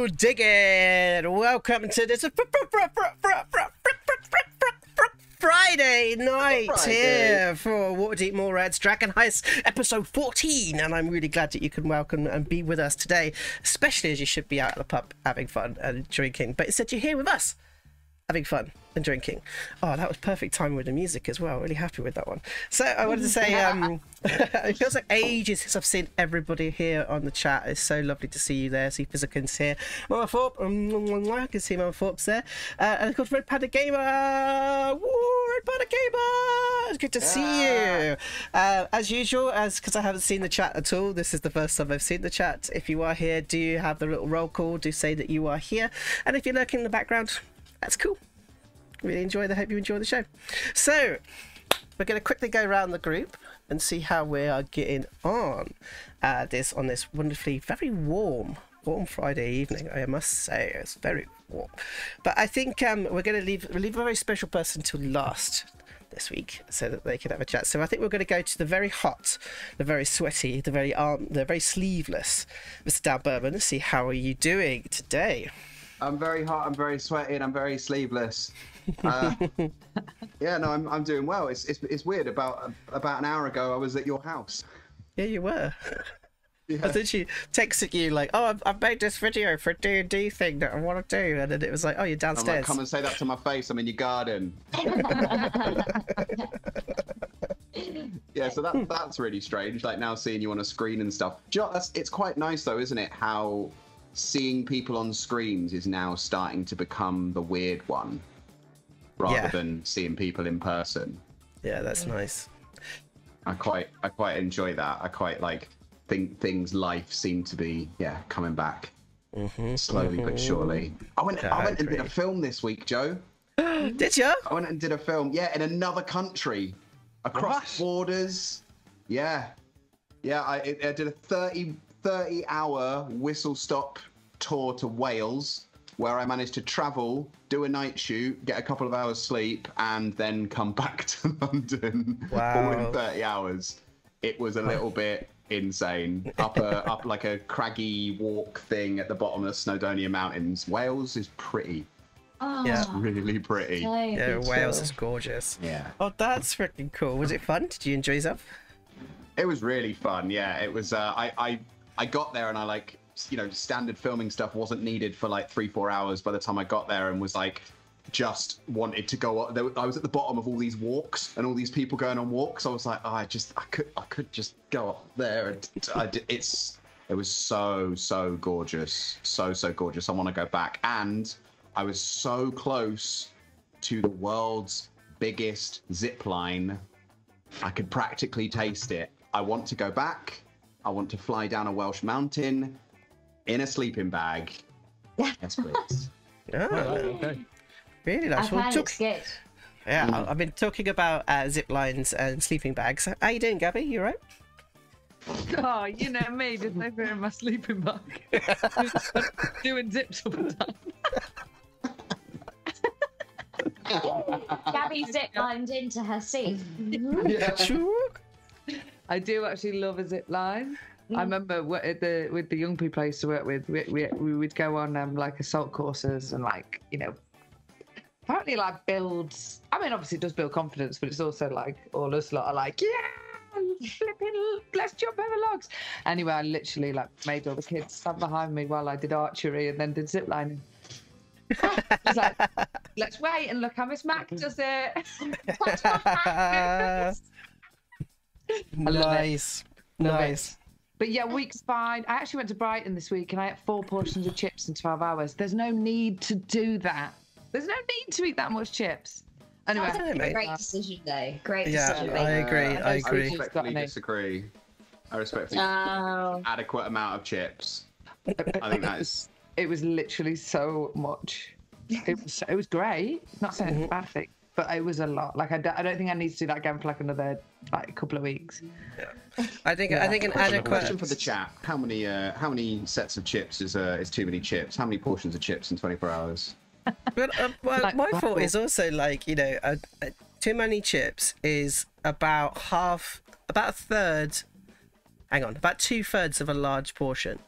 Dig it! Welcome to this Friday night here for Waterdeep Mallrats Dragon Heist episode 14, and I'm really glad that you can welcome and be with us today, especially as you should be out at the pub having fun and drinking, but instead you're here with us having fun and drinking. Oh, that was perfect time with the music as well. Really happy with that one. So I wanted to say, it feels like ages since I've seen everybody here on the chat. It's so lovely to see you there. See Physicans here. Mama Thorpe, I can see Mama Thorpe's there. And of course, Red Panda Gamer. Woo, Red Panda Gamer. It's good to see you. As usual, because I haven't seen the chat at all, this is the first time I've seen the chat. If you are here, do you have the little roll call? Do say that you are here. And if you're lurking in the background, that's cool. Really hope you enjoy the show. So we're going to quickly go around the group and see how we are getting on this wonderfully very warm Friday evening. I must say it's very warm, but I think we're going to leave a very special person till last this week so that they can have a chat. So I think we're going to go to the very hot, the very sweaty, the very sleeveless Mr. Dan Burman and see how are you doing today. I'm very hot, I'm very sweaty, and I'm very sleeveless. Yeah, no, I'm doing well. It's weird. About an hour ago, I was at your house. Yeah, you were. Yeah. I think she texted you like, "Oh, I've made this video for a D&D thing that I want to do," and then it was like, "Oh, you're downstairs." I'm like, come and say that to my face. I'm in your garden. Yeah, so that's really strange. Like now seeing you on a screen and stuff. It's quite nice though, isn't it? How seeing people on screens is now starting to become the weird one rather than seeing people in person. Yeah, that's nice. I quite enjoy that. I quite think life seem to be coming back slowly but surely. I went and did a film this week, Joe. Did you? I went and did a film, in another country, across borders. I did a 30-hour whistle-stop tour to Wales, where I managed to travel, do a night shoot, get a couple of hours sleep, and then come back to London all in 30 hours. It was a little bit insane. Up like a craggy walk thing at the bottom of the Snowdonia Mountains. Wales is pretty. Oh, it's really pretty. Yeah, Wales is gorgeous. Yeah. Oh, that's freaking cool. Was it fun? Did you enjoy yourself? It was really fun. Yeah, it was. I got there and I standard filming stuff wasn't needed for 3-4 hours by the time I got there, and was just wanted to go up. I was at the bottom of all these walks and all these people going on walks. I was like, I could just go up there, and it was so gorgeous, so gorgeous. I want to go back, and I was so close to the world's biggest zip line. I could practically taste it. I want to go back. I want to fly down a Welsh mountain in a sleeping bag. Yes, please. Okay. Really nice. It's good. Yeah, I've been talking about zip lines and sleeping bags. How you doing, Gabby? You right? Oh, you know me, just over in my sleeping bag. Doing zips all the time. Gabby zip-lined into her seat. Yeah, sure. I do actually love a zip line. I remember with the young people I used to work with, we would go on assault courses and apparently builds. I mean, obviously it does build confidence, but it's also all us lot are flipping, let's jump over logs. Anyway, I literally made all the kids stand behind me while I did archery and then did zip lining. It's let's wait and look how Miss Mac does it. Nice. But yeah, week's fine. I actually went to Brighton this week and I ate 4 portions of chips in 12 hours. There's no need to do that. There's no need to eat that much chips. Anyway, great decision though. Great decision. I agree. I respectfully disagree. I respectfully adequate amount of chips. I think that is. It was literally so much. It was great. Not saying it's a bad thing, but it was a lot. I don't think I need to do that again for another couple of weeks. Yeah. I think an adequate question for the chat. How many sets of chips is too many chips? How many portions of chips in 24 hours? But my thought is also too many chips is about a third. Hang on, about 2/3 of a large portion.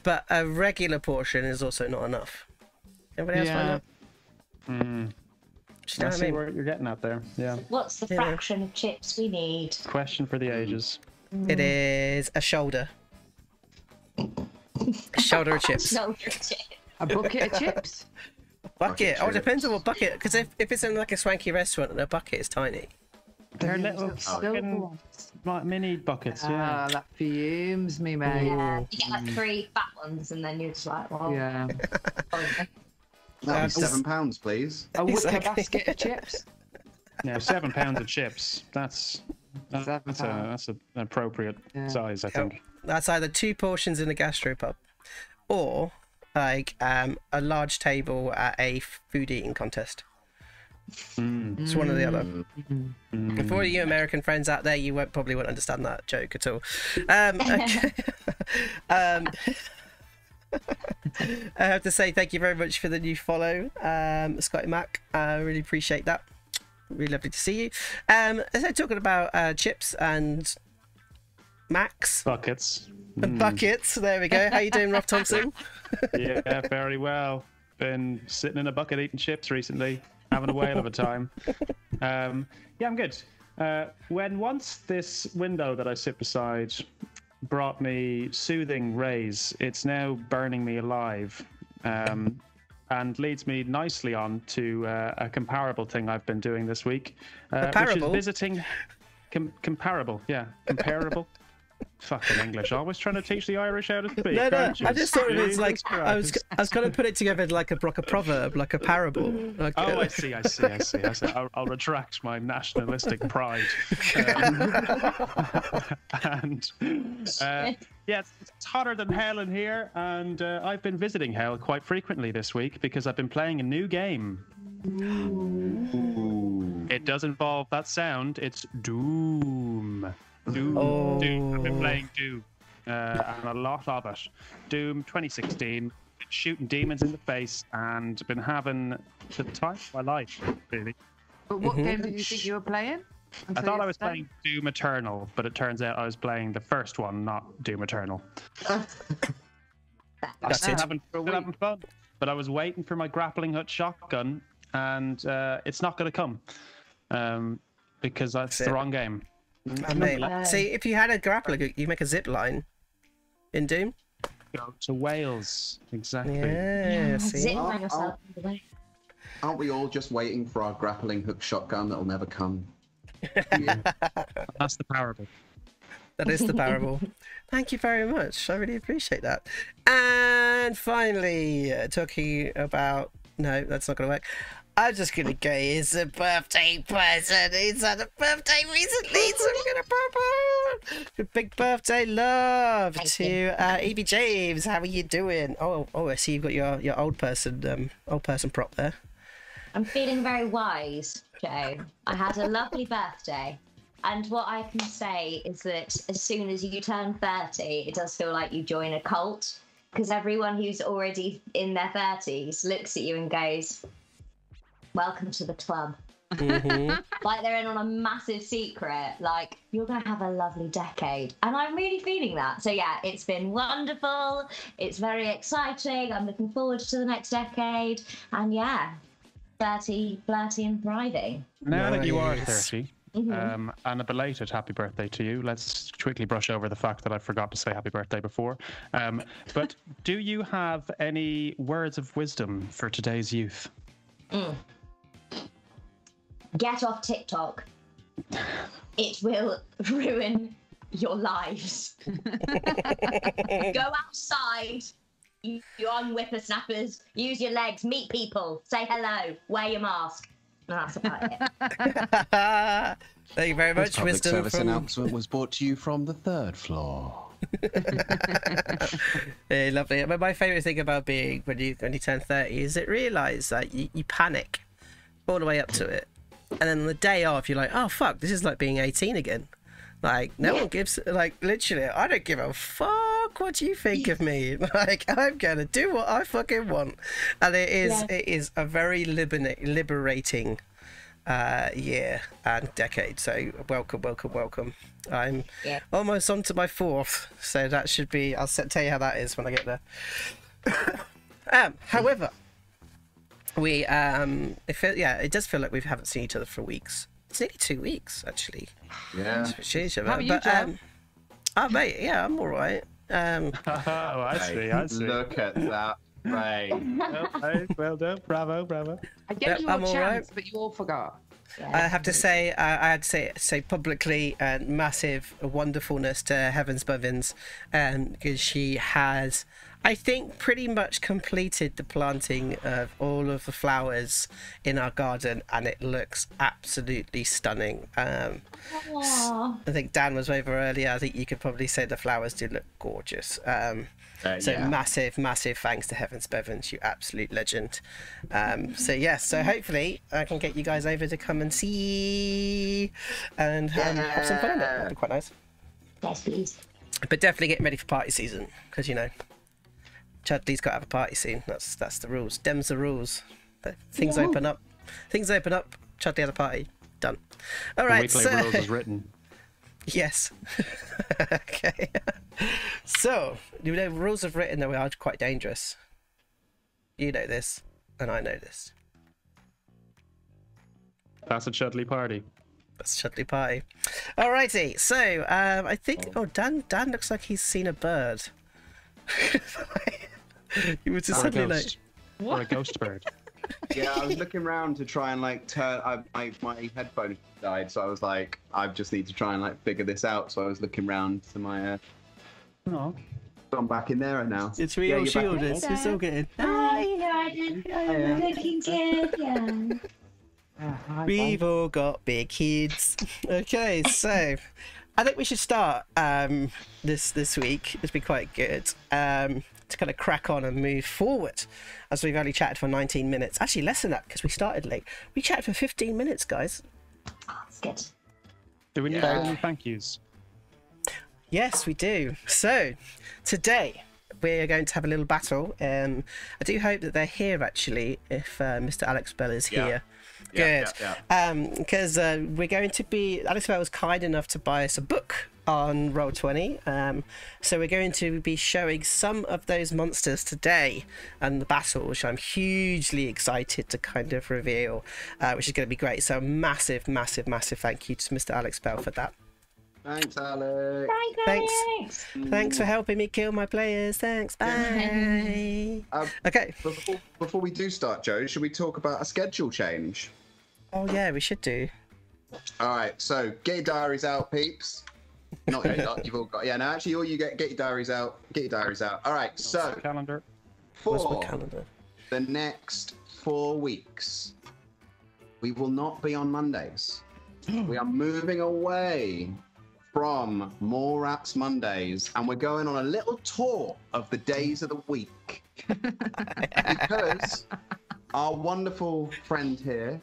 but a regular portion is also not enough. Anybody else find that? I see what you're getting at there. Yeah. What's the fraction of chips we need? Question for the ages. It is a shoulder. A shoulder of chips. Shoulder chips. A bucket of chips? Bucket. Oh, it depends on what bucket. Because if it's in like a swanky restaurant and a bucket is tiny. They're little Still mini buckets, yeah. Ah, that fumes me, mate. Yeah, you get like 3 fat ones, and then you're just like, well, Yeah. That'll be £7, please. A wicker Exactly. basket of chips. Yeah, 7 pounds of chips. That's £7. an appropriate size, I think. That's either 2 portions in a gastropub, or like a large table at a food eating contest. It's one or the other. And for all you American friends out there, you probably won't understand that joke at all. Okay. I have to say thank you very much for the new follow, Scotty Mac. I really appreciate that. Really lovely to see you. As I'm talking about chips and Max Buckets. and buckets. There we go. How you doing, Rob Thompson? Yeah, very well. Been sitting in a bucket eating chips recently, having a whale of a time. Yeah, I'm good. When once this window that I sit beside brought me soothing rays, it's now burning me alive, and leads me nicely on to a comparable thing I've been doing this week, which is visiting. Comparable, yeah, comparable. Fucking English, always trying to teach the Irish how to speak. No, aren't you? I just thought of it as like Jesus I was going to put it together like a proverb, like a parable. Like, Oh, I see. I'll retract my nationalistic pride. And yeah, it's hotter than hell in here, and I've been visiting hell quite frequently this week because I've been playing a new game. Ooh. It does involve that sound. It's Doom. Doom. I've been playing Doom, and a lot of it. Doom 2016. Been shooting demons in the face and been having the time of my life, really. But what game did you think you were playing? I thought I was playing Doom Eternal, but it turns out I was playing the first one, not Doom Eternal. I'm still having fun, but I was waiting for my grappling hook shotgun, and it's not going to come because that's the wrong game. See, if you had a grappling hook, you make a zip line in Doom. Go to Wales, exactly. Yeah, see? Zip line yourself in the way. Aren't we all just waiting for our grappling hook shotgun that'll never come? That's the parable. That is the parable. Thank you very much. I really appreciate that. And finally, talking about... No, that's not going to work. I'm just going to go, he's a birthday present. He's had a birthday recently, so I'm going to pop big birthday love to Evie James. How are you doing? Oh, I see you've got your old person prop there. I'm feeling very wise, Joe. I had a lovely birthday. And what I can say is that as soon as you turn 30, it does feel like you join a cult. Because everyone who's already in their 30s looks at you and goes, welcome to the club. Like they're in on a massive secret. Like, you're going to have a lovely decade. And I'm really feeling that. So yeah, it's been wonderful. It's very exciting. I'm looking forward to the next decade. And yeah, 30, flirty and thriving. Now that you are 30, and a belated happy birthday to you, let's quickly brush over the fact that I forgot to say happy birthday before. But do you have any words of wisdom for today's youth? Get off TikTok. It will ruin your lives. Go outside, you young whippersnappers. Use your legs, meet people, say hello, wear your mask. That's about it. Thank you very much. This public Wisdom service from... announcement was brought to you from the 3rd floor. Yeah, lovely. But my favourite thing about being when you turn 30 is it realise that you panic all the way up to it, and then on the day off you're like, oh fuck, this is like being 18 again. Like no one gives, like literally, I don't give a fuck what you think of me. Like I'm gonna do what I fucking want, and it is a very liberating year and decade. So welcome. I'm almost on to my 4th, so that should be. I'll tell you how that is when I get there. However, we it does feel like we haven't seen each other for weeks. It's nearly 2 weeks actually. Yeah. How are you, Joe? Mate, yeah, I'm all right. I see. Look at that. Right. Well done. Bravo. I gave you a I'm all chance, right. but you all forgot. I have to say, I had to say publicly, massive wonderfulness to Heaven's Bevins, because she has, I think, pretty much completed the planting of all of the flowers in our garden, and it looks absolutely stunning. I think Dan was over earlier. I think you could probably say the flowers do look gorgeous. Massive thanks to Heaven's Bevins, you absolute legend. So hopefully I can get you guys over to come and see and have some fun in it. That'd be quite nice. Yes, please. But definitely get ready for party season, because Chudley's got to have a party soon. That's the rules. Dem's the rules. But things open up. Chudley has a party. Done. All right. The weekly rules is written. Yes. Okay. So, rules have written that we are quite dangerous. You know this, and I know this. That's a Chudley party. That's a Chudley party. Alrighty. So, I think. Oh, Dan looks like he's seen a bird. He was just suddenly like. Or a ghost bird. Yeah, I was looking around to try and turn. My headphone died, so I was like, I just need to try and figure this out. So I was looking around to my. Oh. I'm back in there now. It's real shielded. It's still getting. I'm looking good. Yeah. We've all got big kids. Okay, so I think we should start this week. It's been quite good. To kind of crack on and move forward, as we've only chatted for 19 minutes. Actually, less than that, because we started late. We chatted for 15 minutes, guys. That's good. Do we need any thank yous? Yes, we do. So, today we're going to have a little battle. I do hope that they're here, actually, if Mr. Alex Bell is here. Good. Because we're going to be... Alex Bell was kind enough to buy us a book on Roll20, so we're going to be showing some of those monsters today and the battle, which I'm hugely excited to kind of reveal, which is going to be great. So massive thank you to Mr. Alex Bell for that. Thanks, Alex. Thanks for helping me kill my players. Thanks. Bye. Okay. Before we do start, Joe, should we talk about a schedule change? Oh yeah, we should do. All right. So get your diaries out, peeps. Not you've all got. Yeah, no, actually, all you get your diaries out. Get your diaries out. All right. So calendar. Where's my calendar? The next 4 weeks, we will not be on Mondays. We are moving away from Mallrats Mondays, and we're going on a little tour of the days of the week. Because our wonderful friend here,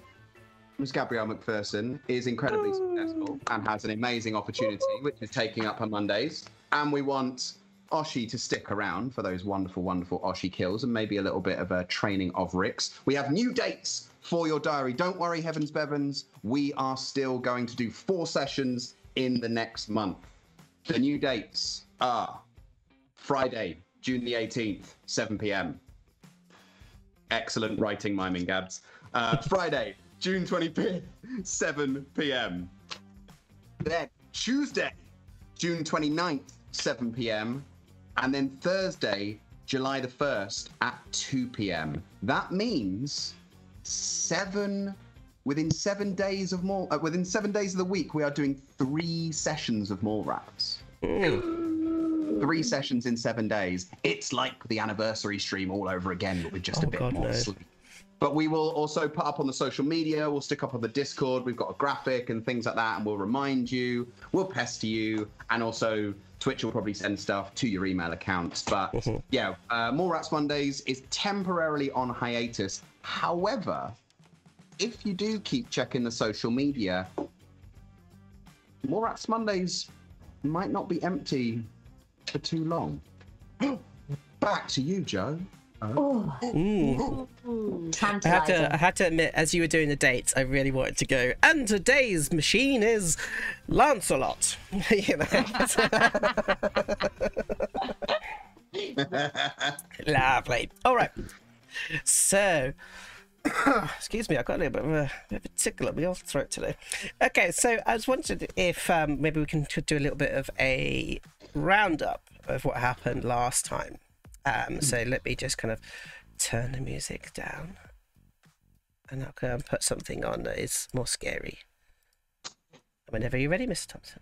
Miss Gabrielle MacPherson, is incredibly successful and has an amazing opportunity, which is taking up her Mondays. And we want Oshi to stick around for those wonderful Oshi kills and maybe a little bit of a training of Ricks. We have new dates for your diary. Don't worry, Heavens Bevins, we are still going to do 4 sessions in the next month. The new dates are Friday, June the 18th, 7 p.m. Excellent writing, miming, Gabs. Friday, June 25th, 7 p.m. Then Tuesday, June 29th, 7 p.m. And then Thursday, July the 1st at 2 p.m. That means within 7 days of the week, we are doing 3 sessions of Mallrats. 3 sessions in 7 days. It's like the anniversary stream all over again, but with just a bit more sleep. But we will also put up on the social media, we'll stick up on the Discord, we've got a graphic and things like that, and we'll remind you, we'll pester you, and also Twitch will probably send stuff to your email accounts. But Mallrats Mondays is temporarily on hiatus. However, if you do keep checking the social media, Mallrats Mondays might not be empty for too long. Back to you, Joe. Oh, I tantalizing. had to admit, as you were doing the dates, I really wanted to go. And today's machine is Lancelot. You know. Lovely. All right. So, excuse me, I got a little bit of a tickle at my throat today. Okay, so I was wondering if maybe we can do a little bit of a roundup of what happened last time. So let me just kind of turn the music down, and I'll go and put something on that is more scary. Whenever you're ready, Mr. Thompson.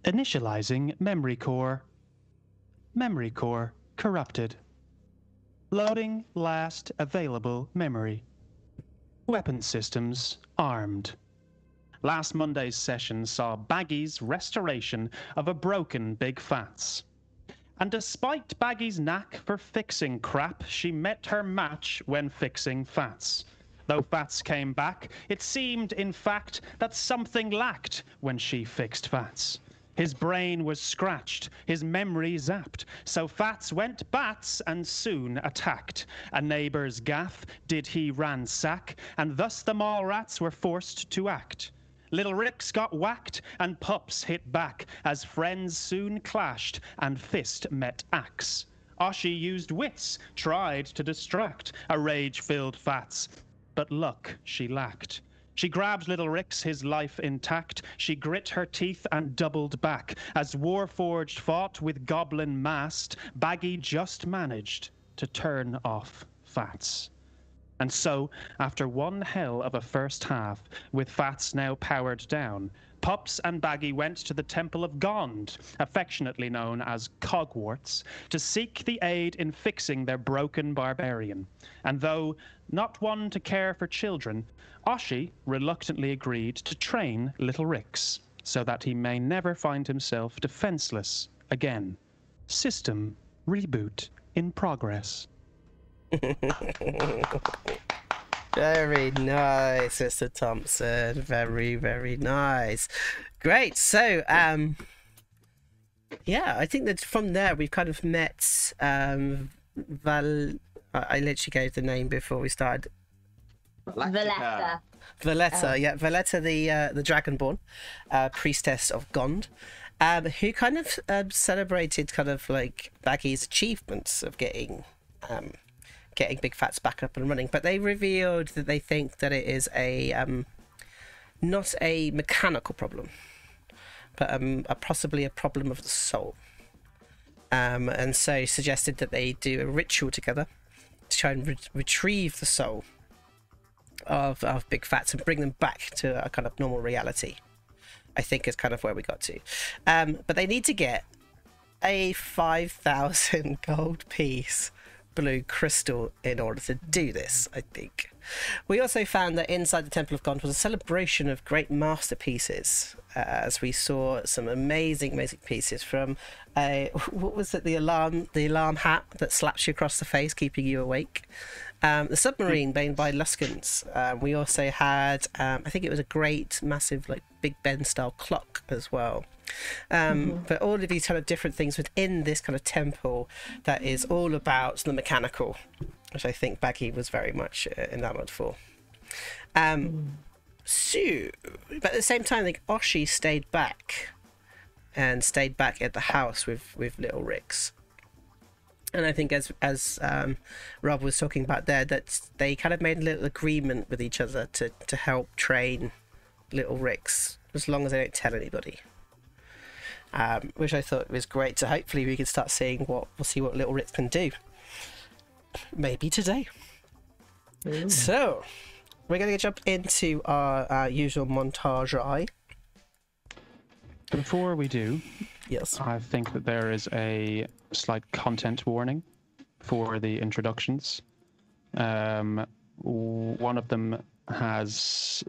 Initializing memory core. Memory core corrupted. Loading last available memory. Weapon systems armed. Last Monday's session saw Baggi's restoration of a broken Big Phatts. And despite Baggi's knack for fixing crap, she met her match when fixing Phatts. Though Phatts came back, it seemed, in fact, that something lacked when she fixed Phatts. His brain was scratched, his memory zapped, so Phatts went bats and soon attacked. A neighbour's gaff did he ransack, and thus the Mallrats were forced to act. Little Ricks got whacked and Pups hit back as friends soon clashed and fist met axe. Oshi used wits, tried to distract a rage-filled Phatts, but luck she lacked. She grabbed Little Ricks, his life intact. She grit her teeth and doubled back. As Warforged fought with Goblin Mast, Baggi just managed to turn off Phatts. And so, after one hell of a first half, with Phatts now powered down, Pups and Baggi went to the Temple of Gond, affectionately known as Cogwarts, to seek the aid in fixing their broken barbarian. And though not one to care for children, Oshi reluctantly agreed to train Little Ricks, so that he may never find himself defenseless again. System reboot in progress. Very nice, Mr. Thompson. Very, very nice. Great. So, yeah, I think that from there we've kind of met I literally gave the name before we started. Valletta. Valletta, yeah, Valletta, the Dragonborn, priestess of Gond, who kind of celebrated kind of like Baggi's achievements of getting Big Phatts back up and running, but they revealed that they think that it is a not a mechanical problem, but possibly a problem of the soul. And so suggested that they do a ritual together to try and retrieve the soul of Big Phatts and bring them back to a kind of normal reality. I think is kind of where we got to. But they need to get a 5,000 gold piece blue crystal in order to do this, I think. We also found that inside the Temple of God was a celebration of great masterpieces, as we saw some amazing pieces from what was it, the alarm hat that slaps you across the face, keeping you awake. The submarine made by Luskins. We also had, I think it was a great, massive, like Big Ben style clock as well. But all of these kind of different things within this kind of temple that is all about the mechanical, which I think Baggi was very much enamored for. So, but at the same time, I think Oshi stayed back at the house with Little Ricks. And I think as Rob was talking about there, that they kind of made a little agreement with each other to help train Little Ricks as long as they don't tell anybody. Which I thought was great. So hopefully we can start seeing we'll see what Little Ricks can do. Maybe today. Ooh. So we're going to jump into our usual montage. Before we do, yes, I think that there is a slight content warning for the introductions. One of them has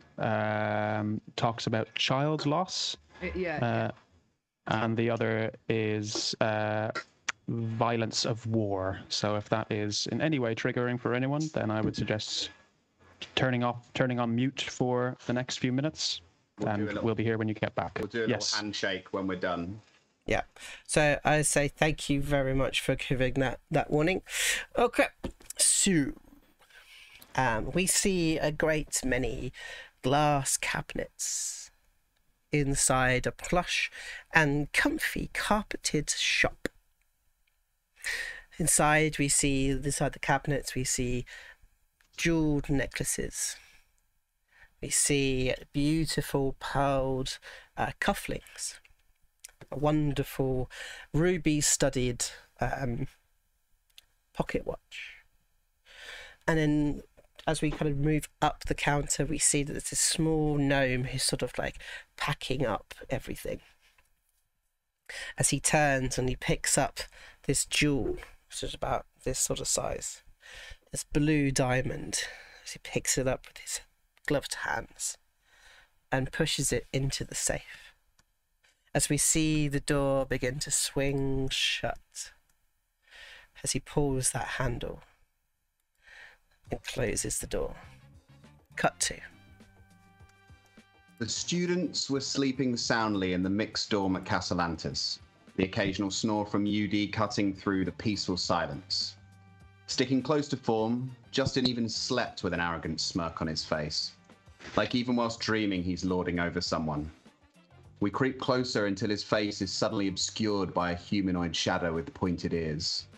talks about child loss. And the other is violence of war. So if that is in any way triggering for anyone, then I would suggest turning on mute for the next few minutes. we'll be here when you get back. We'll do a little handshake when we're done. Yeah. So I say thank you very much for giving that warning. Okay. So we see a great many glass cabinets inside a plush and comfy carpeted shop. Inside the cabinets we see jeweled necklaces. We see beautiful pearled cufflinks. A wonderful ruby-studded pocket watch. And then as we kind of move up the counter, we see that there's a small gnome who's sort of like packing up everything. As he turns and he picks up this jewel, which is about this sort of size, this blue diamond, as he picks it up with his gloved hands and pushes it into the safe. As we see the door begin to swing shut, as he pulls that handle and closes the door. Cut to. The students were sleeping soundly in the mixed dorm at Castellantis, the occasional snore from UD cutting through the peaceful silence. Sticking close to form, Justin even slept with an arrogant smirk on his face, like even whilst dreaming he's lording over someone. We creep closer until his face is suddenly obscured by a humanoid shadow with pointed ears.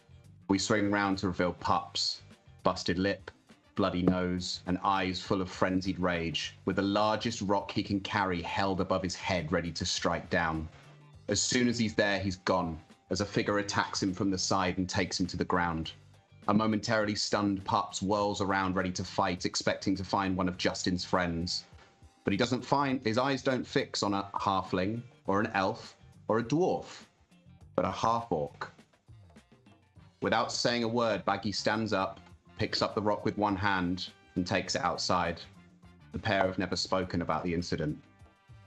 We swing round to reveal Pups, busted lip, bloody nose, and eyes full of frenzied rage, with the largest rock he can carry held above his head ready to strike down. As soon as he's there, he's gone, as a figure attacks him from the side and takes him to the ground. A momentarily stunned Pups whirls around ready to fight, expecting to find one of Justin's friends. But his eyes don't fix on a halfling, or an elf, or a dwarf, but a half-orc. Without saying a word, Baggi stands up, picks up the rock with one hand, and takes it outside. The pair have never spoken about the incident.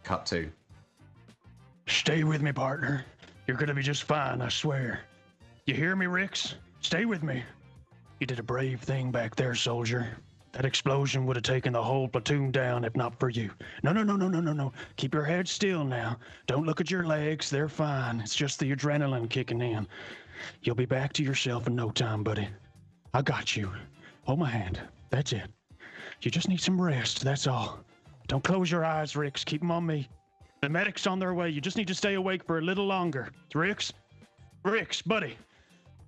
Cut to. Stay with me, partner. You're gonna be just fine, I swear. You hear me, Rix? Stay with me. You did a brave thing back there, soldier. That explosion would have taken the whole platoon down if not for you. No. Keep your head still now. Don't look at your legs. They're fine. It's just the adrenaline kicking in. You'll be back to yourself in no time, buddy. I got you. Hold my hand. That's it. You just need some rest, that's all. Don't close your eyes, Rix. Keep them on me. The medic's on their way. You just need to stay awake for a little longer. Rix? Rix, buddy.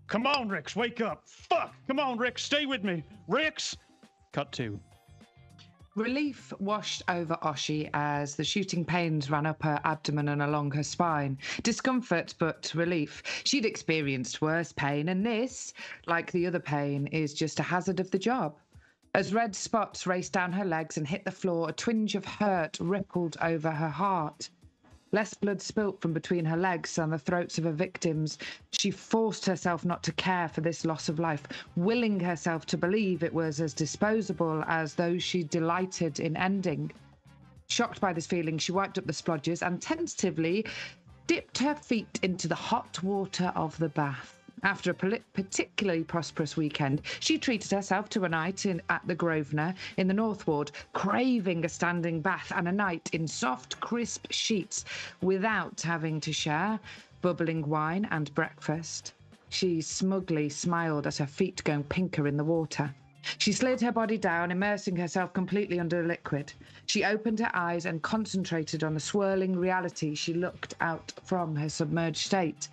Come on, Rix. Wake up. Fuck. Come on, Rix. Stay with me. Rix. Cut to. Relief washed over Oshi as the shooting pains ran up her abdomen and along her spine. Discomfort, but relief. She'd experienced worse pain, and this, like the other pain, is just a hazard of the job. As red spots raced down her legs and hit the floor, a twinge of hurt rippled over her heart. Less blood spilt from between her legs and the throats of her victims. She forced herself not to care for this loss of life, willing herself to believe it was as disposable as those she delighted in ending. Shocked by this feeling, she wiped up the splodges and tentatively dipped her feet into the hot water of the bath. After a particularly prosperous weekend, she treated herself to a night at the Grosvenor in the North Ward, craving a standing bath and a night in soft, crisp sheets without having to share bubbling wine and breakfast. She smugly smiled at her feet going pinker in the water. She slid her body down, immersing herself completely under the liquid. She opened her eyes and concentrated on the swirling reality she looked out from her submerged state.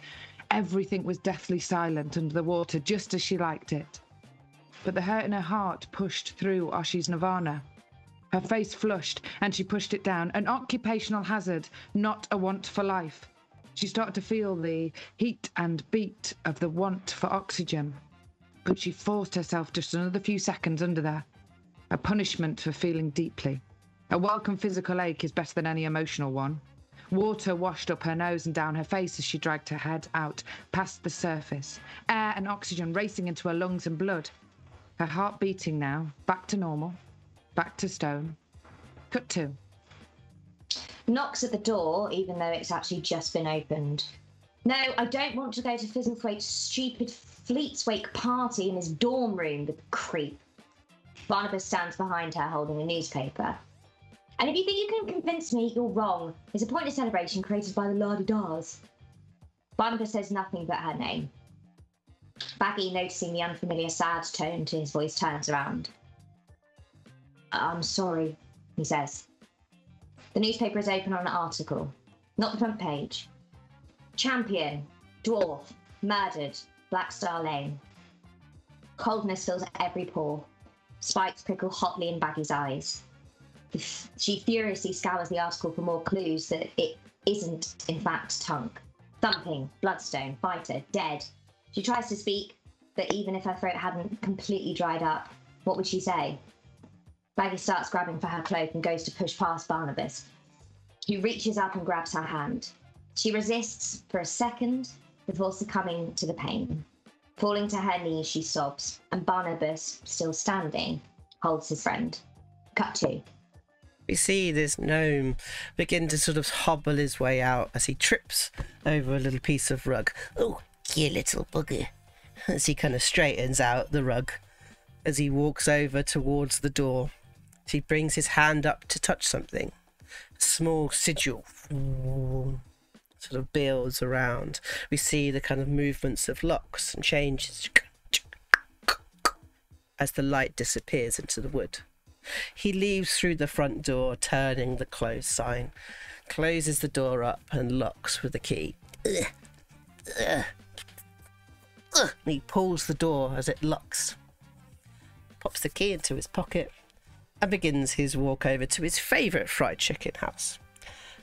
Everything was deathly silent under the water, just as she liked it. But the hurt in her heart pushed through Oshi's nirvana. Her face flushed, and she pushed it down. An occupational hazard, not a want for life. She started to feel the heat and beat of the want for oxygen. But she forced herself just another few seconds under there. A punishment for feeling deeply. A welcome physical ache is better than any emotional one. Water washed up her nose and down her face as she dragged her head out past the surface. Air and oxygen racing into her lungs and blood. Her heart beating now, back to normal, back to stone. Cut to. Knocks at the door, even though it's actually just been opened. No, I don't want to go to Fizzlethwaite's stupid Fleetswake party in his dorm room, the creep. Barnabas stands behind her holding a newspaper. And if you think you can convince me, you're wrong. It's a pointless celebration created by the la-di-das. Barnabas says nothing but her name. Baggi, noticing the unfamiliar sad tone to his voice, turns around. I'm sorry, he says. The newspaper is open on an article. Not the front page. Champion, dwarf, murdered, Black Star Lane. Coldness fills every pore. Spikes prickle hotly in Baggi's eyes. She furiously scours the article for more clues that it isn't, in fact, Tunk. Thumping, bloodstone, fighter, dead. She tries to speak, but even if her throat hadn't completely dried up, what would she say? Baggi starts grabbing for her cloak and goes to push past Barnabas. He reaches up and grabs her hand. She resists for a second before succumbing to the pain. Falling to her knees, she sobs, and Barnabas, still standing, holds his friend. Cut 2. We see this gnome begin to sort of hobble his way out as he trips over a little piece of rug. Oh, you little bugger. As he kind of straightens out the rug as he walks over towards the door. He brings his hand up to touch something. A small sigil sort of builds around. We see the kind of movements of locks and changes as the light disappears into the wood. He leaves through the front door, turning the close sign, closes the door up and locks with the key. And he pulls the door as it locks, pops the key into his pocket, and begins his walk over to his favourite fried chicken house.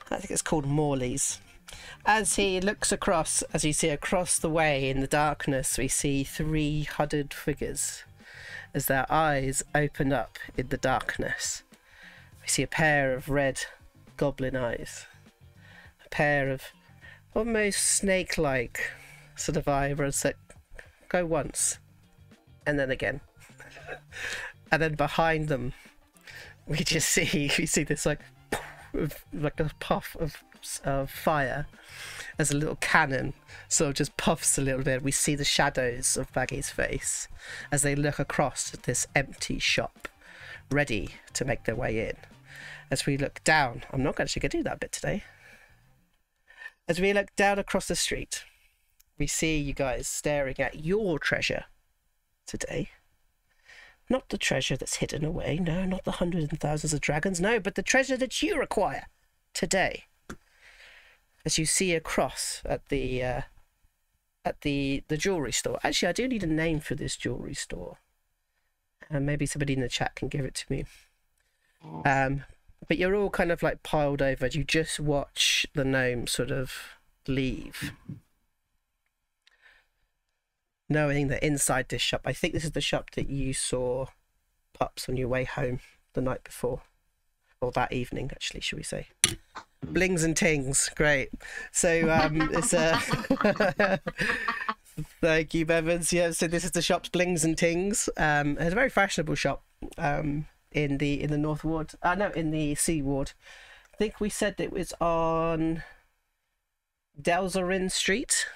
I think it's called Morley's. As he looks across, as you see across the way in the darkness, we see 3 hooded figures. As their eyes open up in the darkness, we see a pair of red goblin eyes. A pair of almost snake-like sort of eyebrows that go once, and then again. And then behind them, we see this like a puff of fire as a little cannon sort of just puffs a little bit. We see the shadows of Baggi's face as they look across at this empty shop, ready to make their way in. As we look down, I'm not actually going to do that bit today. As we look down across the street, we see you guys staring at your treasure today. Not the treasure that's hidden away, no, not the hundreds and thousands of dragons, no, but the treasure that you require today. As you see across at the jewelry store. Actually, I do need a name for this jewelry store. And maybe somebody in the chat can give it to me. But you're all kind of like piled over. You just watch the gnome sort of leave. Knowing that inside this shop, I think this is the shop that you saw Pups on your way home the night before. Or that evening, actually, should we say. Blings and Tings, great. So it's thank you, Bevans. Yeah, so this is the shop's Blings and Tings. It's a very fashionable shop in the North Ward. No, in the Sea Ward. I think we said it was on Delzarin Street,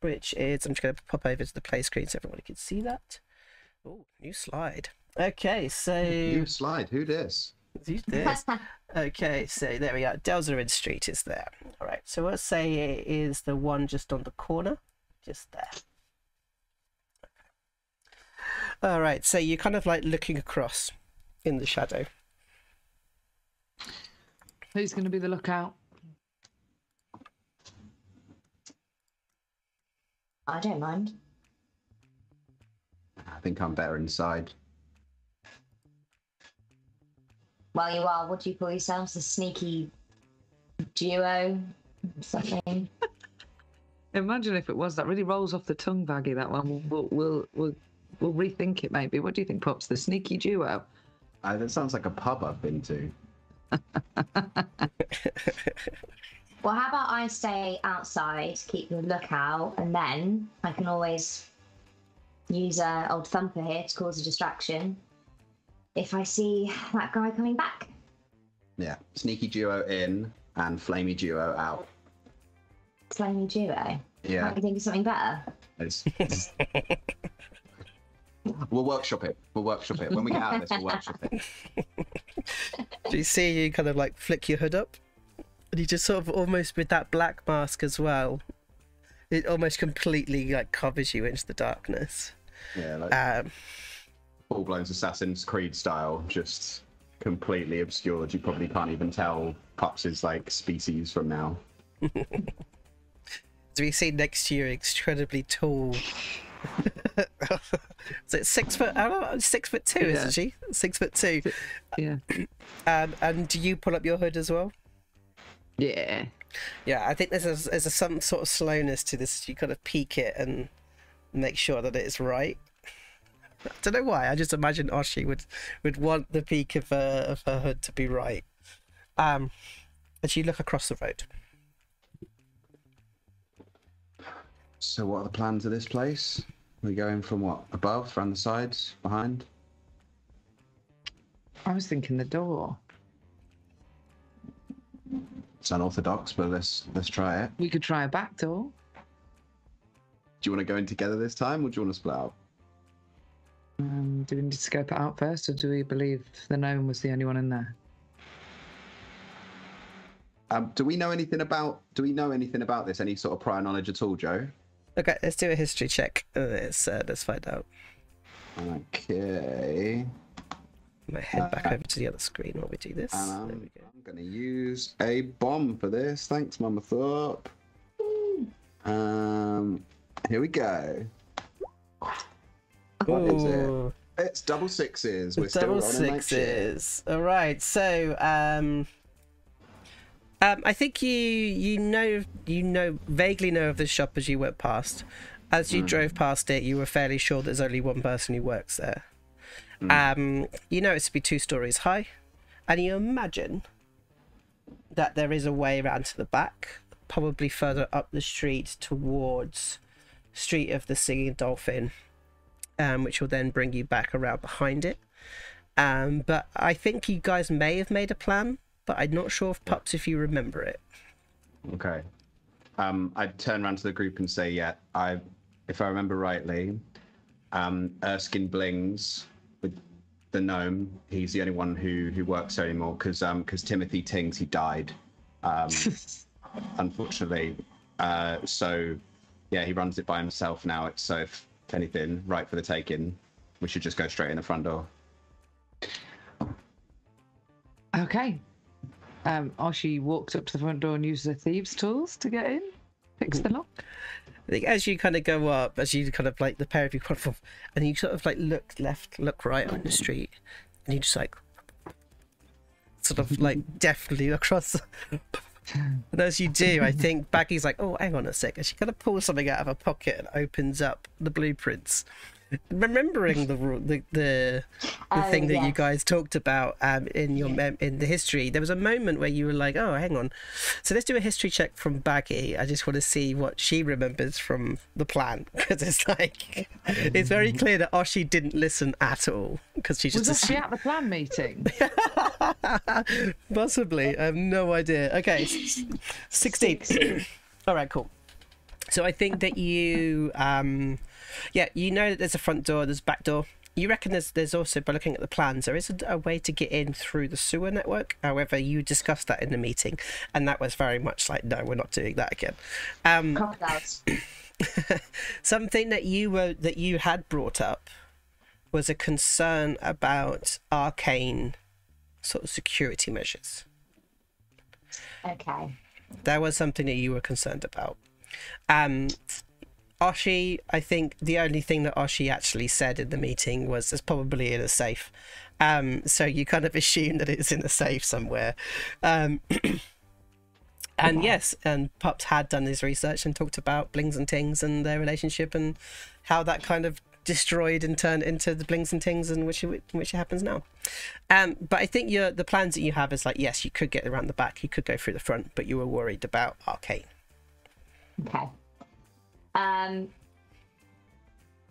which is, I'm just going to pop over to the play screen so everybody can see that. Oh, new slide. Okay, so New slide. Who this? Who's this? Okay, so there we go. Delzarin Street is there. All right, so let's say it is the one just on the corner, just there. All right, so you're kind of like looking across in the shadow. Who's going to be the lookout? I don't mind. I think I'm better inside. Well, you are, what do you call yourselves? A sneaky duo? Something? Imagine if it was. That really rolls off the tongue, Baggy, that one. We'll rethink it, maybe. What do you think, Pups? The sneaky duo? That sounds like a pub I've been to. Well, how about I stay outside, keep the lookout, and then I can always use old Thumper here to cause a distraction if I see that guy coming back. Yeah, sneaky duo in and flamey duo out. Flamey duo? Yeah. Can't you think of something better? We'll workshop it. We'll workshop it. When we get out of this, we'll workshop it. Do you see you kind of like flick your hood up? And you just sort of almost with that black mask as well. It almost completely like covers you into the darkness. Yeah, like full-blown Assassin's Creed style, just completely obscured. You probably can't even tell Pups' like species from now. Do we see next to you incredibly tall? Is it 6 foot? I don't know, 6'2", isn't she? 6'2". Yeah. And do you pull up your hood as well? Yeah. Yeah, I think there's some sort of slowness to this. You kind of peek it and make sure that it is right. I don't know why. I just imagine Oshi would want the peak of her hood to be right. As you look across the road. So what are the plans of this place? Are we going from what? Above, around the sides, behind? I was thinking the door. It's unorthodox, but let's try it. We could try a back door. Do you want to go in together this time, or do you want to split up? Do we need to scope it out first, or do we believe the gnome was the only one in there? Do we know anything about this? Any sort of prior knowledge at all, Joe? Okay, let's do a history check. Let's find out. Okay. I'm gonna head back over to the other screen while we do this. There we go. I'm going to use a bomb for this. Thanks, Mama Thorpe. Here we go. What is it? It's double sixes. We're double still rolling sixes. All right. So, I think you vaguely know of this shop as you went past. As you drove past it, you were fairly sure there's only one person who works there. You know it's to be 2 stories high, and you imagine that there is a way around to the back, probably further up the street towards Street of the Singing Dolphin, which will then bring you back around behind it. But I think you guys may have made a plan, but I'm not sure if Pups, if you remember it. Okay. I'd turn around to the group and say, yeah, if I remember rightly, Erskine Blings, with the gnome, he's the only one who works there anymore, because Timothy Tings, he died, unfortunately. So, yeah, he runs it by himself now. So if anything, right for the taking, we should just go straight in the front door. Okay. Oshi walks up to the front door and uses her thieves' tools to get in. Picks the lock. I think as you kind of go up, as you kind of like the pair of you kind of, and you sort of like look left, look right on the street, and you just like sort of like definitely across. And as you do, I think Baggi's like, oh, hang on a sec. And she kind of pulls something out of her pocket and opens up the blueprints. Remembering the thing that you guys talked about in the history, there was a moment where you were like, oh, hang on. So let's do a history check from Baggi. I just want to see what she remembers from the plan, because it's like it's very clear that Oshi didn't listen at all, because she just was Oshi at the plan meeting? Possibly. I have no idea. Okay, 16. All right, cool. So I think that you you know that there's a front door, there's a back door. You reckon there's also, by looking at the plans, there is a way to get in through the sewer network. However, you discussed that in the meeting, and that was very much like, no, we're not doing that again. Crocodiles. Something that you had brought up was a concern about arcane sort of security measures. Okay. That was something that you were concerned about. Oshi, I think the only thing that Oshi actually said in the meeting was it's probably in a safe. So you kind of assume that it's in a safe somewhere. And yes, and Pups had done his research and talked about Blings and Tings and their relationship and how that kind of destroyed and turned into the Blings and Tings in which it happens now. But I think the plans that you have is like, yes, you could get around the back, you could go through the front, but you were worried about arcane. Okay.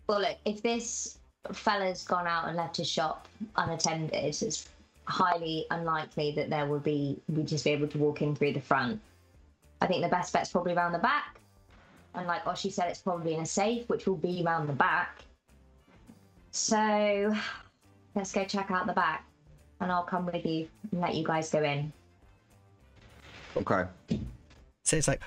Well, look, if this fella's gone out and left his shop unattended, it's highly unlikely that we'd just be able to walk in through the front. I think the best bet's probably around the back. And like Oshi said, it's probably in a safe, which will be around the back. So let's go check out the back. and I'll come with you and let you guys go in. Okay. So it's like,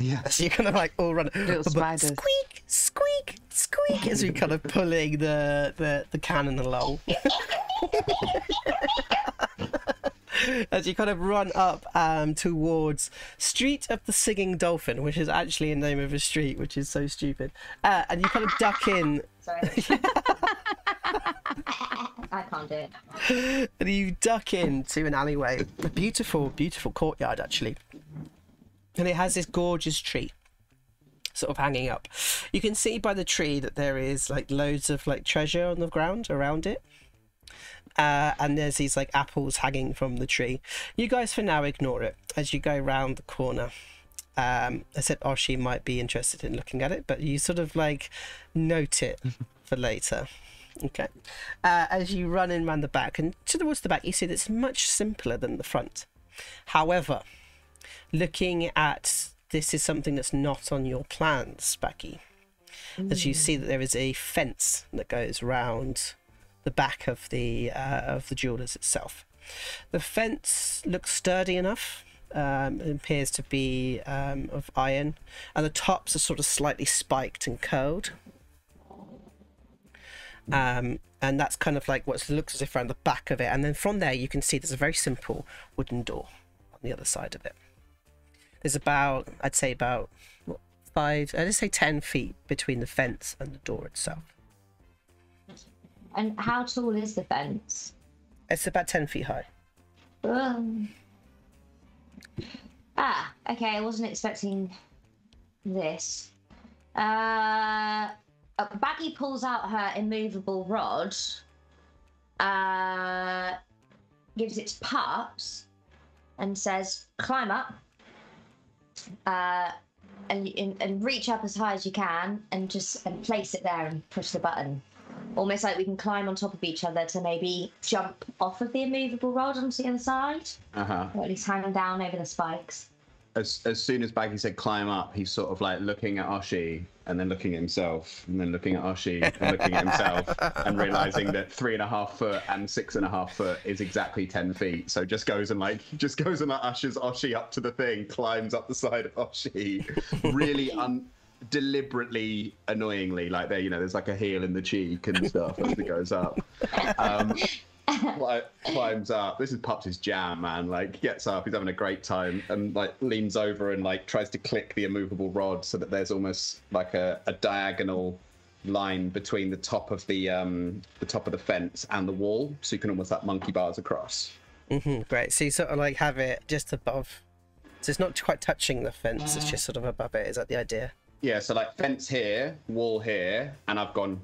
Yeah. so you kind of like all run. Little spiders. Squeak, squeak, squeak, as we kind of pulling the cannon along. As you kind of run up towards Street of the Singing Dolphin, which is actually a name of a street, which is so stupid. And you kind of duck in. Sorry. I can't do it. And you duck into an alleyway. A beautiful, beautiful courtyard, actually. And it has this gorgeous tree sort of hanging up. You can see by the tree that there is like loads of like treasure on the ground around it. And there's these like apples hanging from the tree. You guys for now ignore it as you go round the corner. I said Oshi might be interested in looking at it, but you sort of like note it for later. Okay. As you run in round the back and towards the back, you see that it's much simpler than the front. However, looking at this is something that's not on your plans, Baggi. As you see that there is a fence that goes round the back of the jewelers itself. The fence looks sturdy enough. It appears to be of iron, and the tops are sort of slightly spiked and curled. And that's kind of like what looks as if around the back of it. And then from there, you can see there's a very simple wooden door on the other side of it. There's about, I'd say about 10 feet between the fence and the door itself. And how tall is the fence? It's about 10 feet high. Okay, I wasn't expecting this. Baggi pulls out her immovable rod, gives it to Pups, and says, climb up, and reach up as high as you can, and place it there and push the button. Almost like we can climb on top of each other to maybe jump off of the immovable rod onto the other side. Uh-huh. Or at least hang down over the spikes. As soon as Baggi said climb up, he's sort of like looking at Oshi and then looking at himself and then looking at Oshi and looking at himself and realizing that 3.5 foot and 6.5 foot is exactly 10 feet. So just goes and ushers Oshi up to the thing, climbs up the side of Oshi, really deliberately annoyingly, like there's like a heel in the cheek and stuff as it goes up. Climbs up. This is Pups' jam, man. Like, gets up, he's having a great time, and like leans over and like tries to click the immovable rod so that there's almost like a diagonal line between the top of the fence and the wall, so you can almost like monkey bars across. Great. So you sort of like have it just above, so it's not quite touching the fence, it's just sort of above it. Is that the idea? Yeah, so like fence here, wall here, and I've gone,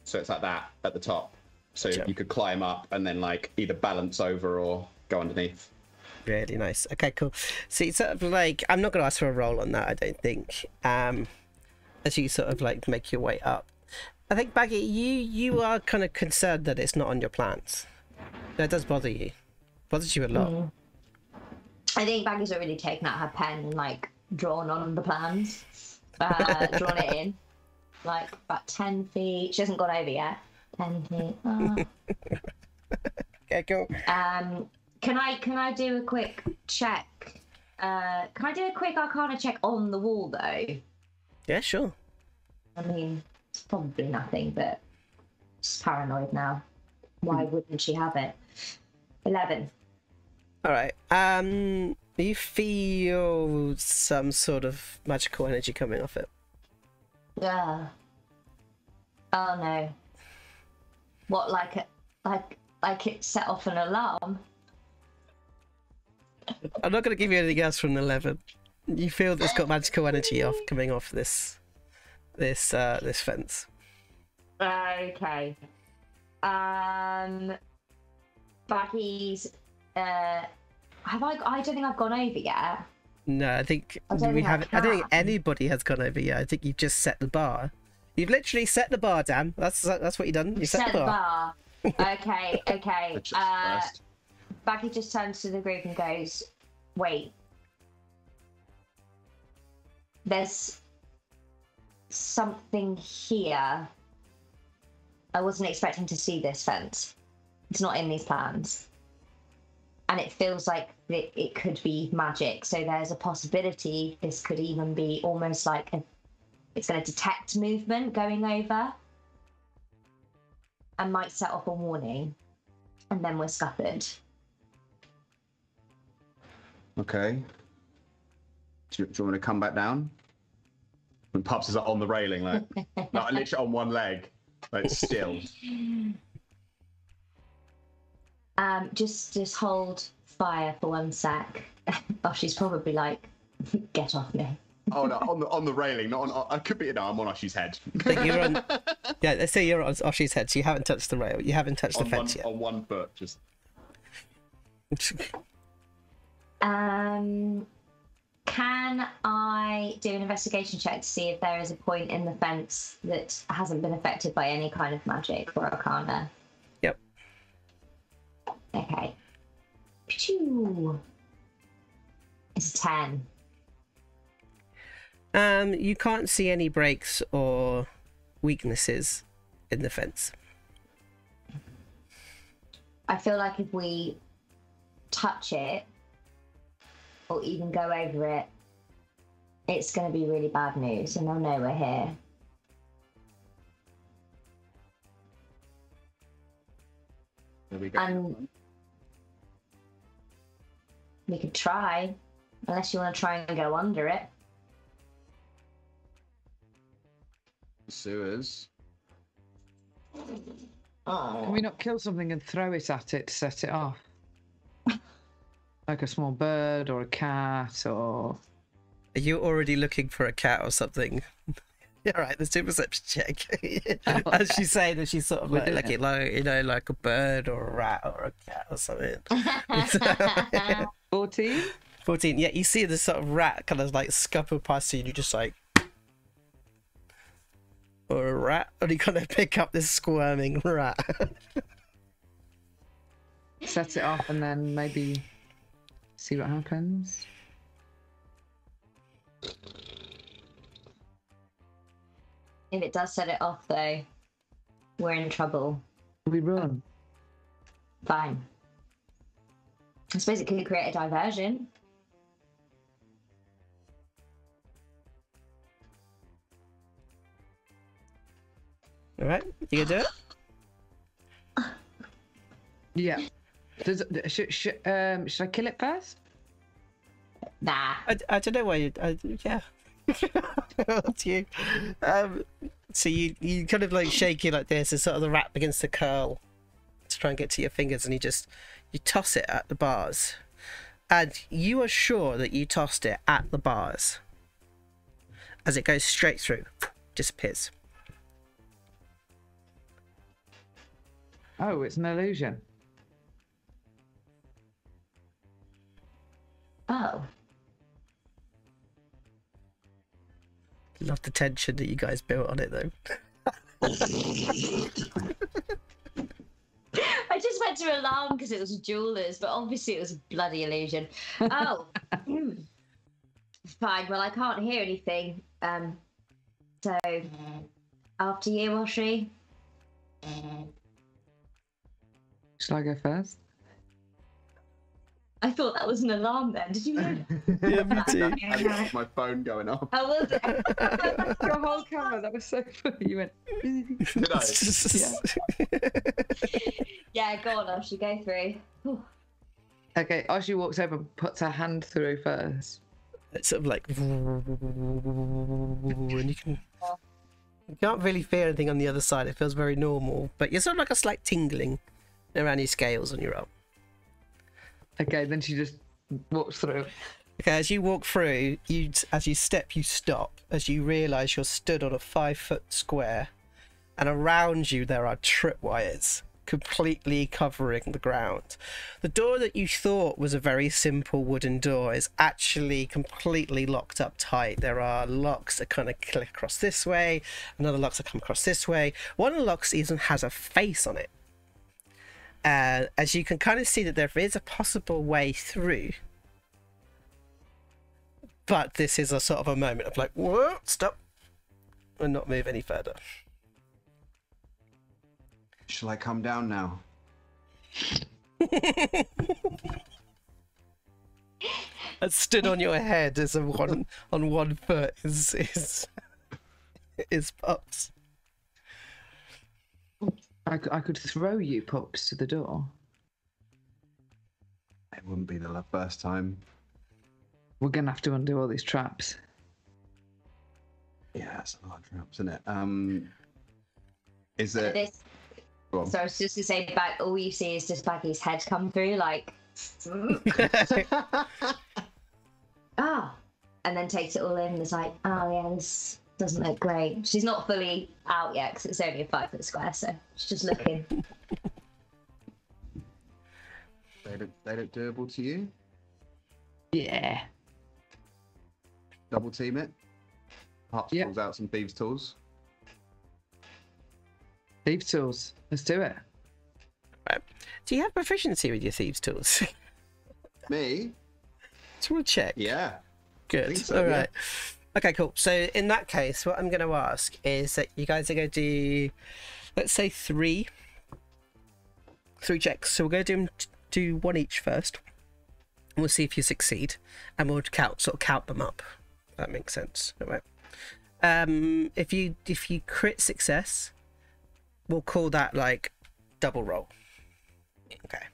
so it's like that at the top. So you could climb up and then like either balance over or go underneath. Really nice. Okay, cool. So it's sort of like, I'm not going to ask for a roll on that, I don't think. As you sort of like make your way up. I think, Baggi, you are kind of concerned that it's not on your plans. That does bother you. Bothers you a lot. I think Baggi's already taken out her pen and like drawn on the plans. Drawn it in. Like about 10 feet. She hasn't gone over yet. 10 feet. Okay, cool. Can I do a quick check? Can I do a quick Arcana check on the wall though? Yeah, sure. I mean, it's probably nothing, but just paranoid now. Why wouldn't she have it? 11. All right. You feel some sort of magical energy coming off it. Yeah. Oh no. What, like it set off an alarm? I'm not going to give you anything else from 11. You feel that it's got magical energy coming off this fence. Okay. Baggi's. I don't think I've gone over yet. No, I think we haven't. I don't think can. anybody has gone over yet. I think you've just set the bar. You've literally set the bar, Dan. That's what you've done. You set the bar. Okay. First. Baggi just turns to the group and goes, "Wait, there's something here. I wasn't expecting to see this fence." It's not in these plans. And it feels like it could be magic. So there's a possibility this could even be almost like it's going to detect movement going over and might set off a warning. And then we're scuppered. Okay. Do you want me to come back down? And Pups is on the railing, like literally on one leg, like still. Just hold fire for 1 sec. Oh, she's probably like, get off me. Oh no, on the railing, not on. I could be. No, I'm on Oshi's head. But you're on. Yeah, let's say you're on Oshi's head. So you haven't touched the rail. You haven't touched the fence yet. On 1 foot, just. Can I do an investigation check to see if there is a point in the fence that hasn't been affected by any kind of magic or arcana? Yep. Okay. Phew. It's a 10. You can't see any breaks or weaknesses in the fence. I feel like if we touch it or even go over it, it's going to be really bad news and they'll know we're here. There we go. And we could try, unless you want to try and go under it. Sewers. Can we not kill something and throw it at it to set it off? Like a small bird or a cat or... Are you already looking for a cat or something? All right, let's do a perception check. As she's saying that she's sort of like looking like, you know, like a bird or a rat or a cat or something. 14? 14. Yeah, you see this sort of rat kind of like scupper past you and you just like... Or a rat, and you kind of pick up this squirming rat. Set it off and then maybe see what happens. If it does set it off, though, we're in trouble. We run. Fine. I suppose it could create a diversion. All right, you gonna do it? Yeah. Should I kill it first? Nah. I don't know why you. Yeah. Up to you. So you kind of like shake it like this, and sort of the rat begins to curl to try and get to your fingers, and you toss it at the bars, and you are sure that you tossed it at the bars. As it goes straight through, disappears. Oh, it's an illusion. Oh. Love the tension that you guys built on it, though. I just went to alarm because it was a jeweler's, but obviously it was a bloody illusion. Oh. Fine, well, I can't hear anything. So, after you, Oshi. Shall I go first? I thought that was an alarm then. Did you know? Yeah, me too. That's my phone going off. How was it? Your whole camera, that was so funny. You went... Did I? Yeah, go on, Oshi, go through. Whew. Okay, Oshi walks over and puts her hand through first. It's sort of like, and you can't really feel anything on the other side. It feels very normal, but you're sort of like a slight tingling around your scales on your arm. Okay, then she just walks through. Okay, as you walk through, as you step, you stop, as you realise you're stood on a 5-foot square, and around you there are tripwires completely covering the ground. The door that you thought was a very simple wooden door is actually completely locked up tight. There are locks that kind of click across this way, another locks that come across this way. One of the locks even has a face on it. As you can kind of see that there is a possible way through, but this is a sort of a moment of like, whoa, stop, and not move any further. Shall I come down now? And stood on your head as a one on 1 foot is Pups. I could throw you, Pups, to the door. It wouldn't be the first time. We're going to have to undo all these traps. Yeah, that's a lot of traps, isn't it? Is it? This, Go on. so I was just to say, back, all you see is just Baggy's head come through, like, and then takes it all in and is like, oh yeah, this doesn't look great. She's not fully out yet because it's only a 5 foot square, so she's just looking. They look doable to you? Yeah. Double team it? Pups pulls out some thieves' tools. Thieves' tools. Let's do it. Right. Do you have proficiency with your thieves' tools? Me? So we'll check. Yeah. Good. So, all yeah. right. Okay, cool. So in that case, what I'm going to ask is that you guys are going to do, let's say, three checks. So we're going to do one each first. And we'll see if you succeed, and we'll count them up. If that makes sense. All right. If you crit success, we'll call that like double roll. Okay.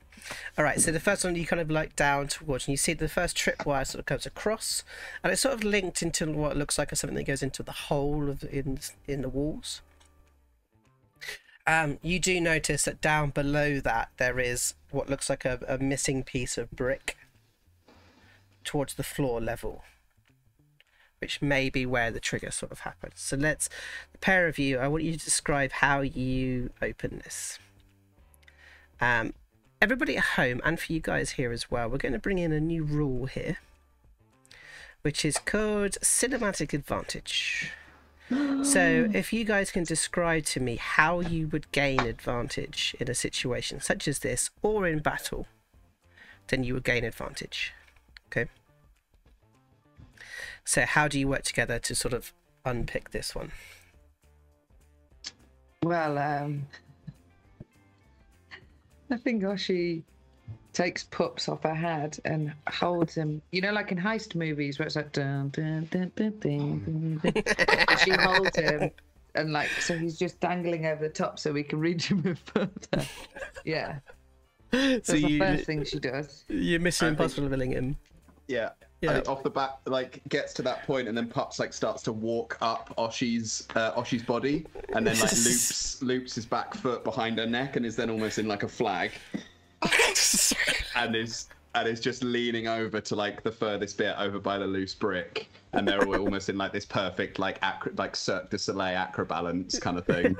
All right, so the first one you kind of like down towards, and you see the first tripwire sort of comes across, and it's sort of linked into what looks like something that goes into the hole of in the walls. You do notice that down below that there is what looks like a missing piece of brick towards the floor level, which may be where the trigger sort of happens. So the pair of you, I want you to describe how you open this. Everybody at home, and for you guys here as well, we're going to bring in a new rule here, which is called cinematic advantage. So if you guys can describe to me how you would gain advantage in a situation such as this, or in battle, then you would gain advantage. Okay. So how do you work together to sort of unpick this one? Well, I think Oshi takes Pups off her head and holds him. You know, like in heist movies where it's like dun dun dun dun dun, dun, dun. And she holds him, and like so he's just dangling over the top so we can reach him further. Yeah. That's the first thing she does. You're Mission Impossible filling him. Yeah. Yeah. I think off the bat, like gets to that point, and then Pups like starts to walk up Oshi's body, and then like loops his back foot behind her neck, and is then almost in like a flag, and is just leaning over to like the furthest bit over by the loose brick, and they're all almost in like this perfect like Cirque du Soleil acrobalance kind of thing.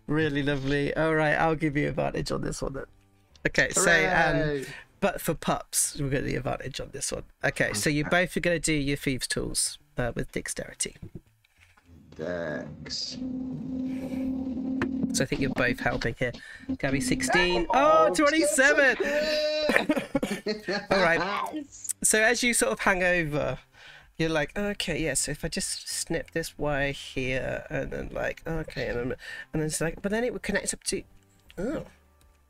Really lovely. All right, I'll give you advantage on this one then. Okay, so but for Pups, we're going to the advantage on this one. Okay, so you both are going to do your thieves' tools with dexterity. Dex. So I think you're both helping here. Gabby, 16. Oh, 27! All right. So as you sort of hang over, you're like, okay, yeah, so if I just snip this wire here, and then like, okay, and then it's like, but then it would connect up to,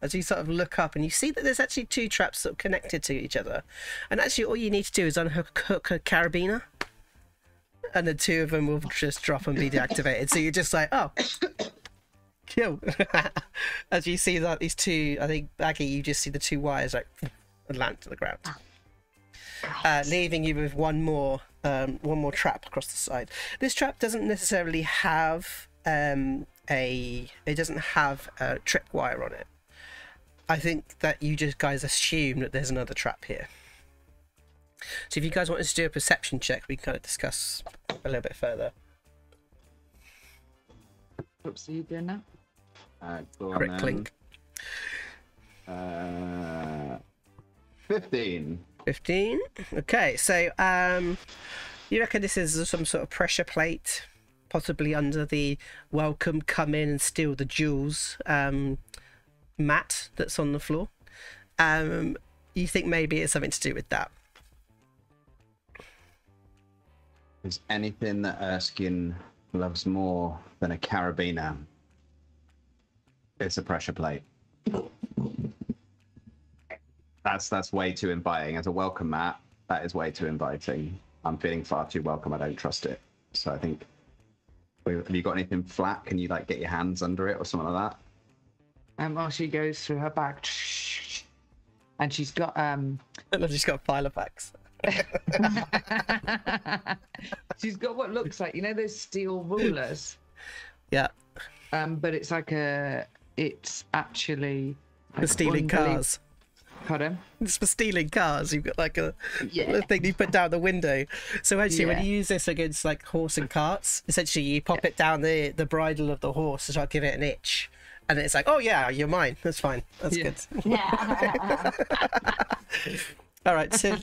as you sort of look up and you see that there's actually two traps sort of connected to each other. And actually all you need to do is unhook a carabiner, and the two of them will just drop and be deactivated. So you're just like, oh, kill. As you see that these two, I think, Baggi, you just see the two wires like land to the ground. Leaving you with one more trap across the side. This trap doesn't necessarily have a tripwire on it. I think that you just guys assume that there's another trap here. So if you guys want us to do a perception check, we can kind of discuss a little bit further. Oops, are you doing that? Crit clink. 15. 15. Okay, so you reckon this is some sort of pressure plate, possibly under the welcome, come in and steal the jewels mat that's on the floor. You think maybe it's something to do with that? Is anything that Erskine loves more than a carabiner? It's a pressure plate. That's way too inviting. As a welcome mat, that is way too inviting. I'm feeling far too welcome. I don't trust it. So I think, have you got anything flat? Can you like get your hands under it or something like that? While she goes through her bag, and she's got She's got a pile of packs. she's got what looks like, you know, those steel rulers. Yeah. But it's like it's actually For stealing cars. Pardon? It's for stealing cars. You've got like a thing you put down the window. So actually, when you use this against like horse and carts, essentially you pop it down the bridle of the horse to try to give it an itch, and it's like, oh yeah, you're mine. That's fine. That's good. Yeah. All right. So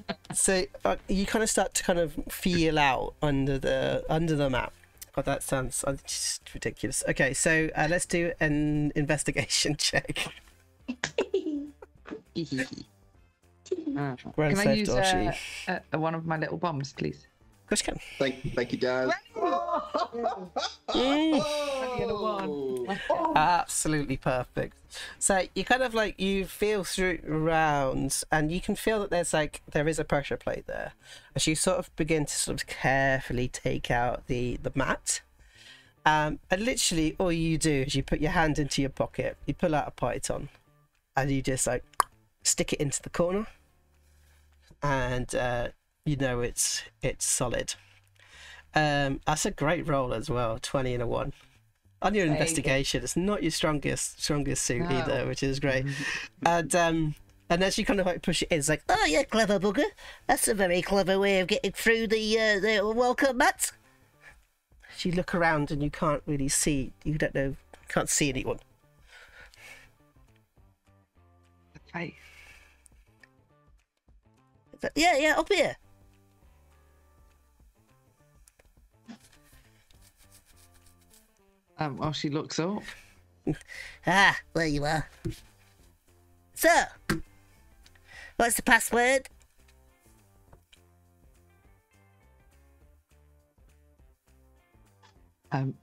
you kind of start to kind of feel out under the map. God, that sounds just ridiculous. Okay, so let's do an investigation check. Can I use one of my little bombs, please? Of course you can. Thank you, Dad. Absolutely perfect. So you kind of like, you feel through around, and you can feel that there is a pressure plate there. As you sort of begin to sort of carefully take out the mat, and literally all you do is you put your hand into your pocket, you pull out a python, and you just like stick it into the corner, and you know it's solid. That's a great roll as well. 20 and a 1 on your investigation. It's not your strongest suit either, which is great. And as you kind of like push it in, it's like, oh yeah, clever bugger. That's a very clever way of getting through the welcome mat. As you look around and you can't really see, can't see anyone. Okay. Yeah, up here. While she looks up. Ah, there you are. So, what's the password?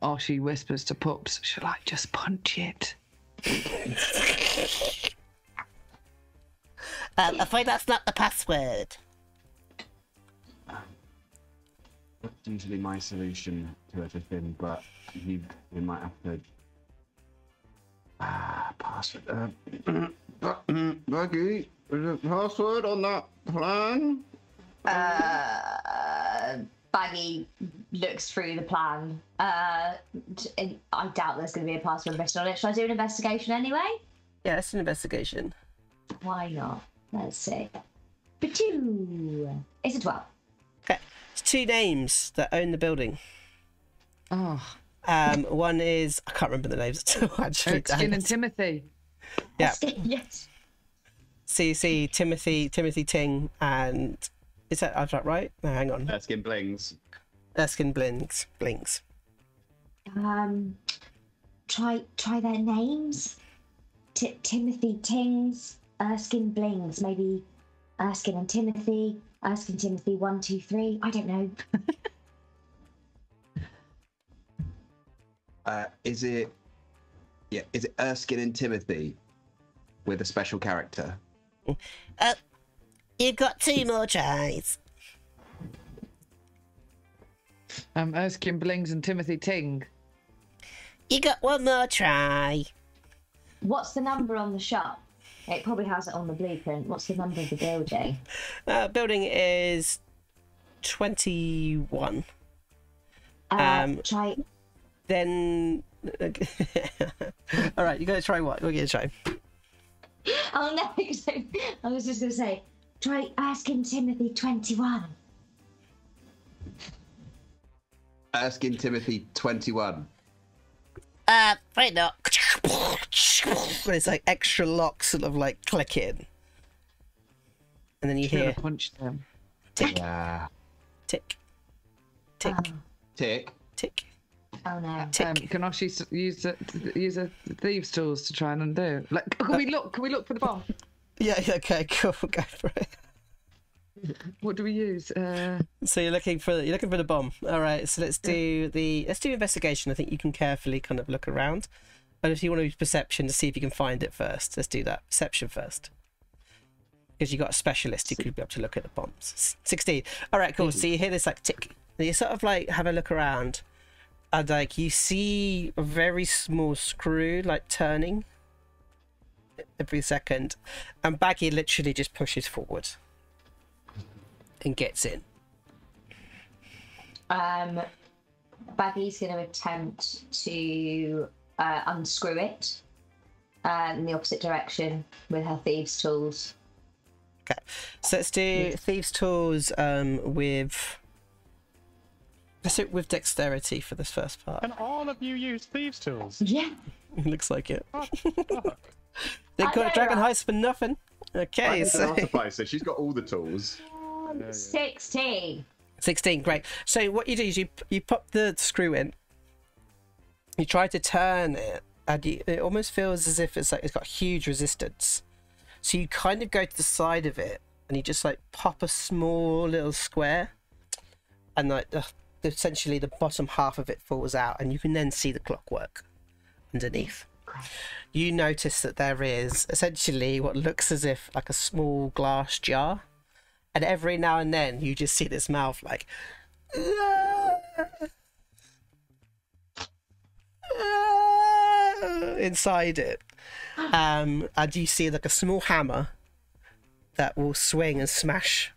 Or she whispers to Pups, shall I just punch it? I'm afraid that's not the password. That's usually my solution to everything, but we might have to. Password. Baggi, is it password on that plan? Baggi looks through the plan. I doubt there's going to be a password written on it. Should I do an investigation anyway? Yeah, it's an investigation. Why not? Let's see. Ba-choo! It's a 12. Okay. It's 2 names that own the building. Oh. One is, I can't remember the names at all, actually. Erskine and Timothy. Yeah. Yes. So you see Timothy Ting, and is that right? No, hang on. Erskine Blings. Erskine Blings. Try their names. Timothy Tings, Erskine Blings, maybe Erskine and Timothy, Erskine Timothy 1, 2, 3. I don't know. Is it Erskine and Timothy with a special character? You've got 2 more tries. Erskine Blings and Timothy Ting. You got 1 more try. What's the number on the shop? It probably has it on the blueprint. What's the number of the building? Building is 21. Try. Then, all right, you gotta try what? We're gonna try. Oh no! I was just gonna say, try asking Timothy 21. Erskine Timothy 21. Right now. It's like extra locks sort of like clicking. And then you hear punch them. tick, Yeah. tick, tick, Tick. tick. Oh no! Tick. Can Oshi use the thieves' tools to try and undo? Like, can we look for the bomb? Yeah, okay, cool, go for it. What do we use? So you're looking for the bomb. All right, so let's do investigation. I think you can carefully kind of look around. And if you want to use perception to see if you can find it first, let's do that. Perception first. Because you got a specialist who could be able to look at the bombs. 16. All right, cool. So you hear this like tick. And you sort of like have a look around, and like you see a very small screw like turning every second, and Baggi literally just pushes forward and gets in. Baggi's going to attempt to unscrew it in the opposite direction with her thieves' tools. Okay, so let's do thieves' tools with. Let's do it with dexterity for this first part. Can all of you use thieves' tools? Yeah. Looks like it. Oh, fuck. They I got know, a dragon right? heist for nothing. Okay, so So she's got all the tools. 16. 16, great. So what you do is you pop the screw in. You try to turn it, and it almost feels as if it's got huge resistance. So you kind of go to the side of it, and you just like pop a small little square, and like essentially the bottom half of it falls out, and you can then see the clockwork underneath. You notice that there is essentially what looks as if like a small glass jar, and every now and then you just see this mouth like inside it, and you see like a small hammer that will swing and smash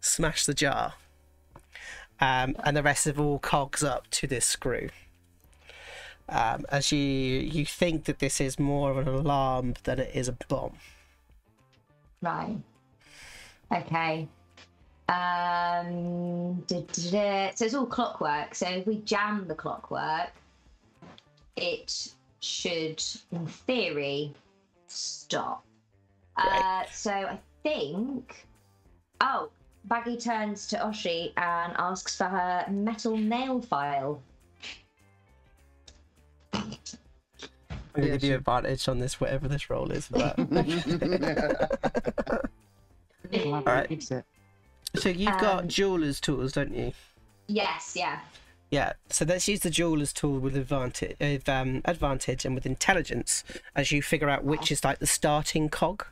the jar, and the rest of all cogs up to this screw. As you think that this is more of an alarm than it is a bomb. Right. Okay. So it's all clockwork. So if we jam the clockwork, it should, in theory, stop. Right. So I think. Oh, Baggi turns to Oshi and asks for her metal nail file. I'm gonna give you advantage on this, whatever this roll is for that. Alright. So you've got jeweler's tools, don't you? Yes, yeah. Yeah. So let's use the jeweler's tool with advantage, and with intelligence, as you figure out which is like the starting cog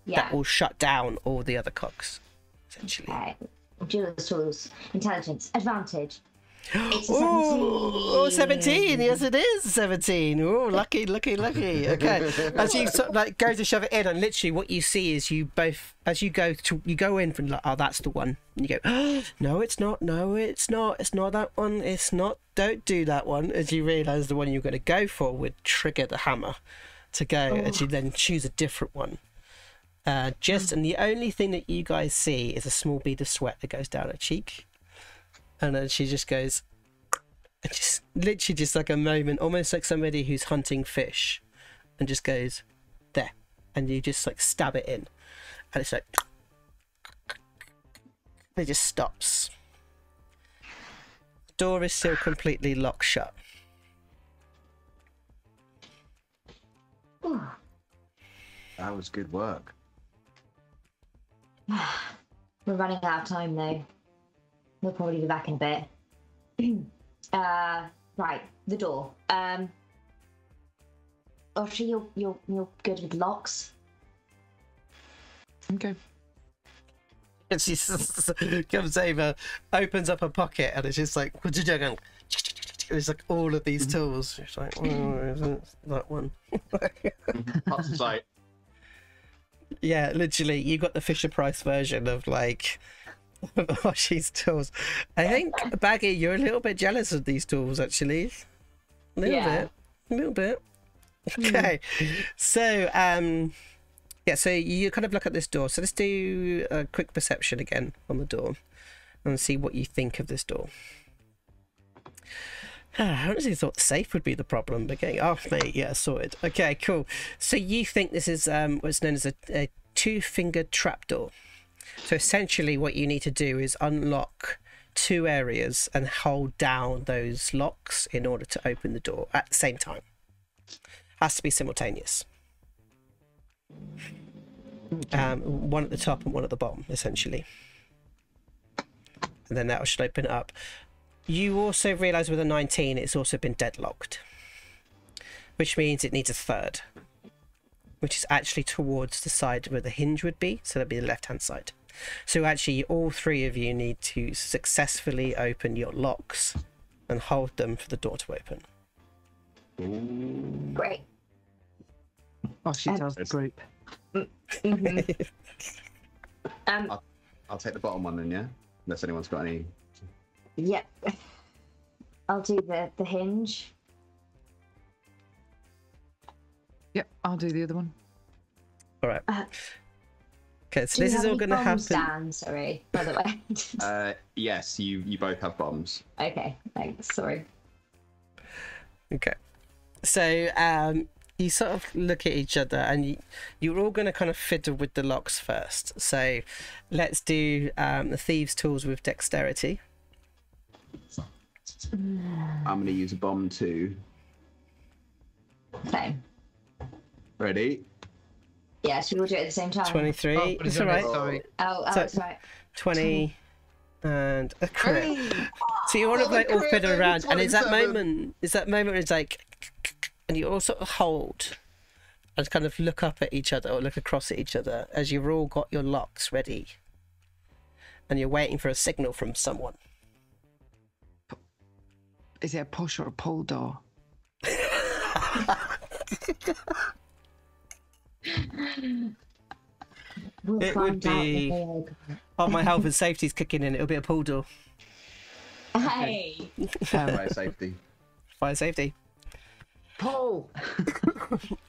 that will shut down all the other cogs, essentially. Okay. Jeweler's tools, intelligence, advantage. It's a 17. Oh, 17. Yes, it is 17. Oh, lucky. Okay. As you sort of like go to shove it in, and literally what you see is you both, as you go in from like, oh, that's the one. And you go, oh, no, it's not. No, it's not. It's not that one. It's not. Don't do that one. As you realise the one you're going to go for would trigger the hammer to go, and you then choose a different one. And the only thing that you guys see is a small bead of sweat that goes down her cheek. And then she just goes, just literally just like a moment, almost like somebody who's hunting fish, and just goes there, and you just like stab it in, and it's like it just stops. The door is still completely locked shut. That was good work. We're running out of time though. We'll probably be back in a bit. Right, the door. Oshi, you're good with locks. Okay. And she comes over, opens up a pocket, and it's just like, it's like all of these tools. It's like, oh, isn't that one? Pups is like, Yeah, literally, you got the Fisher Price version of like Oshi's tools. I think, Baggi, you're a little bit jealous of these tools, actually. A little bit. Okay, so yeah, so you kind of look at this door. So let's do a quick perception again on the door and see what you think of this door. I honestly thought the safe would be the problem, but getting off, mate. Yeah, sorted. Okay, cool. So you think this is what's known as a two-fingered trapdoor. So essentially what you need to do is unlock two areas and hold down those locks in order to open the door at the same time. Has to be simultaneous. One at the top and one at the bottom, essentially. And then that should open it up. You also realise with a 19 it's also been deadlocked. which means it needs a third, which is actually towards the side where the hinge would be, so that'd be the left-hand side. So actually, all three of you need to successfully open your locks and hold them for the door to open. Great. Oh, she tells the group. I'll take the bottom one then, yeah? Unless anyone's got any... Yep. I'll do the hinge. Yep, I'll do the other one. All right. Okay, so Do you this is have all any going to happen. bombs, Dan? Sorry, by the way. Yes, you both have bombs. Okay, thanks. Sorry. Okay. So you sort of look at each other, and you're all going to kind of fiddle with the locks first. So let's do the thieves' tools with dexterity. I'm going to use a bomb too. Okay. Ready? Yeah, should we all do it at the same time? 23. Oh, It's all right. Sorry. Oh, So- it's right. 20 and a crit. Hey! So you want to like all crit, fiddle baby, around, and it's that 27. moment where it's like, and you all sort of hold and kind of look up at each other or look across at each other as you've all got your locks ready, and you're waiting for a signal from someone. Is it a push or a pull door? We'll It find would out be- if they open Oh, my health and safety's kicking in. It'll be a pull door. it. Hey! Fire safety. Fire safety. Pull!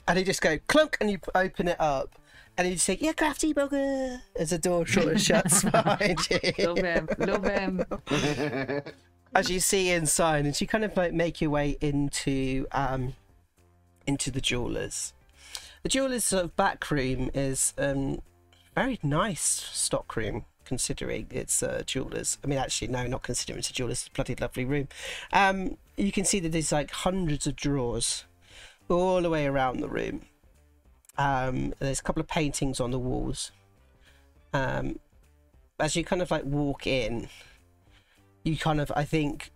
And you just go clunk, and you open it up, and you just say, "Yeah, crafty bugger," as the door sort of shuts behind you. Love him. Love him. As you see inside, and you kind of like make your way into the jewelers. The jewelers' sort of back room is very nice stock room, considering it's jewelers. I mean, actually, no, not considering it's a jewelers. It's a bloody lovely room. You can see that there's like hundreds of drawers all the way around the room. There's a couple of paintings on the walls. As you kind of like walk in, you kind of, I think,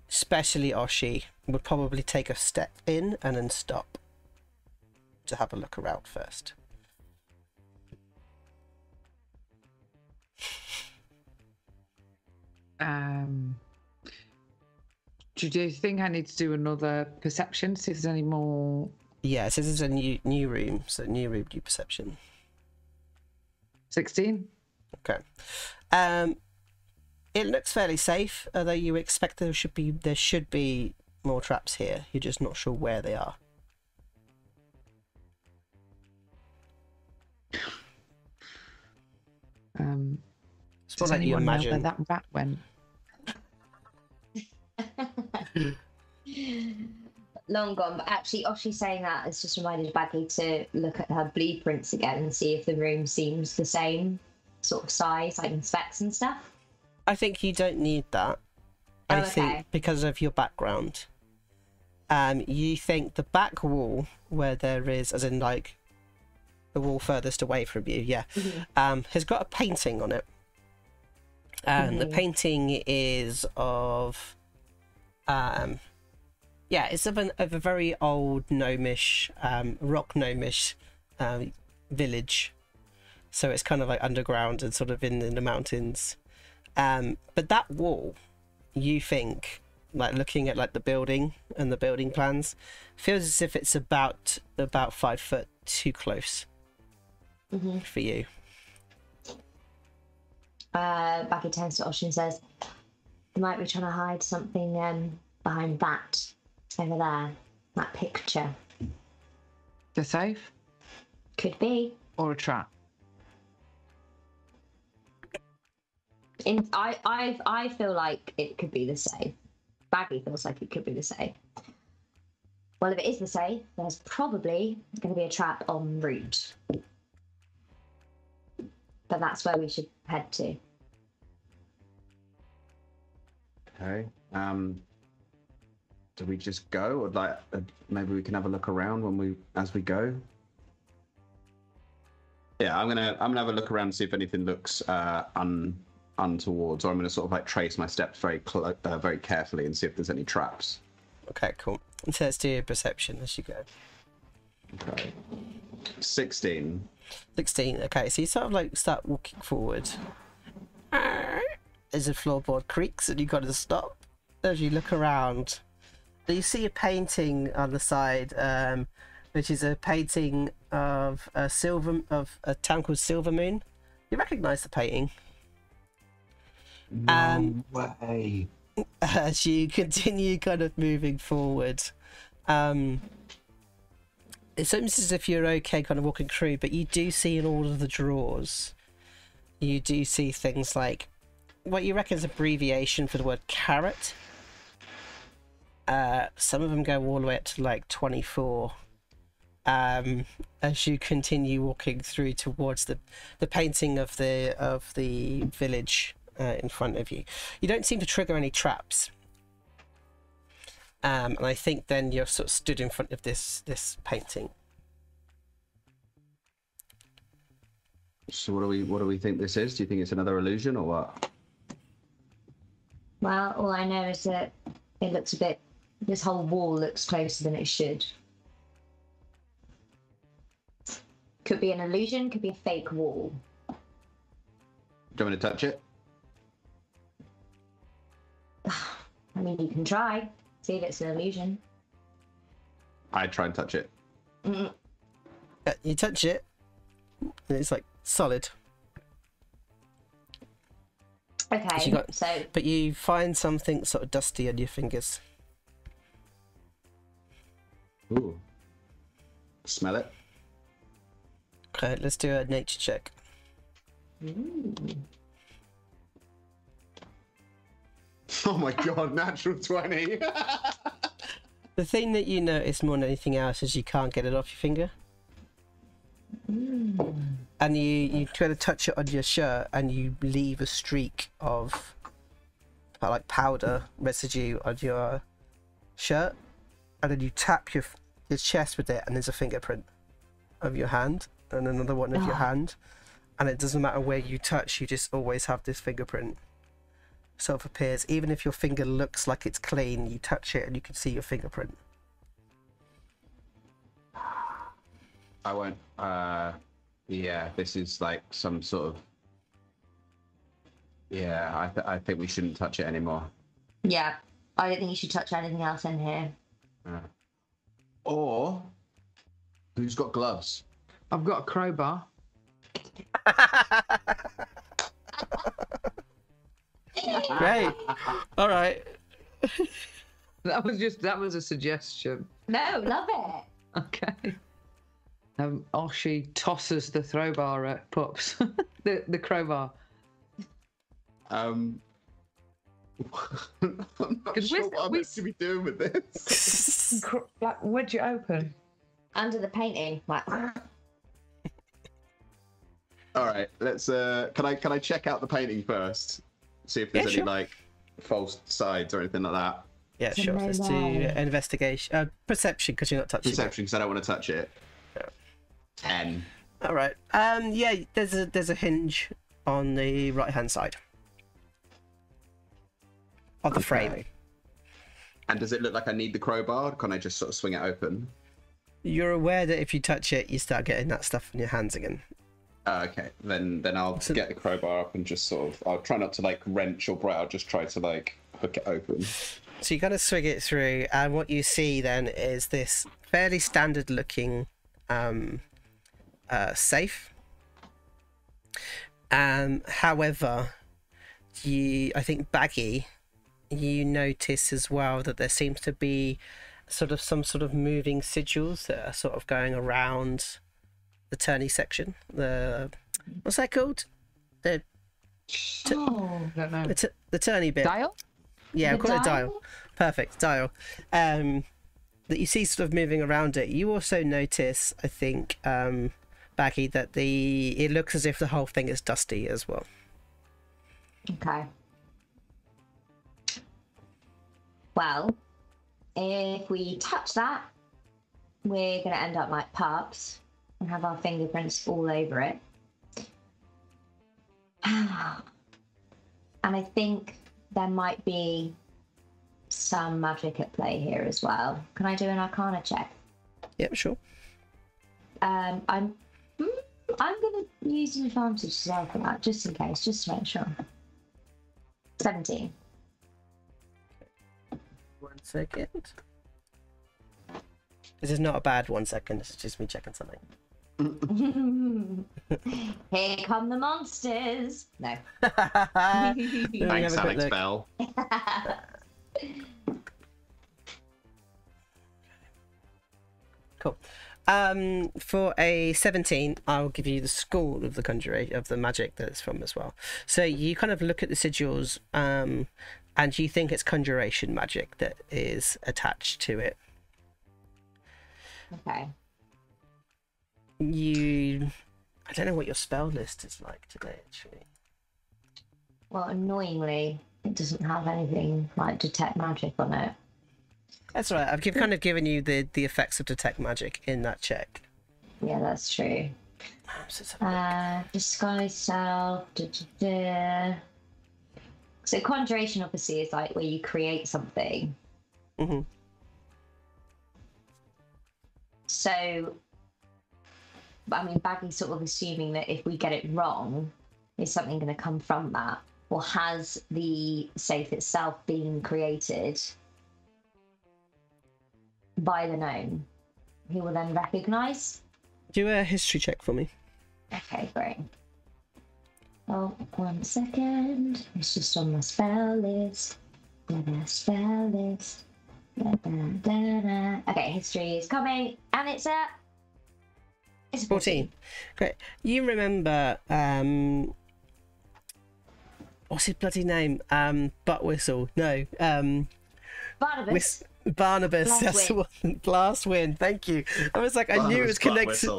especially Oshi, would probably take a step in and then stop to have a look around first. Do you think I need to do another perception, see if there's any more? Yeah, so this is a new room, so new room, new perception. 16? Okay. It looks fairly safe, although you expect there should be more traps here. You're just not sure where they are. It's more Does like you anyone know where imagine. that rat went? Long gone, but actually, Oshi saying that has just reminded Baggi to look at her blueprints again and see if the room seems the same sort of size, like in specs and stuff. I think you don't need that. Oh, I okay. think because of your background. You think the back wall where there is, as in like the wall furthest away from you, yeah, has got a painting on it. And the painting is of, it's of a very old gnomish, rock gnomish village. So it's kind of like underground and sort of in the mountains. But that wall, you think, like looking at like the building and the building plans, feels as if it's about 5 foot too close for you. Baggi turns to Oshi and says, "They might be trying to hide something behind that over there, that picture. The safe? Could be." Or a trap? I feel like it could be the safe. Baggi feels like it could be the safe. Well, if it is the safe, there's probably going to be a trap en route. But that's where we should head to. Okay. Do we just go, or like maybe we can have a look around as we go? Yeah, I'm gonna have a look around and see if anything looks untowards, or I'm gonna sort of like trace my steps very carefully and see if there's any traps. Okay, cool. So let's do a perception as you go. Okay. 16. 16. Okay, so you sort of like start walking forward. As the floorboard creaks and you got to stop. As you look around, you see a painting on the side, which is a painting of a town called Silver Moon. You recognise the painting. No way. As you continue kind of moving forward, it's almost as if you're okay kind of walking through, but you do see in all of the drawers, you do see things like what you reckon is abbreviation for the word carrot. Some of them go all the way up to like 24. As you continue walking through towards the painting of the village in front of you, you don't seem to trigger any traps. And I think then you're sort of stood in front of this painting. So what do we think this is? Do you think it's another illusion or what? Well, all I know is that it looks a bit. This whole wall looks closer than it should. Could be an illusion. Could be a fake wall. Do you want me to touch it? I mean, you can try. See if it's an illusion. I'd try and touch it. You touch it, and it's like solid. Okay, But you find something sort of dusty on your fingers. Ooh. Smell it. Okay, let's do a nature check. Ooh. Oh my god, natural 20. The thing that you notice more than anything else is you can't get it off your finger. And you try to touch it on your shirt and you leave a streak of like powder residue on your shirt, and then you tap your chest with it and there's a fingerprint of your hand and another one of your hand, and it doesn't matter where you touch, you just always have this fingerprint. Sort of appears, even if your finger looks like it's clean, you touch it and you can see your fingerprint. I won't. Yeah, this is like some sort of. Yeah, I think we shouldn't touch it anymore. Yeah, I don't think you should touch anything else in here. Or, who's got gloves? I've got a crowbar. Great. All right. That was a suggestion. No, love it. Okay. Oshi tosses the crowbar at Pups. the crowbar. I'm not sure what I'm meant to be doing with this. Like, where'd you open? Under the painting. Like... All right, let's. Can I check out the painting first? See if there's any like false sides or anything like that. Yeah, sure. Let's do investigation, perception, because you're not touching Perception, because I don't want to touch it. 10. All right. Yeah, there's a hinge on the right hand side of the frame. And does it look like I need the crowbar? Or can I just sort of swing it open? You're aware that if you touch it, you start getting that stuff in your hands again. Okay, then I'll get the crowbar up and just sort of. I'll try not to like wrench or break. I'll just try to like hook it open. So you kind of swing it through, and what you see then is this fairly standard looking safe. However, I think Baggi, you notice as well that there seems to be some sort of moving sigils that are sort of going around the turny section. What's that called? I don't know. The turny bit. Dial? Yeah, we'll call it dial. Perfect, dial. That you see sort of moving around it. You also notice, I think, Baggi, that it looks as if the whole thing is dusty as well. Okay. Well, if we touch that, we're going to end up like Pups and have our fingerprints all over it. And I think there might be some magic at play here as well. Can I do an Arcana check? Yep, sure. I'm gonna use an advantage as well for that, just in case, just to make sure. 17. 1 second. This is not a bad 1 second. It's just me checking something. Here come the monsters. No. Thanks, Alex Bell. Cool. For a 17, I'll give you the school of the conjuration of the magic that it's from as well. So you kind of look at the sigils, and you think it's conjuration magic that is attached to it. Okay. I don't know what your spell list is like today, actually. Well, annoyingly, it doesn't have anything like detect magic on it. That's right. I've kind of given you the effects of detect magic in that check. Yeah, that's true. Disguise self. So conjuration obviously is like where you create something. Mm-hmm. So, I mean, Baggy's sort of assuming that if we get it wrong, is something going to come from that? Or has the safe itself been created by the gnome, who will then recognise? Do a history check for me. Okay, great. Oh, 1 second. It's just on my spell list. Spell list. Okay, history is coming, and it's a 14. Great. You remember what's his bloody name? Butt Whistle. No. Barnabas. Barnabas. Blast That's the one. Blast Wind. Thank you. I was like, I knew it was connected.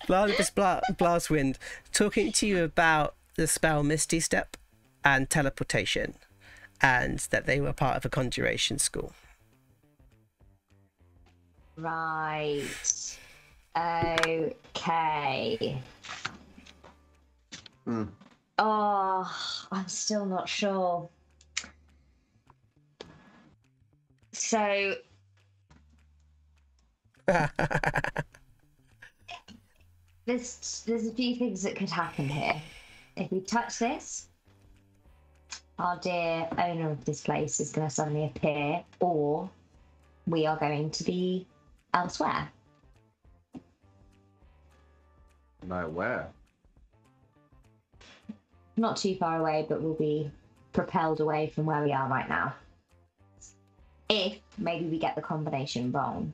Barnabas Blast Wind talking to you about the spell Misty Step and teleportation, and that they were part of a conjuration school. Right. Okay. Oh, I'm still not sure. So there's a few things that could happen here. If we touch this, our dear owner of this place is going to suddenly appear, or we are going to be elsewhere. No, where? Not too far away, but we'll be propelled away from where we are right now. If maybe we get the combination wrong.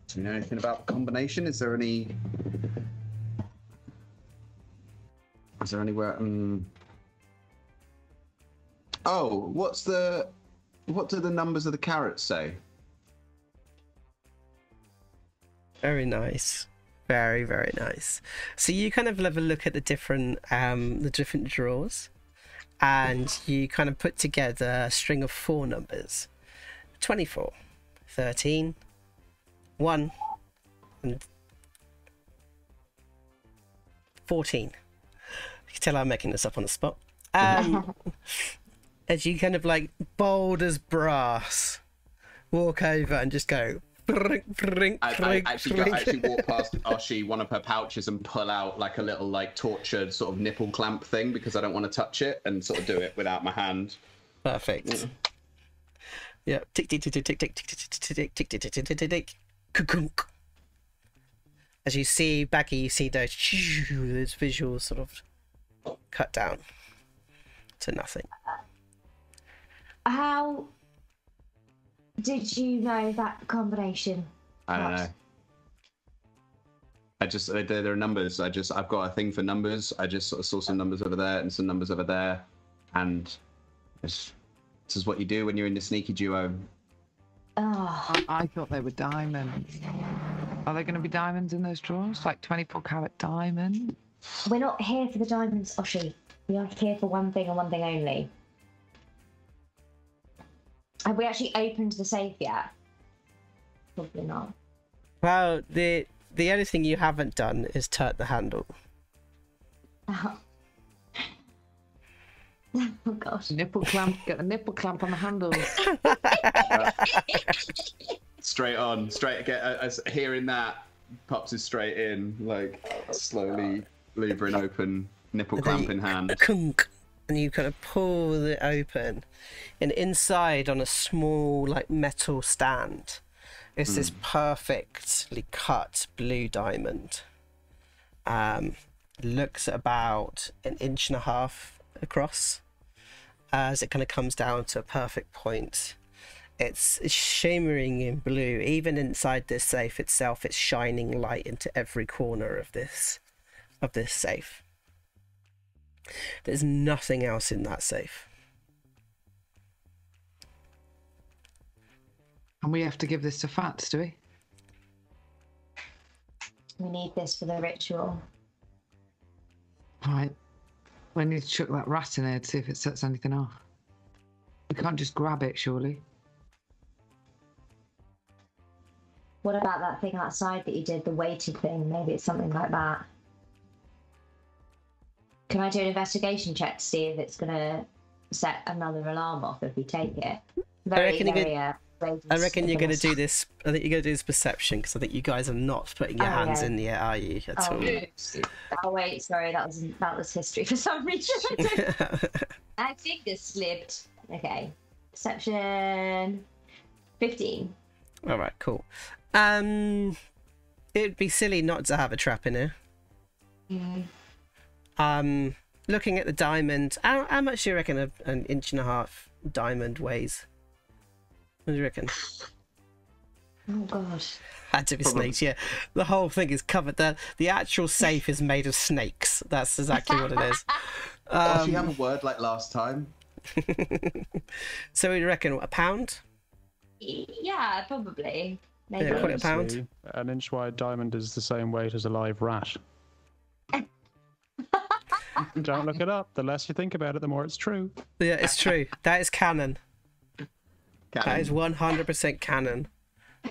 Do you know anything about the combination? Is there anywhere? Oh, what do the numbers of the carrots say? Very nice. Very, very nice. So you kind of have a look at the different drawers, and you kind of put together a string of 4 numbers. 24, 13, 1, and 14. You can tell I'm making this up on the spot. As you kind of like bold as brass walk over and just go I actually walk past Oshi, one of her pouches, and pull out like a little like tortured sort of nipple clamp thing, because I don't want to touch it, and sort of do it without my hand. Perfect. Yeah. Tick tick tick tick tick tick tick tick tick tick tick tick tick tick. As you see Baggi, you see those visuals sort of cut down to nothing. How did you know that combination? I don't know. I just there are numbers. I've got a thing for numbers. I just sort of saw some numbers over there and some numbers over there, and this is what you do when you're in the sneaky duo. Oh. I thought they were diamonds. Are there going to be diamonds in those drawers? Like 24-carat diamond? We're not here for the diamonds, Oshi. We are here for one thing and one thing only. Have we actually opened the safe yet? Probably not. Well, the only thing you haven't done is turn the handle. Oh. Oh gosh. Nipple clamp. Get the nipple clamp on the handles. Straight on, straight. As hearing that, Pups is straight in, like slowly levering open, nipple clamp in hand. And you kind of pull it open, and inside on a small like metal stand is this perfectly cut blue diamond. Looks at about 1.5 inches across as it kind of comes down to a perfect point. It's shimmering in blue. Even inside this safe itself, it's shining light into every corner of this safe. There's nothing else in that safe. And we have to give this to Phatts, do we? We need this for the ritual. Right. We need to chuck that rat in there to see if it sets anything off. We can't just grab it, surely. What about that thing outside that you did, the weighted thing? Maybe it's something like that. Can I do an investigation check to see if it's going to set another alarm off if we take it? I reckon you're going to do this. I think you're going to do this perception, because I think you guys are not putting your hands in the air, are you? At all? Oh wait, sorry, that was history for some reason. I think this slipped. Okay, perception 15. All right, cool. It would be silly not to have a trap in here. Looking at the diamond, how much do you reckon 1.5 inch diamond weighs? What do you reckon? Oh gosh. Had to be snakes, yeah. The whole thing is covered. The actual safe is made of snakes. That's exactly what it is. Does she have a word like last time? So we reckon, what, £1? Yeah, probably. Maybe. Yeah, call it £1. An inch wide diamond is the same weight as a live rat. Don't look it up. The less you think about it, the more it's true. Yeah, it's true. That is canon. That is 100% canon.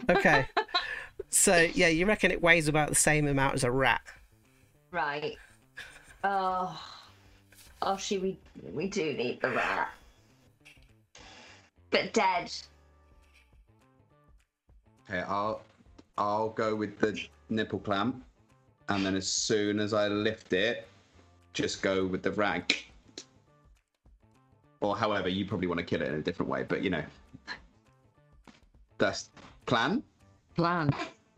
Okay. So, yeah, you reckon it weighs about the same amount as a rat? Right. Oh, we do need the rat. But dead. Okay, I'll go with the nipple clamp, and then as soon as I lift it, just go with the rag. Or however, you probably want to kill it in a different way, but you know. That's plan? Plan.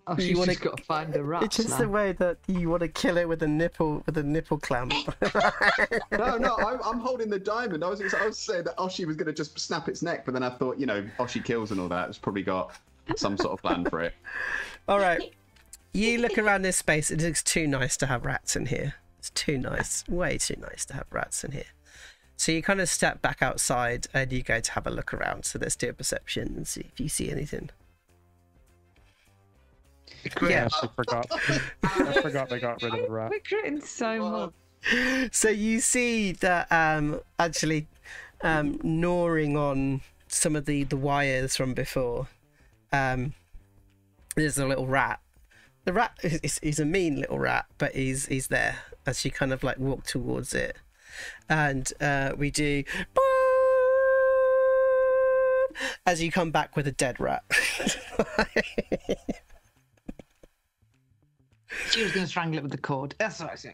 Oh, she's just got to find the rat. It's just the way that you want to kill it with a nipple clamp. No, I'm holding the diamond. I was saying that Oshi was going to just snap its neck, but then I thought, you know, Oshi kills and all that. It's probably got some sort of plan for it. All right. You look around this space. It looks too nice to have rats in here. It's too nice. Way too nice to have rats in here. So you kind of step back outside and you go to have a look around. So let's do a perception and see if you see anything. Yeah, I forgot. I forgot they got rid of the rat. We're creating so much. So you see that actually gnawing on some of the wires from before. There's a little rat. The rat is a mean little rat, but he's there as you kind of like walk towards it. And we do as you come back with a dead rat. She was going to strangle it with the cord. That's what I said.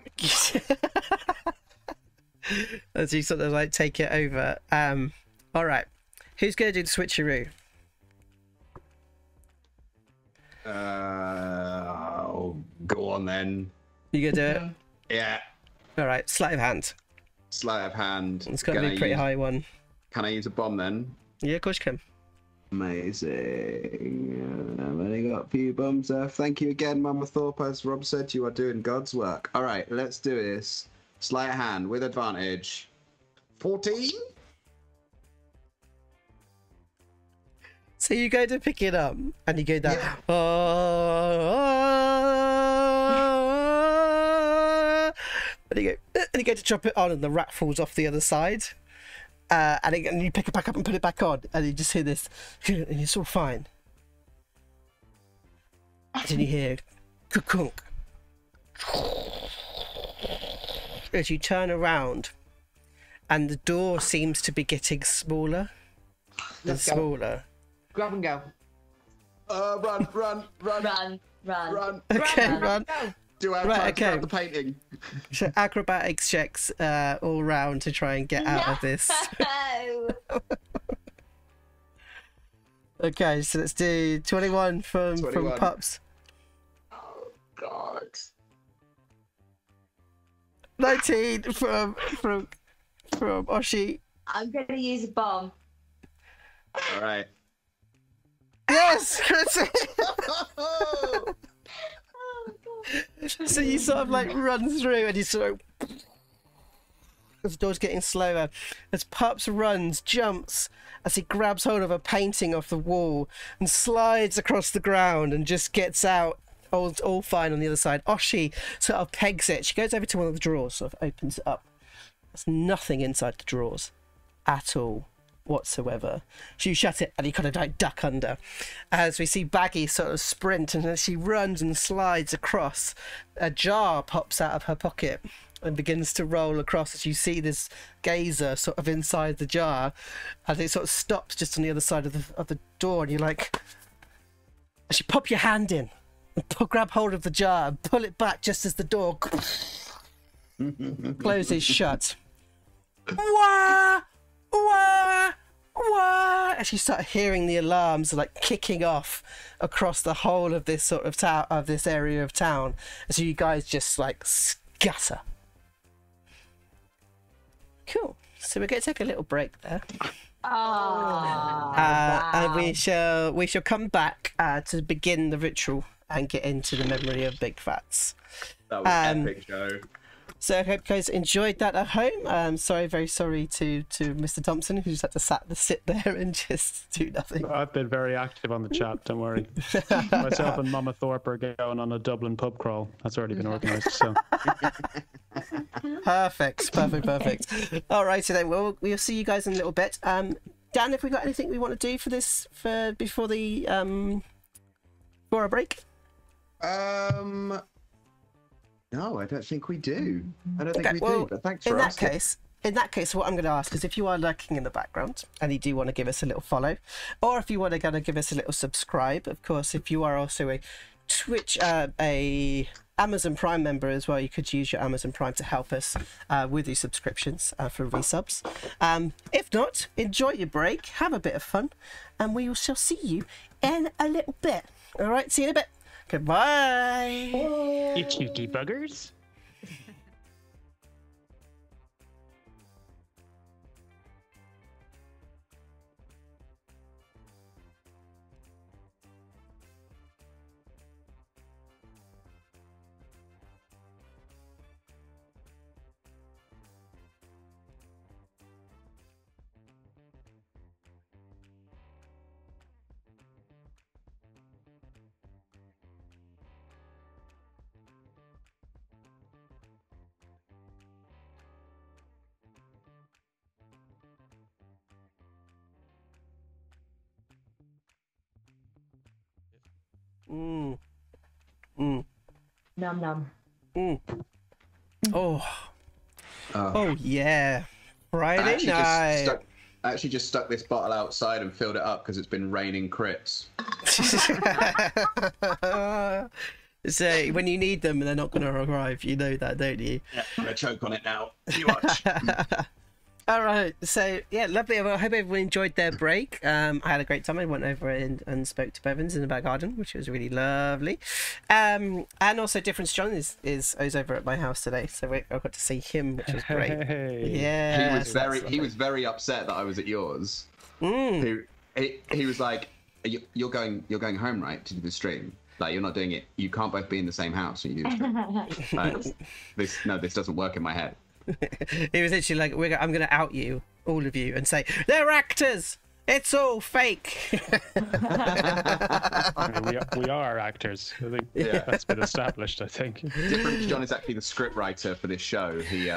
As you sort of like take it over. All right, who's going to do the switcheroo? Go on then. You gonna do it? Yeah. All right, sleight of hand. Sleight of hand. It's got to be a pretty high one. Can I use a bomb then? Yeah, of course you can. Amazing. I've only got a few bombs left. Thank you again, Mama Thorpe. As Rob said, you are doing God's work. All right, let's do this. Sleight of hand with advantage. 14? So you go to pick it up, and you go that. Yeah. And you go to drop it on, and the rat falls off the other side. And you pick it back up and put it back on, and you just hear this, and it's all fine. And then you hear, kunk. as you turn around, and the door seems to be getting smaller and Let's go. smaller. Grab and go. Run. Okay, run. Do I have Right, time to okay. grab the painting? So acrobatics checks all round to try and get out of this. No. Okay, so let's do 21 from 21. Pups. Oh, God. 19 from Oshi. I'm going to use a bomb. All right. Yes! That's it. Oh, Oh, God. So you sort of like run through and you sort of... As the door's getting slower. As Pups runs, jumps, as he grabs hold of a painting off the wall and slides across the ground and just gets out all fine on the other side. Oshi sort of pegs it. She goes over to one of the drawers, sort of opens it up. There's nothing inside the drawers at all whatsoever. So you shut it and you kind of like duck under. As we see Baggi sort of sprint, and as she runs and slides across, a jar pops out of her pocket and begins to roll across as you see this gazer sort of inside the jar, and it sort of stops just on the other side of the door, and you're like, as you pop your hand in and grab hold of the jar and pull it back just as the door closes shut. Wah! Wah! Wah! As you start hearing the alarms like kicking off across the whole of this sort of this area of town, as you guys just like scatter. Cool. So we're going to take a little break there, Oh, and we shall come back to begin the ritual and get into the memory of Big Phatts. that was epic, Joe. So I hope you guys enjoyed that at home. Very sorry to Mr. Thompson, who just had to sit there and just do nothing. I've been very active on the chat, don't worry. Myself and Mama Thorpe are going on a Dublin pub crawl. That's already been organised, so... Perfect. All righty then. Well, we'll see you guys in a little bit. Dan, have we got anything we want to do before our break? No, I don't think we do. I don't think Okay, we well, do, but thanks in for that asking. In that case, what I'm going to ask is if you are lurking in the background and you do want to give us a little follow, or if you want to give us a little subscribe, of course, if you are also a Twitch, a Amazon Prime member as well, you could use your Amazon Prime to help us with your subscriptions for resubs. If not, enjoy your break, have a bit of fun, and we shall see you in a little bit. All right, see you in a bit. Goodbye. You cheeky buggers. Num num. Oh yeah, Friday night. I actually just stuck this bottle outside and filled it up because it's been raining crits. So when you need them and they're not going to arrive, you know that, don't you? Yeah, I'm gonna choke on it now. You watch. All right, so yeah, lovely. Well, I hope everyone enjoyed their break. I had a great time. I went over and spoke to Bevins in the back garden, which was really lovely. And also, Difference John is over at my house today, so I got to see him, which was great. Hey. Yeah, He was very upset that I was at yours. He was like, "You're going home, right, to do the stream? Like, you're not doing it. You can't both be in the same house when you do the stream." Like, this doesn't work in my head. He was literally like, I'm going to out you, all of you, and say, they're actors! It's all fake! I mean, we are actors. I think that's been established, I think. Different John is actually the script writer for this show. He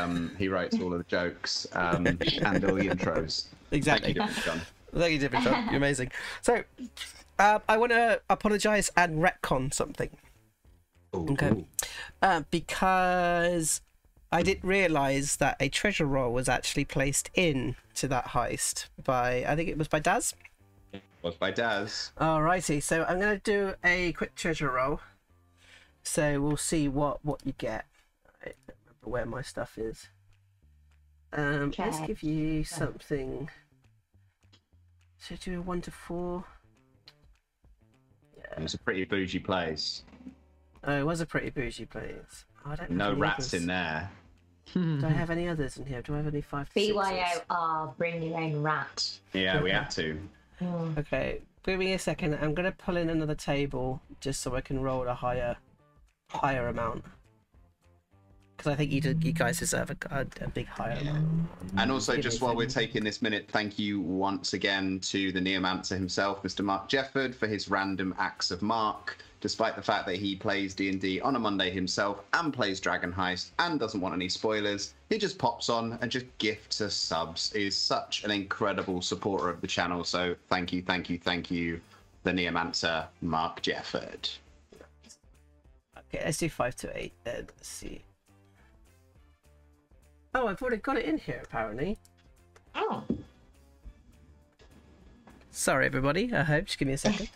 writes all of the jokes and all the intros. Exactly. Thank you, Different John. Thank you, Different John. You're amazing. So, I want to apologise and retcon something. Ooh, Okay. ooh. Because I didn't realise that a treasure roll was actually placed in to that heist by, I think it was by Daz. It was by Daz. Alrighty, so I'm going to do a quick treasure roll. So we'll see what you get. I don't remember where my stuff is. Let's give you something. So do a 1 to 4. Yeah. It was a pretty bougie place. Oh, it was a pretty bougie place. Oh, I don't have No any rats others. in there. Do I have any others in here? Do I have any 5 to 6s? BYOR, bring your own rat. Yeah, we had to. Okay, give me a second. I'm going to pull in another table just so I can roll a higher amount. Because I think you guys deserve a big higher amount. And also, just while we're taking this minute, thank you once again to the Neomancer himself, Mr. Mark Jefford, for his random acts of mark. Despite the fact that he plays D&D on a Monday himself and plays Dragon Heist and doesn't want any spoilers, he just pops on and just gifts us subs. He is such an incredible supporter of the channel. So thank you, the Neomancer, Mark Jefford. Okay, let's do 5 to 8 then. Let's see. Oh, I've already got it in here, apparently. Oh. Sorry, everybody. I hope. Just give me a second.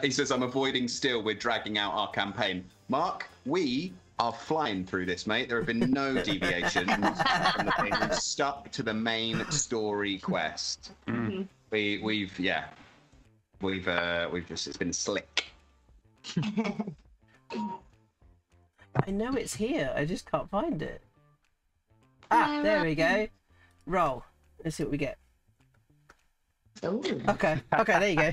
He says, I'm avoiding still. We're dragging out our campaign. Mark, we are flying through this, mate. There have been no deviations from the thing. We've stuck to the main story quest. Mm-hmm. We've just, it's been slick. I know it's here. I just can't find it. Ah, there we go. Roll. Let's see what we get. Ooh. Okay, there you go.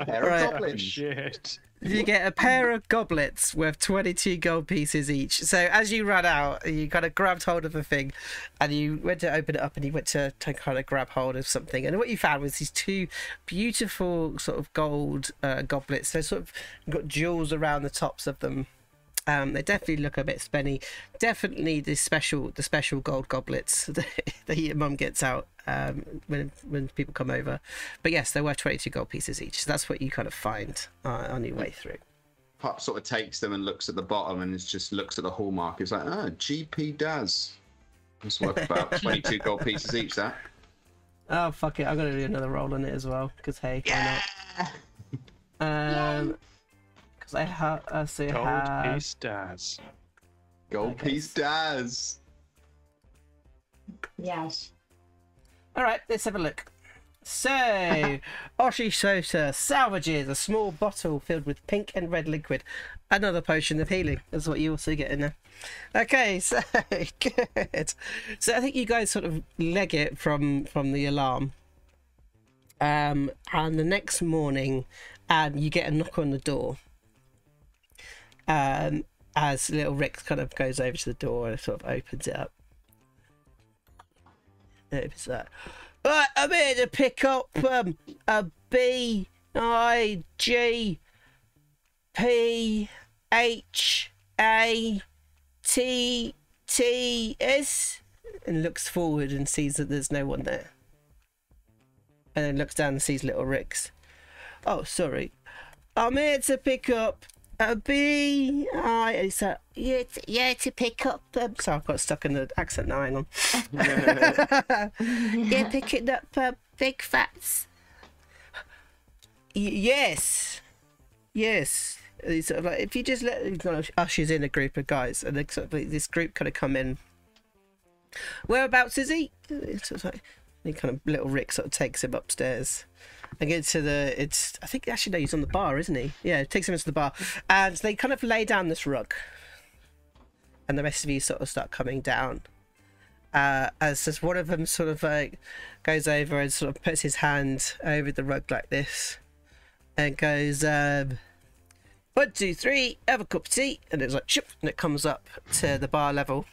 Right. Shit. You get a pair of goblets worth 22 gold pieces each. So as you ran out, you kind of grabbed hold of the thing and you went to open it up and you went to kind of grab hold of something. And what you found was these 2 beautiful sort of gold goblets. They sort of got jewels around the tops of them. They definitely look a bit spenny. Definitely the special gold goblets that your mum gets out when people come over. But yes, they're worth 22 gold pieces each. So that's what you kind of find on your way through. Pup sort of takes them and looks at the bottom and just looks at the hallmark. It's like, GP does. It's worth about 22 gold pieces each, that. Oh, fuck it. I'm going to do another roll on it as well. Because, hey, why not? Because I have... Gold piece Daz. Gold piece Daz. Yes. All right, let's have a look. So, Oshisota salvages a small bottle filled with pink and red liquid. Another potion of healing is what you also get in there. Okay, so good. So I think you guys sort of leg it from the alarm. And the next morning, you get a knock on the door. As little Rick kind of goes over to the door and sort of opens it up. Opens that. Right, I'm here to pick up a BIGPHATTS and looks forward and sees that there's no one there. And then looks down and sees little Rick's. Oh, sorry. I'm here to pick up a so yeah, to pick up. So I've got stuck in the accent now. Hang on. Yeah, picking up Big Phatts. Yes. It's sort of like, if you just let kind of ushers in a group of guys, and sort of like this group kind of come in. Whereabouts is he? It's sort of like, he kind of little Rick sort of takes him upstairs. And get to I think actually no, he's on the bar, isn't he? Yeah, it takes him into the bar, and they kind of lay down this rug, and the rest of you sort of start coming down. As one of them sort of goes over and sort of puts his hand over the rug like this, and goes 1, 2, 3, have a cup of tea, and it's like ship, and it comes up to the bar level.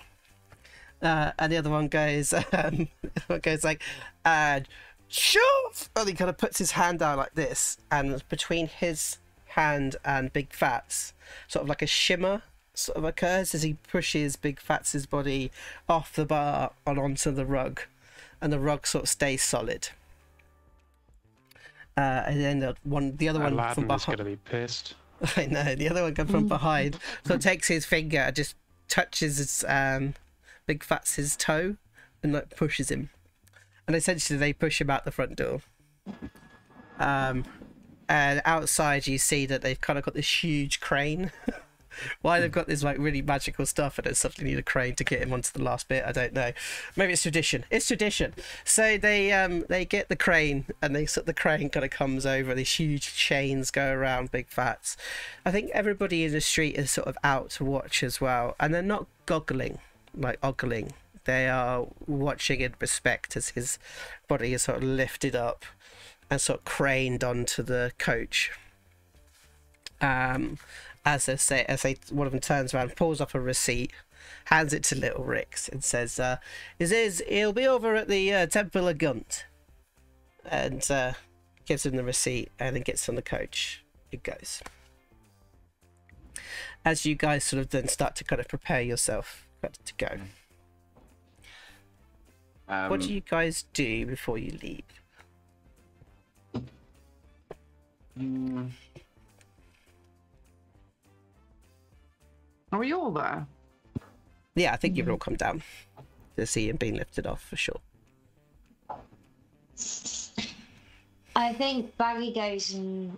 And the other one goes, like, and shove! And he kind of puts his hand down like this, and between his hand and Big Phatts, sort of like a shimmer sort of occurs as he pushes Big Phatts' body off the bar and onto the rug, and the rug sort of stays solid. And then the other one Aladdin from is going behind. to be pissed. I know, the other one comes from behind, so takes his finger and just touches Big Phatts' toe and like pushes him, and essentially they push him out the front door. And outside you see that they've kind of got this huge crane. Why they've got this like really magical stuff and they suddenly need a crane to get him onto the last bit, I don't know. Maybe it's tradition. It's tradition. So they get the crane, and the crane kind of comes over. These huge chains go around Big Phatts. I think everybody in the street is sort of out to watch as well, and they're not ogling. They are watching in respect as his body is sort of lifted up and sort of craned onto the coach. As one of them turns around, pulls up a receipt, hands it to Little Rix, and says, he'll be over at the Temple of Gunt. And gives him the receipt, and then gets on the coach. It goes. As you guys sort of then start to kind of prepare yourself to go. What do you guys do before you leave? Are we all there? Yeah, I think you've all come down to see him being lifted off for sure. I think Baggi goes and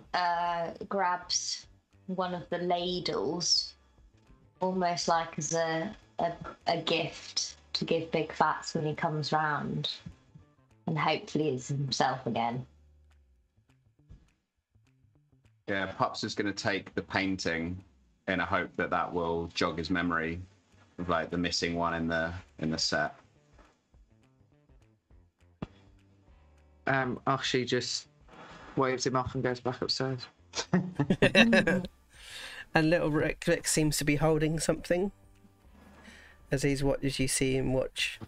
grabs one of the ladles, almost like as a gift to give Big Phatts when he comes round, and hopefully it's himself again. Yeah, Pups is going to take the painting in a hope that will jog his memory of like the missing one in the set. Oshi just waves him off and goes back upstairs. And Little Rick seems to be holding something as you see him watch.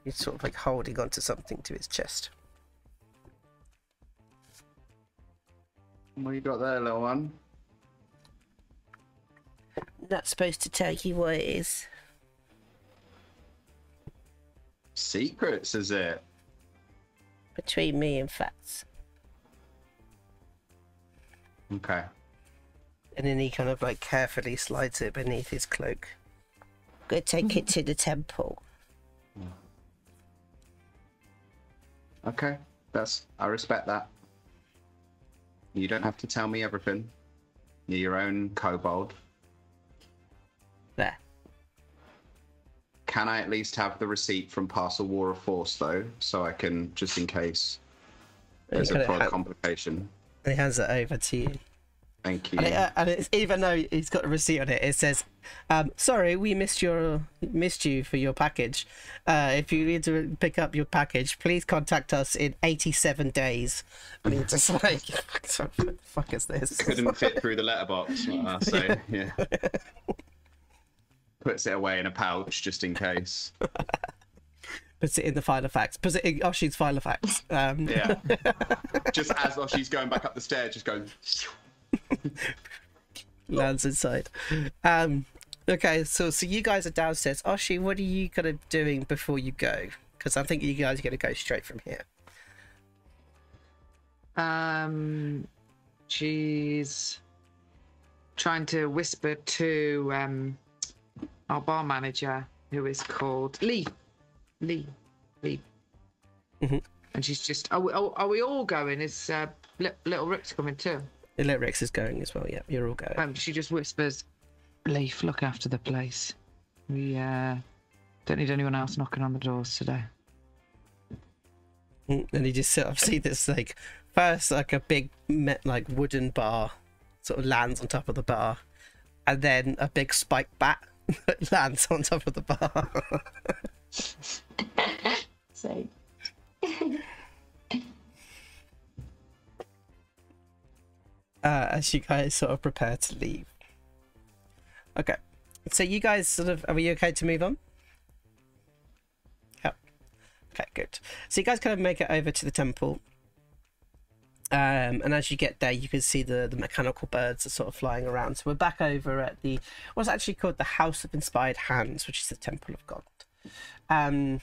He's sort of like holding onto something to his chest. What you got there, little one? Not supposed to tell you what it is. Secrets, is it? Between me and Phatts. Okay. And then he kind of like carefully slides it beneath his cloak. Go take it to the temple. Okay, I respect that. You don't have to tell me everything. You're your own kobold. There. Can I at least have the receipt from Parcel War of Force, though, so I can, just in case there's a complication? He hands it over to you. Thank you. And it's, even though he's got a receipt on it, it says, sorry, we missed you for your package. If you need to pick up your package, please contact us in 87 days. And he's just like, what the fuck is this? Couldn't fit through the letterbox, so yeah. Puts it away in a pouch just in case. Puts it in the file of facts. Puts it in Oshi's file of facts. Yeah. Just as Oshi's going back up the stairs, just going... Lands inside. Okay, so you guys are downstairs. Oshi, what are you kind of doing before you go? Because I think you guys are going to go straight from here. She's trying to whisper to our bar manager, who is called Lee. Mm-hmm. And she's just, are we all going? Is Little Rick's coming too? Little Rex is going as well, yeah. You're all going. She just whispers, Leaf, look after the place. We don't need anyone else knocking on the doors today. And you just sort of see this, like, first, like, a big, like, wooden bar sort of lands on top of the bar. And then a big spike bat lands on top of the bar. So... as you guys sort of prepare to leave. Okay, so you guys sort of, are we okay to move on? Yep. Okay, good. So you guys kind of make it over to the temple, and as you get there, you can see the mechanical birds are sort of flying around. So we're back over at what's actually called the House of Inspired Hands, which is the Temple of God. And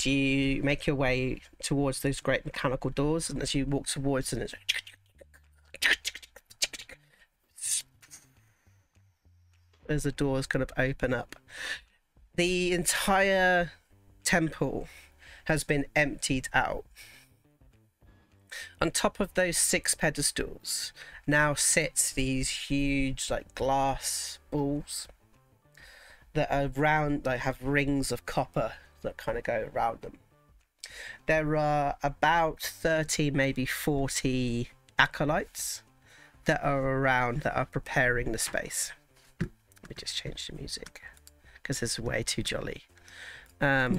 you make your way towards those great mechanical doors, and as you walk towards them, it's as the doors kind of open up. The entire temple has been emptied out. On top of those 6 pedestals now sits these huge like glass balls that are round, like have rings of copper that kind of go around them. There are about 30, maybe 40 acolytes that are around that are preparing the space. Let me just change the music because it's way too jolly. As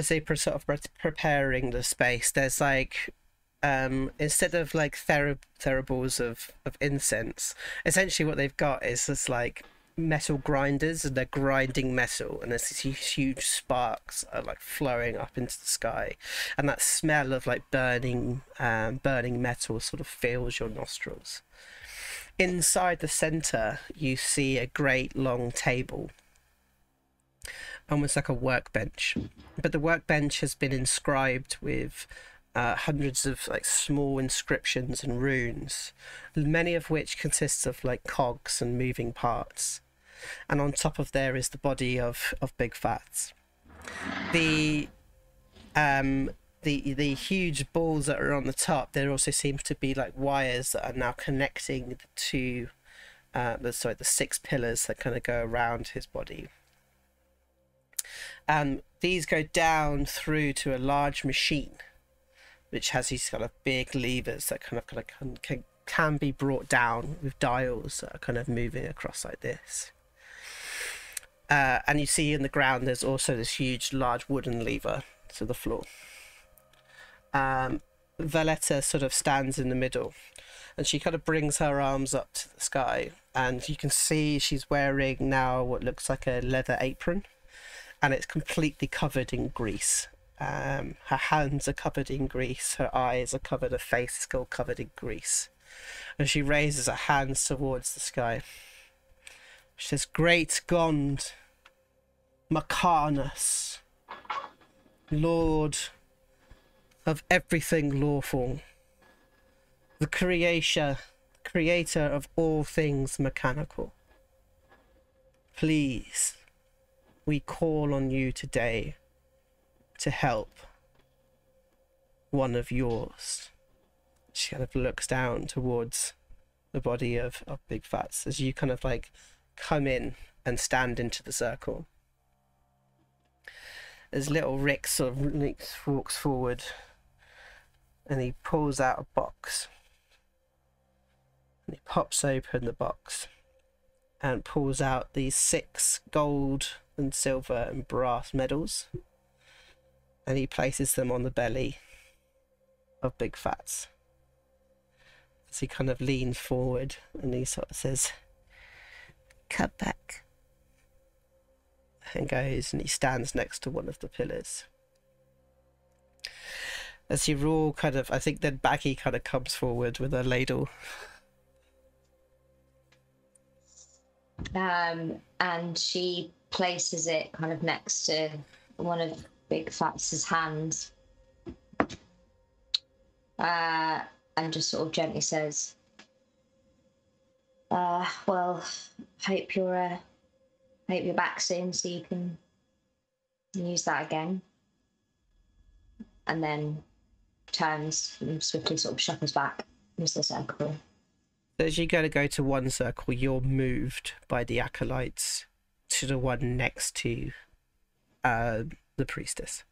they sort of preparing the space, there's like instead of like therables of incense, essentially what they've got is this like metal grinders, and they're grinding metal, and there's these huge sparks are like flowing up into the sky, and that smell of like burning metal sort of fills your nostrils. Inside the center you see a great long table, almost like a workbench, but the workbench has been inscribed with hundreds of like small inscriptions and runes, many of which consists of like cogs and moving parts. And on top of there is the body of Big Phatts. The huge balls that are on the top, there also seems to be like wires that are now connecting to the 6 pillars that kind of go around his body. These go down through to a large machine which has these kind of big levers that can be brought down with dials that are kind of moving across like this. And you see in the ground there's also this huge large wooden lever to the floor. Valletta sort of stands in the middle, and she kind of brings her arms up to the sky, and you can see she's wearing now what looks like a leather apron, and it's completely covered in grease. Her hands are covered in grease, her eyes are covered, her face is all covered in grease. And she raises her hands towards the sky. She says, "Great Gond, Macarnus, Lord of everything lawful, the creator of all things mechanical. Please, we call on you today to help one of yours." She kind of looks down towards the body of Big Phatts as you kind of like come in and stand into the circle. As little Rick sort of walks forward and he pulls out a box. And he pops open the box and pulls out these 6 gold and silver and brass medals. And he places them on the belly of Big Phatts. As he kind of leans forward and he sort of says, "Come back," and goes, and he stands next to one of the pillars. As he all kind of, I think then Baggi kind of comes forward with a ladle. And she places it kind of next to one of Big Phatts' hands. And just sort of gently says, well, hope you're back soon so you can use that again. And then turns and swiftly sort of shuffles back into the circle. As you go to one circle, you're moved by the acolytes to the one next to the priestess.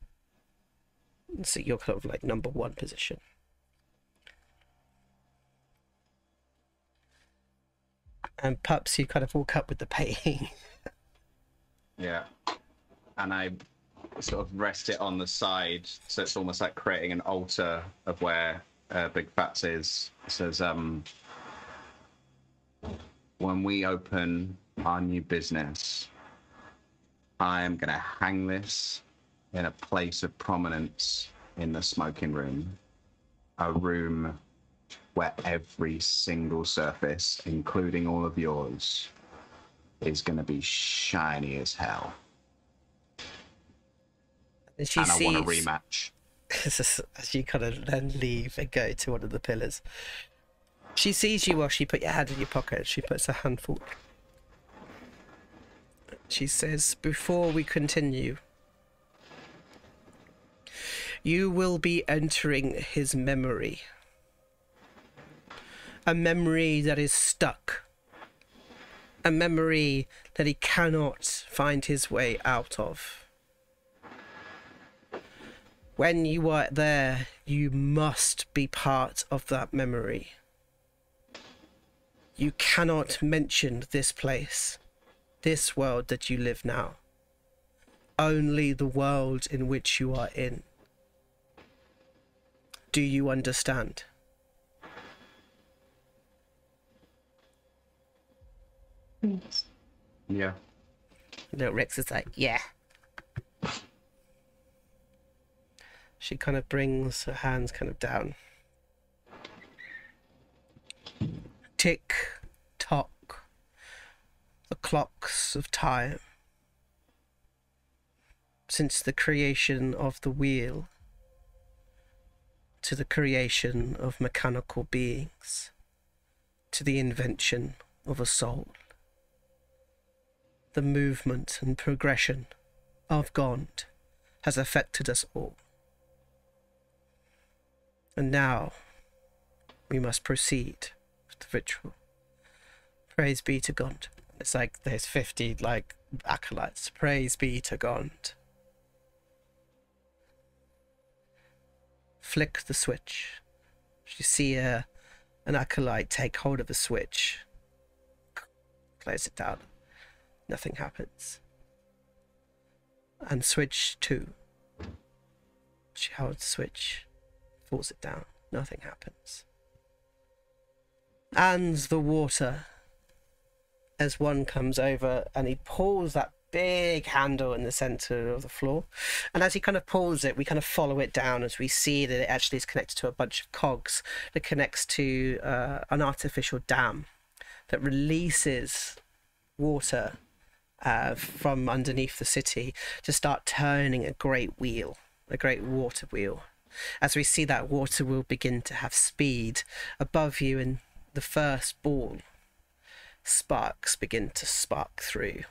So you're kind of like number 1 position. And Pups, you kind of walk up with the painting. Yeah. And I sort of rest it on the side, so it's almost like creating an altar of where Big Phatts is. It says, when we open our new business, I am going to hang this in a place of prominence in the smoking room. A room where every single surface, including all of yours, is going to be shiny as hell. And I want a rematch. As you kind of then leave and go to one of the pillars. She sees you while she put your hand in your pocket. She puts her hand forward. She says, before we continue, you will be entering his memory. A memory that is stuck. A memory that he cannot find his way out of. When you are there, you must be part of that memory. You cannot mention this place, this world that you live now. Only the world in which you are in. Do you understand? Yeah. Little Rex is like, yeah. She kind of brings her hands kind of down. Tick, tock, the clocks of time. Since the creation of the wheel to the creation of mechanical beings, to the invention of a soul. The movement and progression of God has affected us all. And now we must proceed with the ritual. Praise be to God. It's like there's 50 like acolytes. Praise be to God. Flick the switch. You see an acolyte take hold of a switch. Close it down. Nothing happens. And switch 2. She holds the switch. Falls it down. Nothing happens. And the water. As one comes over and he pulls that big handle in the center of the floor, and as he kind of pulls it, we kind of follow it down as we see that it actually is connected to a bunch of cogs that connects to an artificial dam that releases water from underneath the city to start turning a great wheel, a great water wheel. As we see that water wheel begin to have speed above you, and the first ball sparks begin to spark through.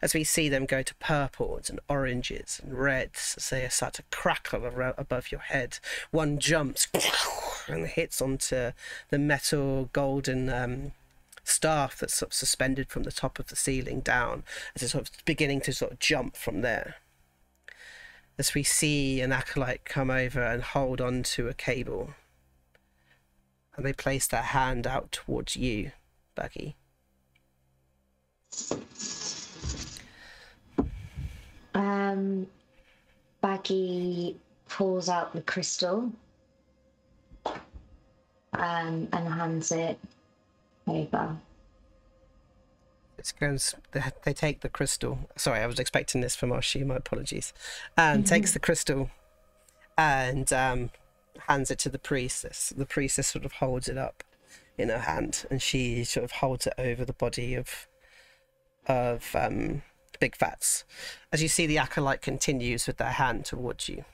As we see them go to purples and oranges and reds as they start to crackle above your head. One jumps and hits onto the metal golden staff that's sort of suspended from the top of the ceiling down, as it's sort of beginning to sort of jump from there. As we see an acolyte come over and hold on to a cable, and they place their hand out towards you, Baggi. Baggi pulls out the crystal and hands it over. They take the crystal. Sorry, I was expecting this from Oshi, my apologies. And takes the crystal and hands it to the priestess. The priestess sort of holds it up in her hand, and she sort of holds it over the body of Big Phatts. As you see, the acolyte continues with their hand towards you,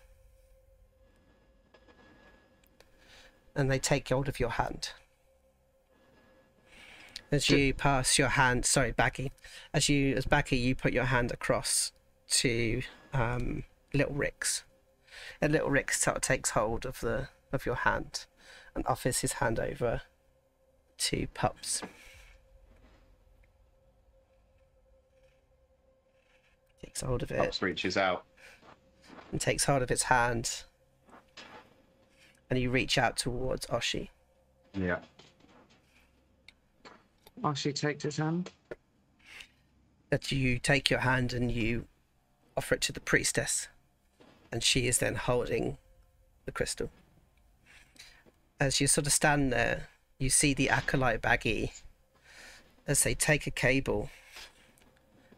and they take hold of your hand. As you pass your hand, sorry, Baggi, as Baggi, you put your hand across to Little Rix, and Little Rix takes hold of your hand and offers his hand over to Pups. Takes hold of it. Pups reaches out and takes hold of his hand, and you reach out towards Oshi. Yeah. Oshi takes his hand. That you take your hand and you offer it to the priestess, and she is then holding the crystal. As you sort of stand there, you see the acolyte Baggi, as they take a cable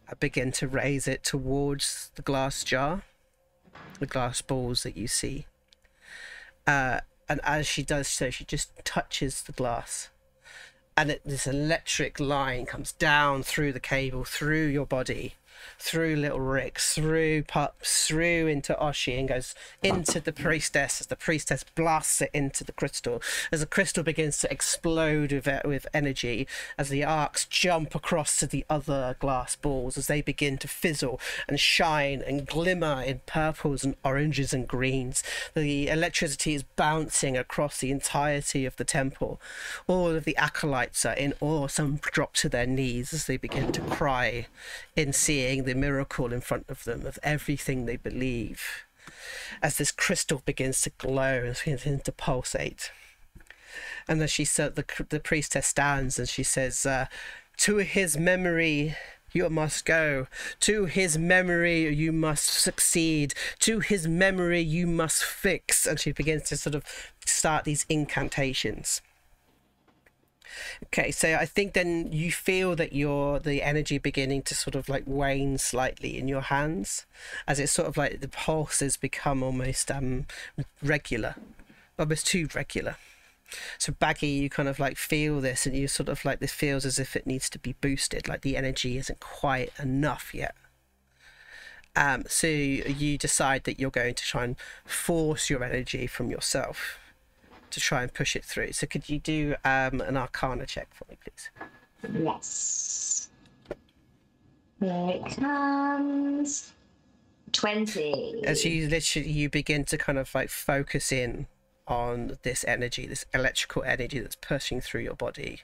and begin to raise it towards the glass jar, the glass balls that you see. And as she does so, she just touches the glass, and this electric line comes down through the cable, through your body, through little Rix, through Pups, through into Oshi, and goes into the priestess as the priestess blasts it into the crystal. As the crystal begins to explode with energy, as the arcs jump across to the other glass balls, as they begin to fizzle and shine and glimmer in purples and oranges and greens. The electricity is bouncing across the entirety of the temple. All of the acolytes are in awe. Some drop to their knees as they begin to cry in seeing the miracle in front of them of everything they believe, as this crystal begins to glow and begins to pulsate. And as she said, the priestess stands and she says, to his memory you must go, to his memory you must succeed, to his memory you must fix. And she begins to sort of start these incantations. Okay, so I think then you feel that the energy beginning to sort of like wane slightly in your hands, as it's sort of like the pulses become almost regular, almost too regular. So Baggi, you kind of like feel this, and you sort of like, this feels as if it needs to be boosted, like the energy isn't quite enough yet. So you decide that you're going to try and force your energy from yourself to try and push it through. So could you do an Arcana check for me, please? Yes. Here it comes. 20. As you begin to kind of like focus in on this energy, this electrical energy that's pushing through your body,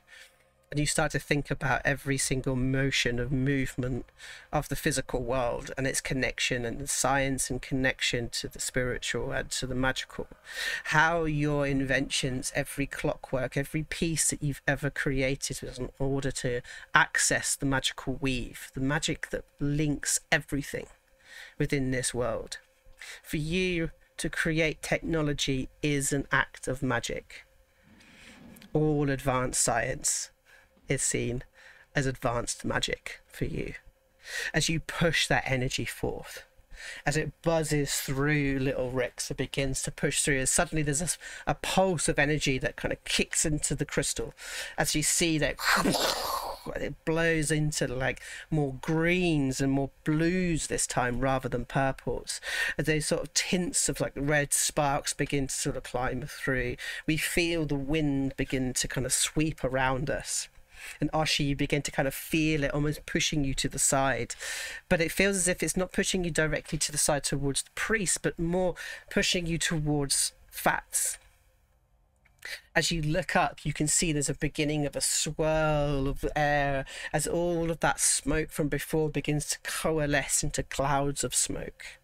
and you start to think about every single motion of movement of the physical world and its connection and the science and connection to the spiritual and to the magical. How your inventions, every clockwork, every piece that you've ever created was in order to access the magical weave, the magic that links everything within this world. For you to create technology is an act of magic. All advanced science is seen as advanced magic for you. As you push that energy forth, as it buzzes through little Rix, it begins to push through, as suddenly there's a pulse of energy that kind of kicks into the crystal, as you see that it blows into like more greens and more blues this time rather than purples, as those sort of tints of like red sparks begin to sort of climb through. We feel the wind begin to kind of sweep around us. And Oshi, you begin to kind of feel it almost pushing you to the side, but it feels as if it's not pushing you directly to the side towards the priest, but more pushing you towards Phatts. As you look up, you can see there's a beginning of a swirl of air as all of that smoke from before begins to coalesce into clouds of smoke.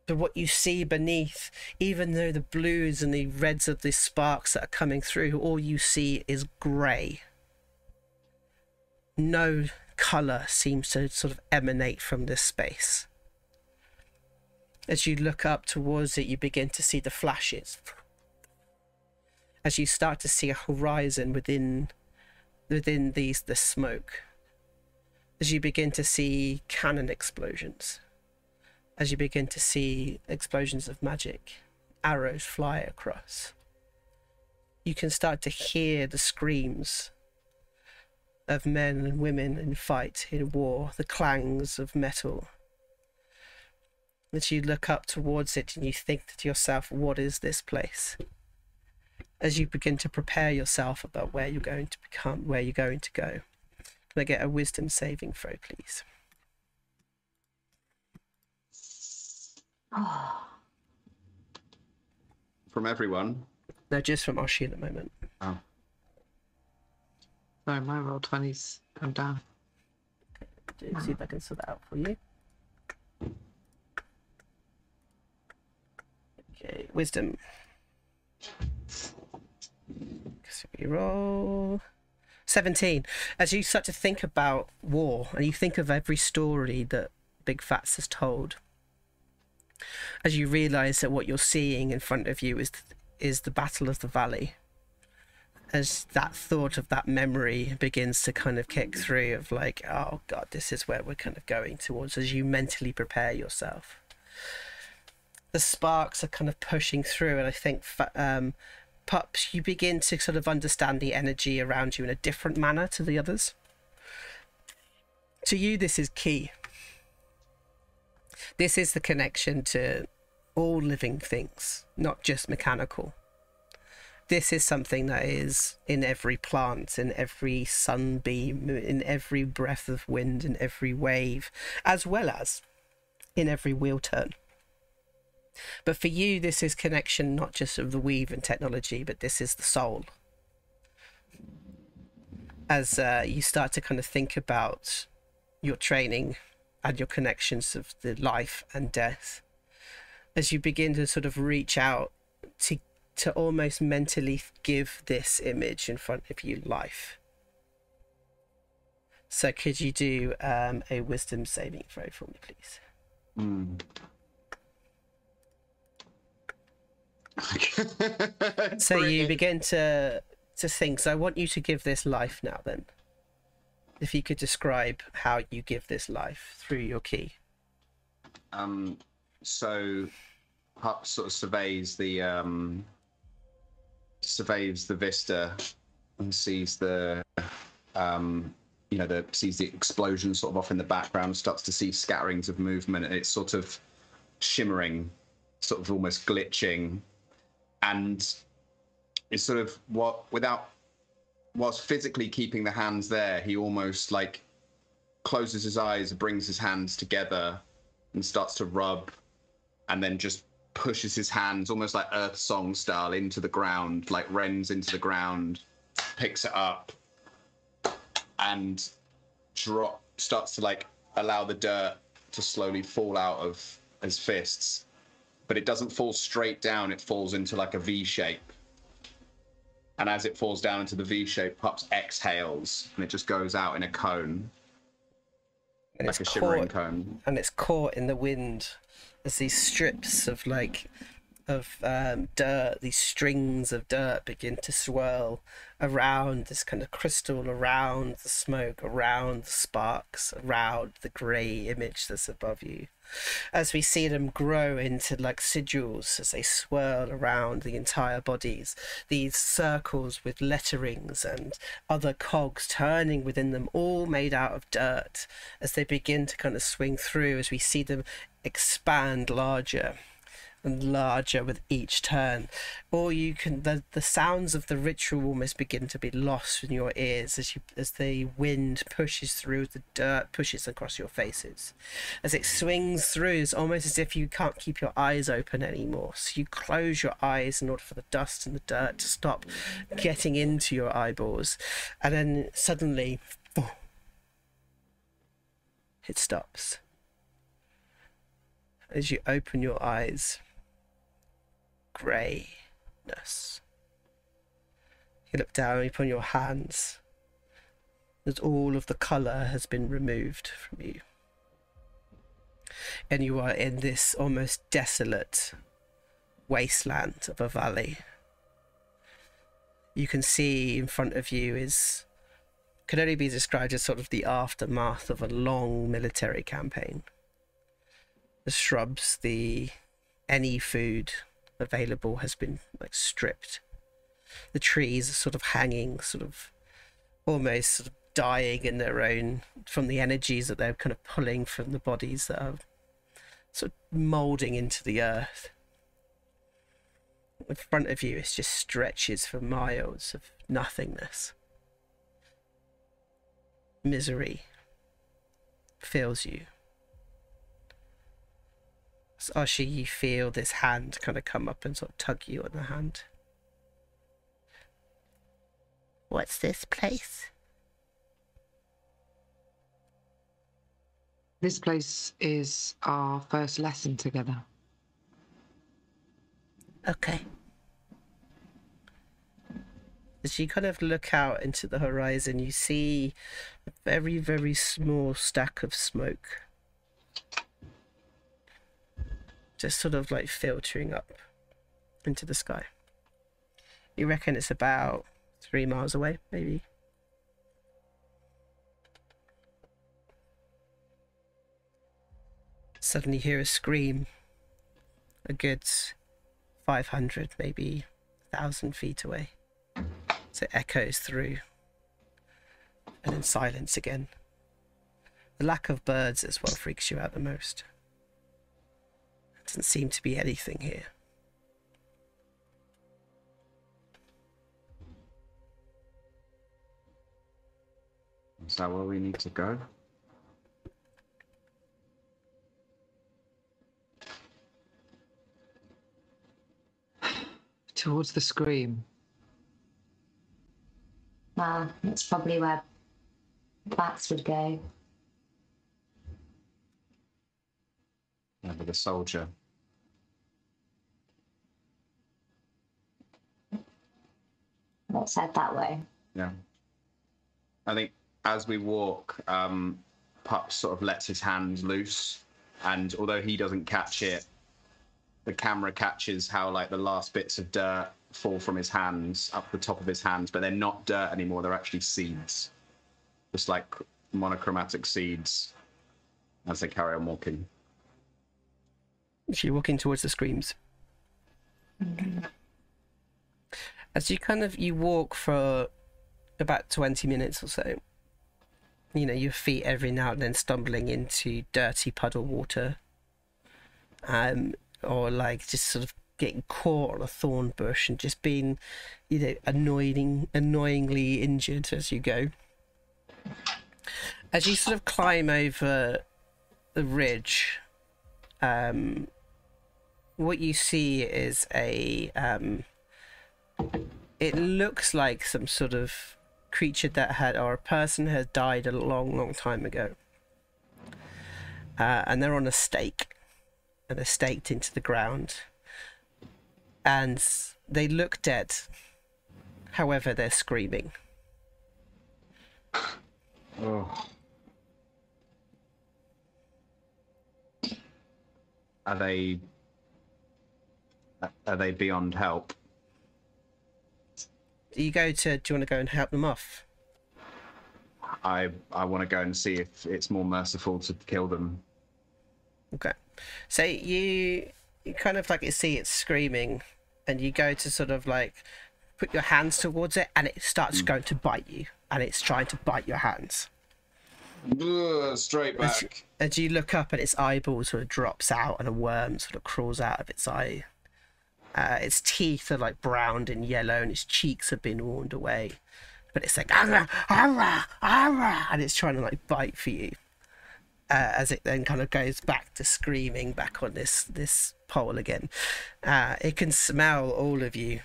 But what you see beneath, even though the blues and the reds of the sparks that are coming through, all you see is grey. No colour seems to sort of emanate from this space. As you look up towards it, you begin to see the flashes. As you start to see a horizon within the smoke. As you begin to see cannon explosions. As you begin to see explosions of magic. Arrows fly across. You can start to hear the screams of men and women in fight, in war, the clangs of metal. As you look up towards it and you think to yourself, what is this place? As you begin to prepare yourself about where you're going to become, where you're going to go. Can I get a wisdom saving throw, please? From everyone? No, just from Oshi at the moment. Oh. No, my roll 20's come down. See if I can sort that out for you. Okay, wisdom. So we roll 17. As you start to think about war, and you think of every story that Big Phatts has told, as you realise that what you're seeing in front of you is the Battle of the Valley. As that thought of that memory begins to kind of kick through of like, oh God, this is where we're kind of going towards, as you mentally prepare yourself. The sparks are kind of pushing through, and I think Pups, you begin to sort of understand the energy around you in a different manner to the others. To you, this is key. This is the connection to all living things, not just mechanical. This is something that is in every plant, in every sunbeam, in every breath of wind, in every wave, as well as in every wheel turn. But for you, this is connection not just of the weave and technology, but this is the soul. As you start to kind of think about your training and your connections of the life and death, as you begin to sort of reach out to almost mentally give this image in front of you life. So could you do a wisdom saving throw for me, please? So you begin to think. So I want you to give this life now then. If you could describe how you give this life through your key. So Pups sort of surveys the vista and sees the sees the explosion sort of off in the background, starts to see scatterings of movement, and it's sort of shimmering, sort of almost glitching, and it's sort of whilst physically keeping the hands there, he almost like closes his eyes, brings his hands together and starts to rub, and then just pushes his hands almost like Earth Song style into the ground, like rends into the ground, picks it up and starts to like allow the dirt to slowly fall out of his fists, but it doesn't fall straight down, it falls into like a V shape. And as it falls down into the V shape, Pups exhales and it just goes out in a cone, and like a shimmering cone. And it's caught in the wind as these strips of dirt, these strings of dirt begin to swirl around this kind of crystal, around the smoke, around the sparks, around the grey image that's above you. As we see them grow into like sigils as they swirl around the entire bodies, these circles with letterings and other cogs turning within them, all made out of dirt, as they begin to kind of swing through, as we see them expand larger and larger with each turn. Or you can the sounds of the ritual almost begin to be lost in your ears as the wind pushes through the dirt, pushes across your faces. As it swings through, it's almost as if you can't keep your eyes open anymore. So you close your eyes in order for the dust and the dirt to stop getting into your eyeballs. And then suddenly it stops. As you open your eyes, greyness. You look down upon your hands as all of the colour has been removed from you. And you are in this almost desolate wasteland of a valley. You can see in front of you could only be described as sort of the aftermath of a long military campaign. The shrubs, any food available has been like stripped. The trees are sort of hanging, almost sort of dying in their own, from the energies that they're kind of pulling from the bodies that are sort of moulding into the earth. In front of you, it just stretches for miles of nothingness. Misery fills you. Oshi, you feel this hand kind of come up and sort of tug you on the hand. What's this place? This place is our first lesson together. Okay. As you kind of look out into the horizon, you see a very, very small stack of smoke. Just sort of like filtering up into the sky. You reckon it's about 3 miles away, maybe? Suddenly hear a scream. A good 500, maybe 1,000 feet away. So it echoes through. And then silence again. The lack of birds is what freaks you out the most. Doesn't seem to be anything here. Is that where we need to go? Towards the scream. That's probably where Phatts would go. Yeah, with the soldier. Let's head that way. Yeah. I think as we walk, Pups sort of lets his hand loose, and although he doesn't catch it, the camera catches how like the last bits of dirt fall from his hands up the top of his hands, but they're not dirt anymore. They're actually seeds, just like monochromatic seeds, as they carry on walking. So you're walking towards the screams. As you walk for about 20 minutes or so, you know, your feet every now and then stumbling into dirty puddle water, or like just sort of getting caught on a thorn bush and just being, you know, annoyingly injured as you go. As you sort of climb over the ridge, what you see is it looks like some sort of creature or a person has died a long time ago, and they're on a stake, and they're staked into the ground, and they look dead, however they're screaming. Oh. Are they beyond help? Do you want to go and help them off? I want to go and see if it's more merciful to kill them. Okay. So you kind of like see it screaming, and you go to sort of like put your hands towards it, and it starts going to bite you, and it's trying to bite your hands. Straight back. As you look up, and its eyeball sort of drops out, and a worm sort of crawls out of its eye. Its teeth are like browned and yellow, and its cheeks have been worn away. But it's like, "Arrah, arrah, arrah," and it's trying to like bite for you. As it then kind of goes back to screaming back on this pole again. It can smell all of you,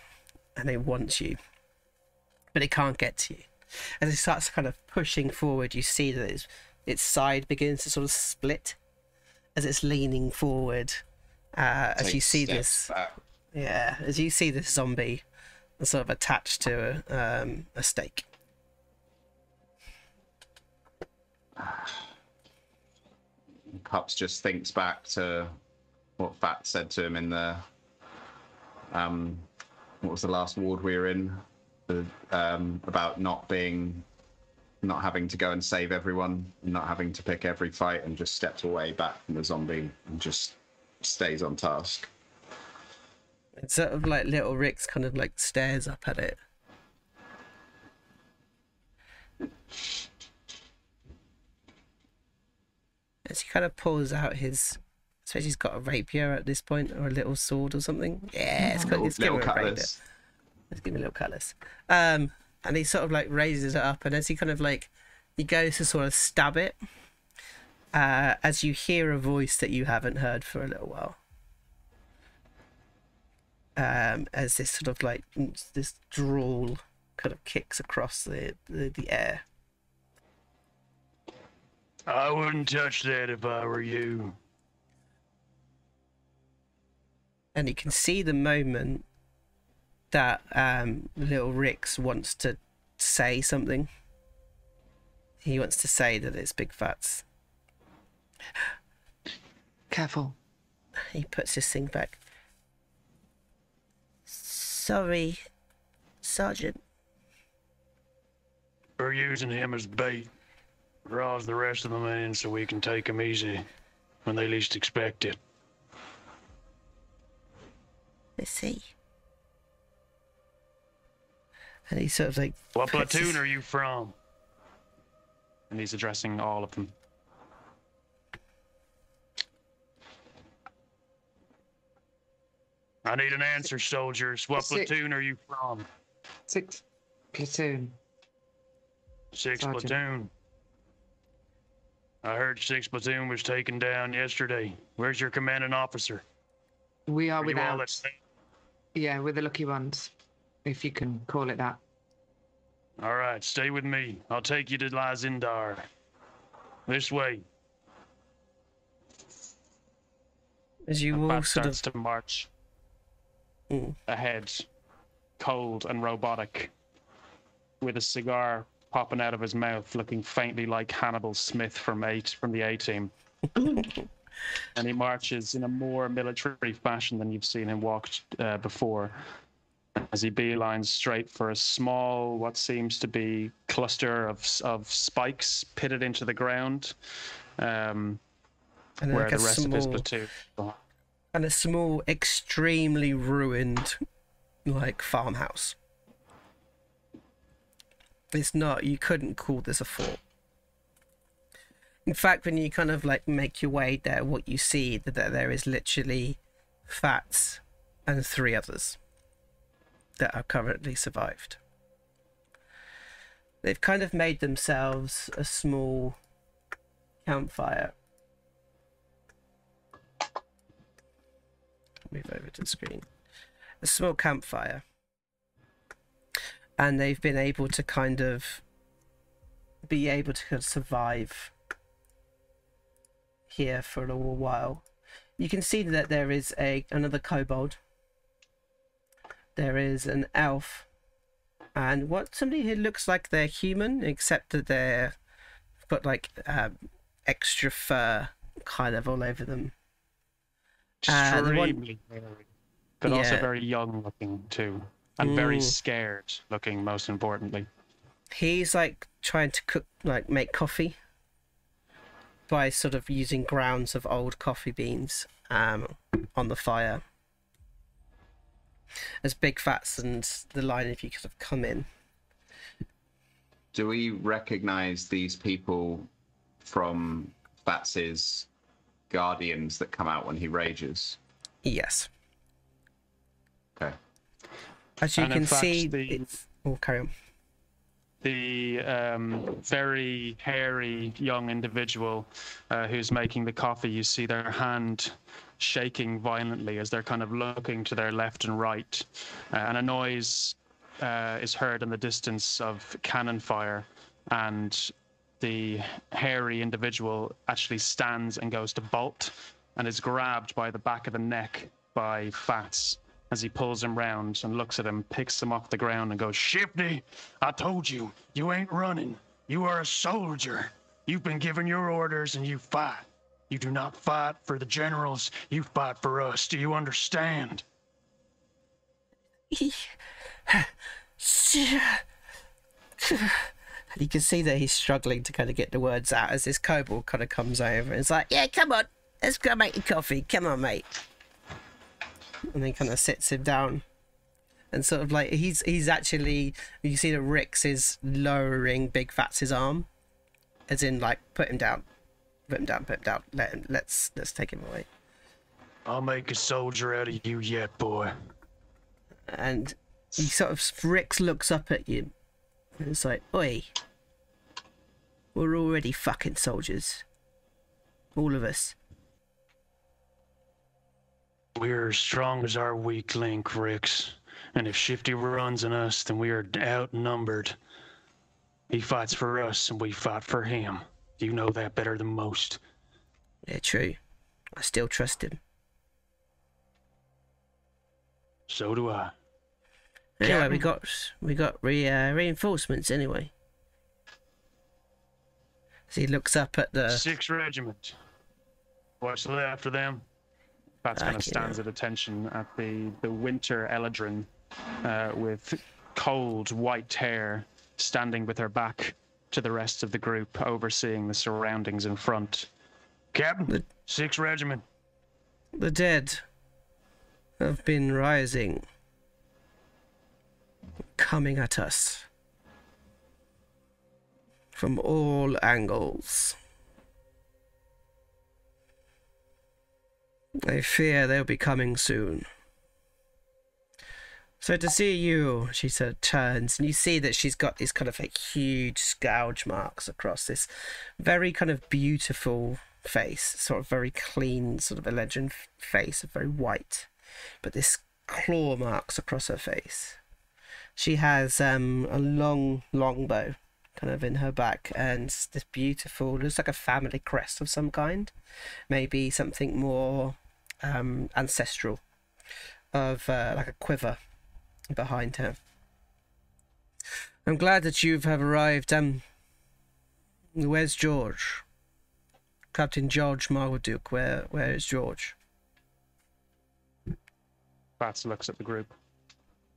and it wants you, but it can't get to you. As it starts kind of pushing forward, you see that its side begins to sort of split as it's leaning forward. As you see this. Back. Yeah, as you see this zombie sort of attached to a stake. Pups just thinks back to what Phatts said to him in the what was the last ward we were in, about not having to go and save everyone, not having to pick every fight, and just steps away back from the zombie and just stays on task. It's sort of like little Rick's kind of like stares up at it. As he kind of pulls out I suppose he's got a rapier at this point, or a little sword or something. Yeah, it's got Little cutlass. Let's give him a little cutlass. And he sort of like raises it up, and as he kind of like, he goes to sort of stab it, as you hear a voice that you haven't heard for a little while. As this sort of like this drawl kind of kicks across the air. I wouldn't touch that if I were you. And you can see the moment that little Rix wants to say something. He wants to say that it's Big Phatts. Careful. He puts his thing back. Sorry, Sergeant. We're using him as bait. Draws the rest of them in so we can take them easy when they least expect it. I see. And he sort of like... What platoon are you from? And he's addressing all of them. I need an answer, soldiers. What Six. platoon are you from? 6th platoon. 6th Sergeant. platoon. I heard 6th platoon was taken down yesterday. Where's your commanding officer? We are Are you all without. at- Yeah, we're the lucky ones, if you can call it that. All right, stay with me. I'll take you to Lyzindar. This way. As you And all Bat sort starts of to march Mm. ahead, cold and robotic, with a cigar popping out of his mouth, looking faintly like Hannibal Smith from the A-Team. And he marches in a more military fashion than you've seen him walk before, as he beelines straight for a small, what seems to be cluster of spikes pitted into the ground, and then where like the a rest of his small platoon. and a small, extremely ruined, like farmhouse. It's not. You couldn't call this a fort. In fact, when you kind of like make your way there, what you see that there is literally Phatts and 3 others that are currently survived. They've kind of made themselves a small campfire. Move over to the screen. A small campfire. And they've been able to kind of survive here for a little while. You can see that there is another kobold. There is an elf, and somebody who looks like they're human, except that they've got like extra fur kind of all over them. Extremely hairy, but also Yeah. very young looking too, and very scared looking, most importantly. He's like trying to make coffee by sort of using grounds of old coffee beans on the fire. As Big Phatts and the line of you could have come in. Do we recognize these people from Fats's guardians that come out when he rages? Yes. Okay. As you And in can fact, see, the- it's... Oh, carry on. The very hairy young individual who's making the coffee, you see their hand shaking violently as they're kind of looking to their left and right, and a noise is heard in the distance of cannon fire, and the hairy individual actually stands and goes to bolt and is grabbed by the back of the neck by Phatts as he pulls him round and looks at him, picks him off the ground and goes, Shifty, I told you, you ain't running. You are a soldier. You've been given your orders and you fight. You do not fight for the generals. You fight for us. Do you understand? You can see that he's struggling to kind of get the words out as this kobold kind of comes over and it's like, yeah, come on, let's go make your coffee. Come on, mate. And then kind of sits him down. And sort of like, he's actually, you see that Rix is lowering Big Phatts' arm. As in, like, put him down. Put him down, put him down. Let's take him away. I'll make a soldier out of you yet, boy. And he sort of, Rix looks up at you. And it's like, oi. We're already fucking soldiers. All of us. We're as strong as our weak link, Rix. And if Shifty runs on us, then we are outnumbered. He fights for us, and we fight for him. You know that better than most. Yeah, true. I still trust him. So do I. Anyway, Captain? we got reinforcements anyway. So he looks up at the... 6th Regiment. What's left of them? Phatts kind of Fucking stands at attention at the winter Eladrin with cold white hair, standing with her back to the rest of the group, overseeing the surroundings in front. Captain, 6th Regiment. The dead have been rising, coming at us from all angles. I fear they'll be coming soon. So to see you, she sort of turns, and you see that she's got these kind of like huge gouge marks across this very kind of beautiful face, sort of very clean, sort of a legend face, very white, but this claw marks across her face. She has a long bow kind of in her back, and this beautiful, looks like a family crest of some kind, maybe something more ancestral, of like a quiver behind her. I'm glad that you have arrived. Where's George? Captain George Marmaduke, where is George? Phatts looks at the group.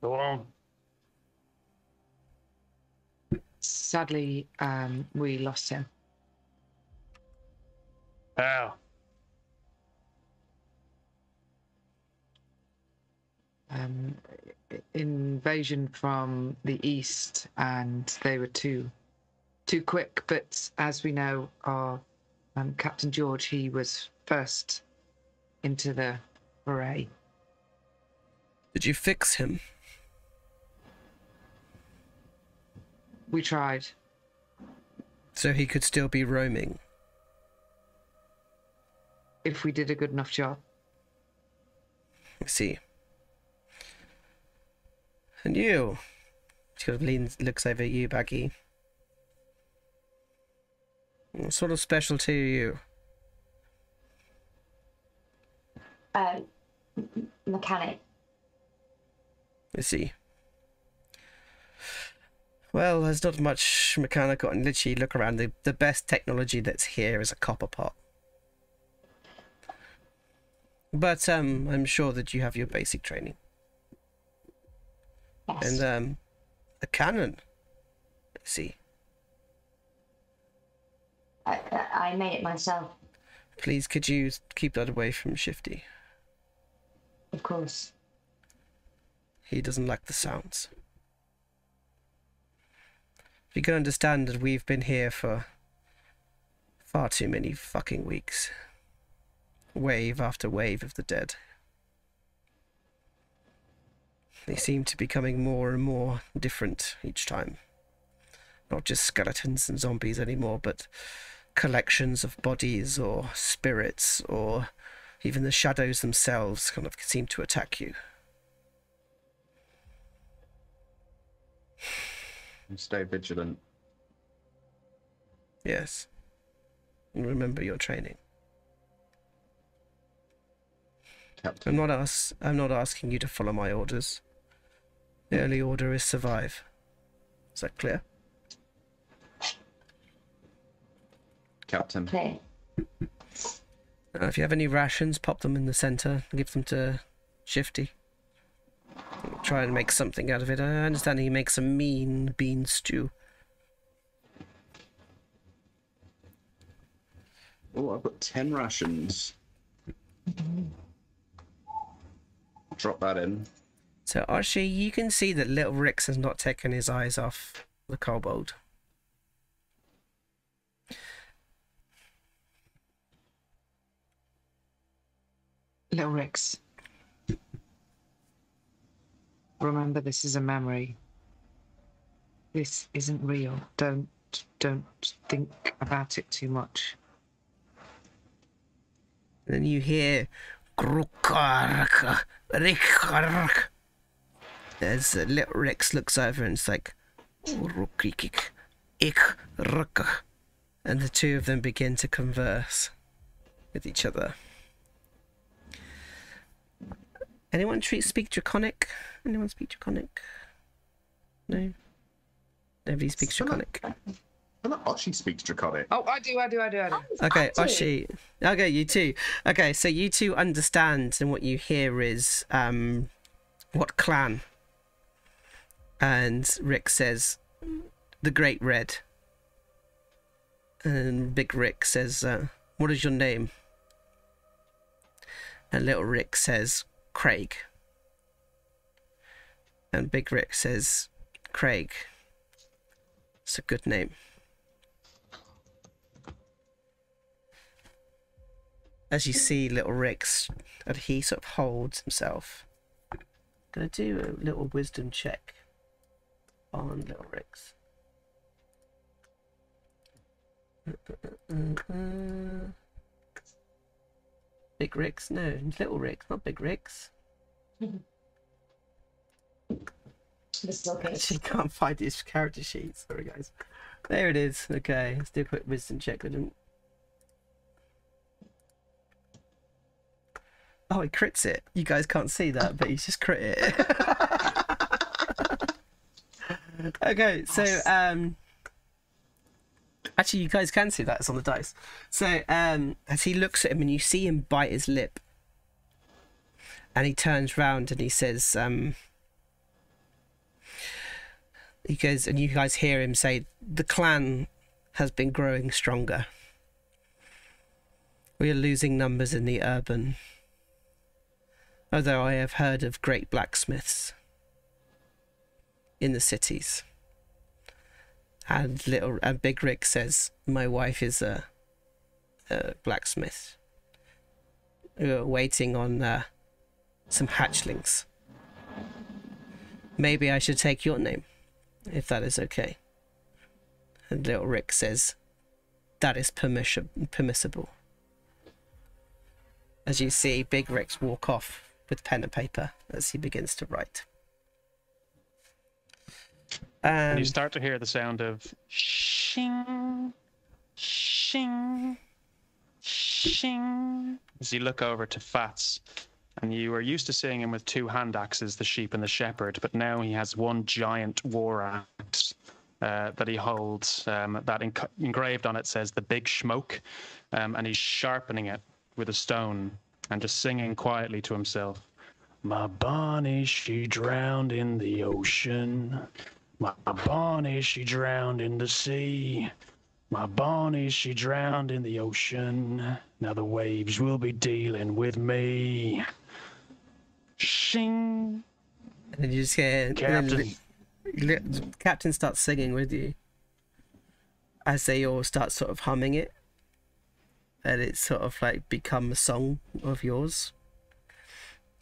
Go on. Sadly, we lost him. How? Invasion from the east, and they were too quick. But as we know, our Captain George, he was first into the foray. Did you fix him? We tried. So he could still be roaming? If we did a good enough job. I see. And you? She kind of leans, looks over at you, Baggi. What sort of specialty are you? Mechanic. I see. Well, there's not much mechanical, and literally look around. The best technology that's here is a copper pot. But I'm sure that you have your basic training. Yes. And a cannon. I see. I made it myself. Please, could you keep that away from Shifty? Of course. He doesn't like the sounds. You can understand that we've been here for far too many fucking weeks. Wave after wave of the dead. They seem to be becoming more and more different each time. Not just skeletons and zombies anymore, but collections of bodies or spirits, or even the shadows themselves kind of seem to attack you. And stay vigilant. Yes. And remember your training. Captain. I'm not asking you to follow my orders. The only order is survive. Is that clear? Captain. Clear. If you have any rations, pop them in the centre and give them to Shifty. Try and make something out of it. I understand he makes a mean bean stew. Oh, I've got 10 rations. Drop that in. So, Archie, you can see that little Rix has not taken his eyes off the kobold. Little Rix. Remember, this is a memory. This isn't real. Don't think about it too much. Then you hear as little Rex looks over and it's like and the two of them begin to converse with each other. Anyone speak Draconic? Anyone speak Draconic? No? Nobody speaks Draconic. I thought Oshi speaks Draconic. Oh, I do. Okay, Oshi. Okay, you two. Okay, so you two understand, and what you hear is what clan? And Rick says, the Great Red. And Big Rick says, what is your name? And Little Rick says, Craig. And Big Rick says, Craig. It's a good name. As you see Little Rick's, and he sort of holds himself Gonna do a little wisdom check on Little Ricks. Big Ricks? No, Little Ricks, not Big Ricks. This is okay. She can't find his character sheet. Sorry, guys. There it is. Okay, let's do a quick wisdom check with him. Oh, he crits it. You guys can't see that, but he's just crit it. Okay, so actually you guys can see that, it's on the dice. So as he looks at him and you see him bite his lip, and he turns round and he says, he goes, and you guys hear him say, the clan has been growing stronger. We are losing numbers in the urban, although I have heard of great blacksmiths in the cities. And Big Rick says, my wife is a blacksmith. We're waiting on some hatchlings. Maybe I should take your name, if that is okay. And Little Rick says, that is permissible. As you see Big Rick walk off with pen and paper as he begins to write. And you start to hear the sound of shing, shing, shing as you look over to Phatts. And you are used to seeing him with two hand axes, the sheep and the shepherd, but now he has one giant war axe that he holds, that engraved on it says the Big Smoke, and he's sharpening it with a stone and just singing quietly to himself. My Bonnie, she drowned in the ocean. My Bonnie, she drowned in the sea. My Bonnie, she drowned in the ocean. Now the waves will be dealing with me. Shing. And then you just hear Captain. Captain starts singing with you as they all start sort of humming it, and it's sort of like become a song of yours.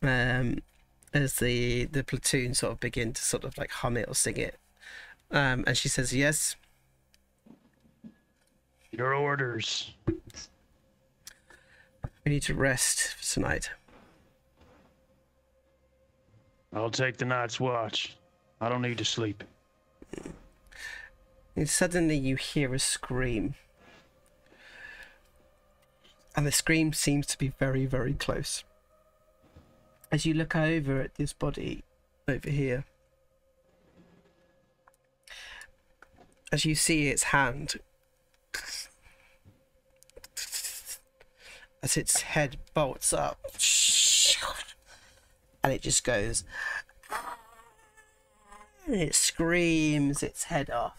As the platoon sort of begin to sort of like hum it or sing it, and she says, yes. Your orders. We need to rest for tonight. I'll take the night's watch. I don't need to sleep. And suddenly you hear a scream. And the scream seems to be very, very close. As you look over at this body over here, as you see its hand, as its head bolts up, and it just goes, and it screams its head off.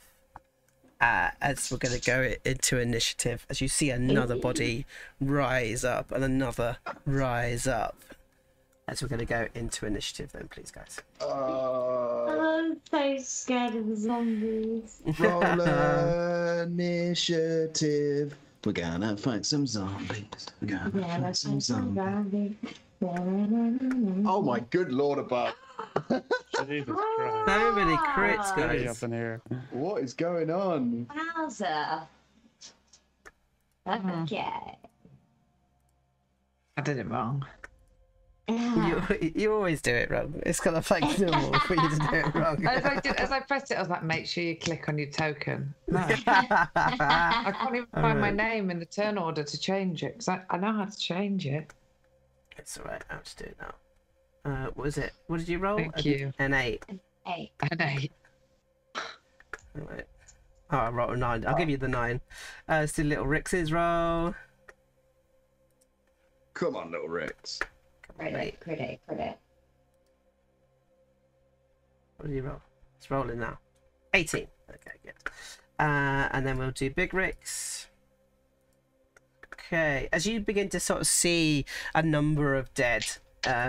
As we're going to go into initiative, as you see another body rise up and another rise up. As we're going to go into initiative then, please, guys. I'm so scared of the zombies. Roll initiative. We're gonna fight some zombies. We're gonna fight some zombies. Oh my good lord above. Jesus Christ. So many crits, Way guys. up in here. What is going on? Wowza. Okay. I did it wrong. You always do it wrong. It's kind of like normal for you to do it wrong. As I pressed it, I was like, make sure you click on your token. No. I can't even find my name in the turn order to change it, because I know how to change it. It's alright, I'll just do it now. What was it? What did you roll? Thank you. An 8. 8. An 8. Right. Oh, I rolled a 9. I'll give you the 9. Let's do Little Rix's roll. Come on, little Rex. Credit. What did you roll? It's rolling now. 18. Okay, good. And then we'll do Big Rix. Okay, as you begin to sort of see a number of dead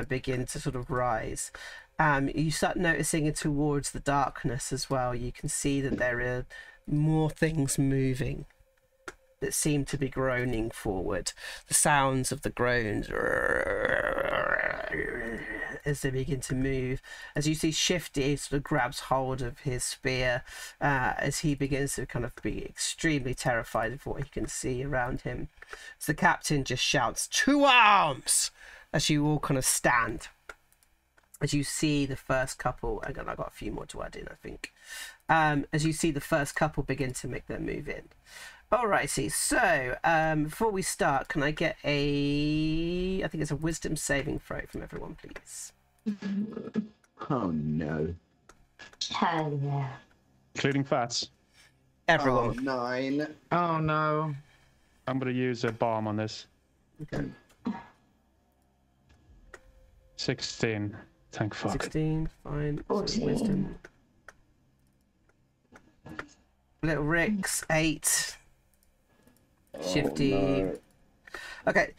begin to sort of rise, you start noticing it towards the darkness as well. You can see that there are more things moving that seem to be groaning forward. The sounds of the groans as they begin to move. As you see, Shifty sort of grabs hold of his spear as he begins to kind of be extremely terrified of what he can see around him. So the captain just shouts, "To arms!" as you all kind of stand. As you see the first couple, again, I've got a few more to add in, I think. As you see the first couple begin to make their move in. Alrighty, so before we start, can I get I think it's a wisdom saving throw from everyone, please? Oh no. Hell yeah. Including Phatts. Everyone. Oh, 9. Oh no. I'm going to use a bomb on this. Okay. 16. Thank fuck. 16, fine. So 14. wisdom. Little Rick's 8. Shifty. no. Okay.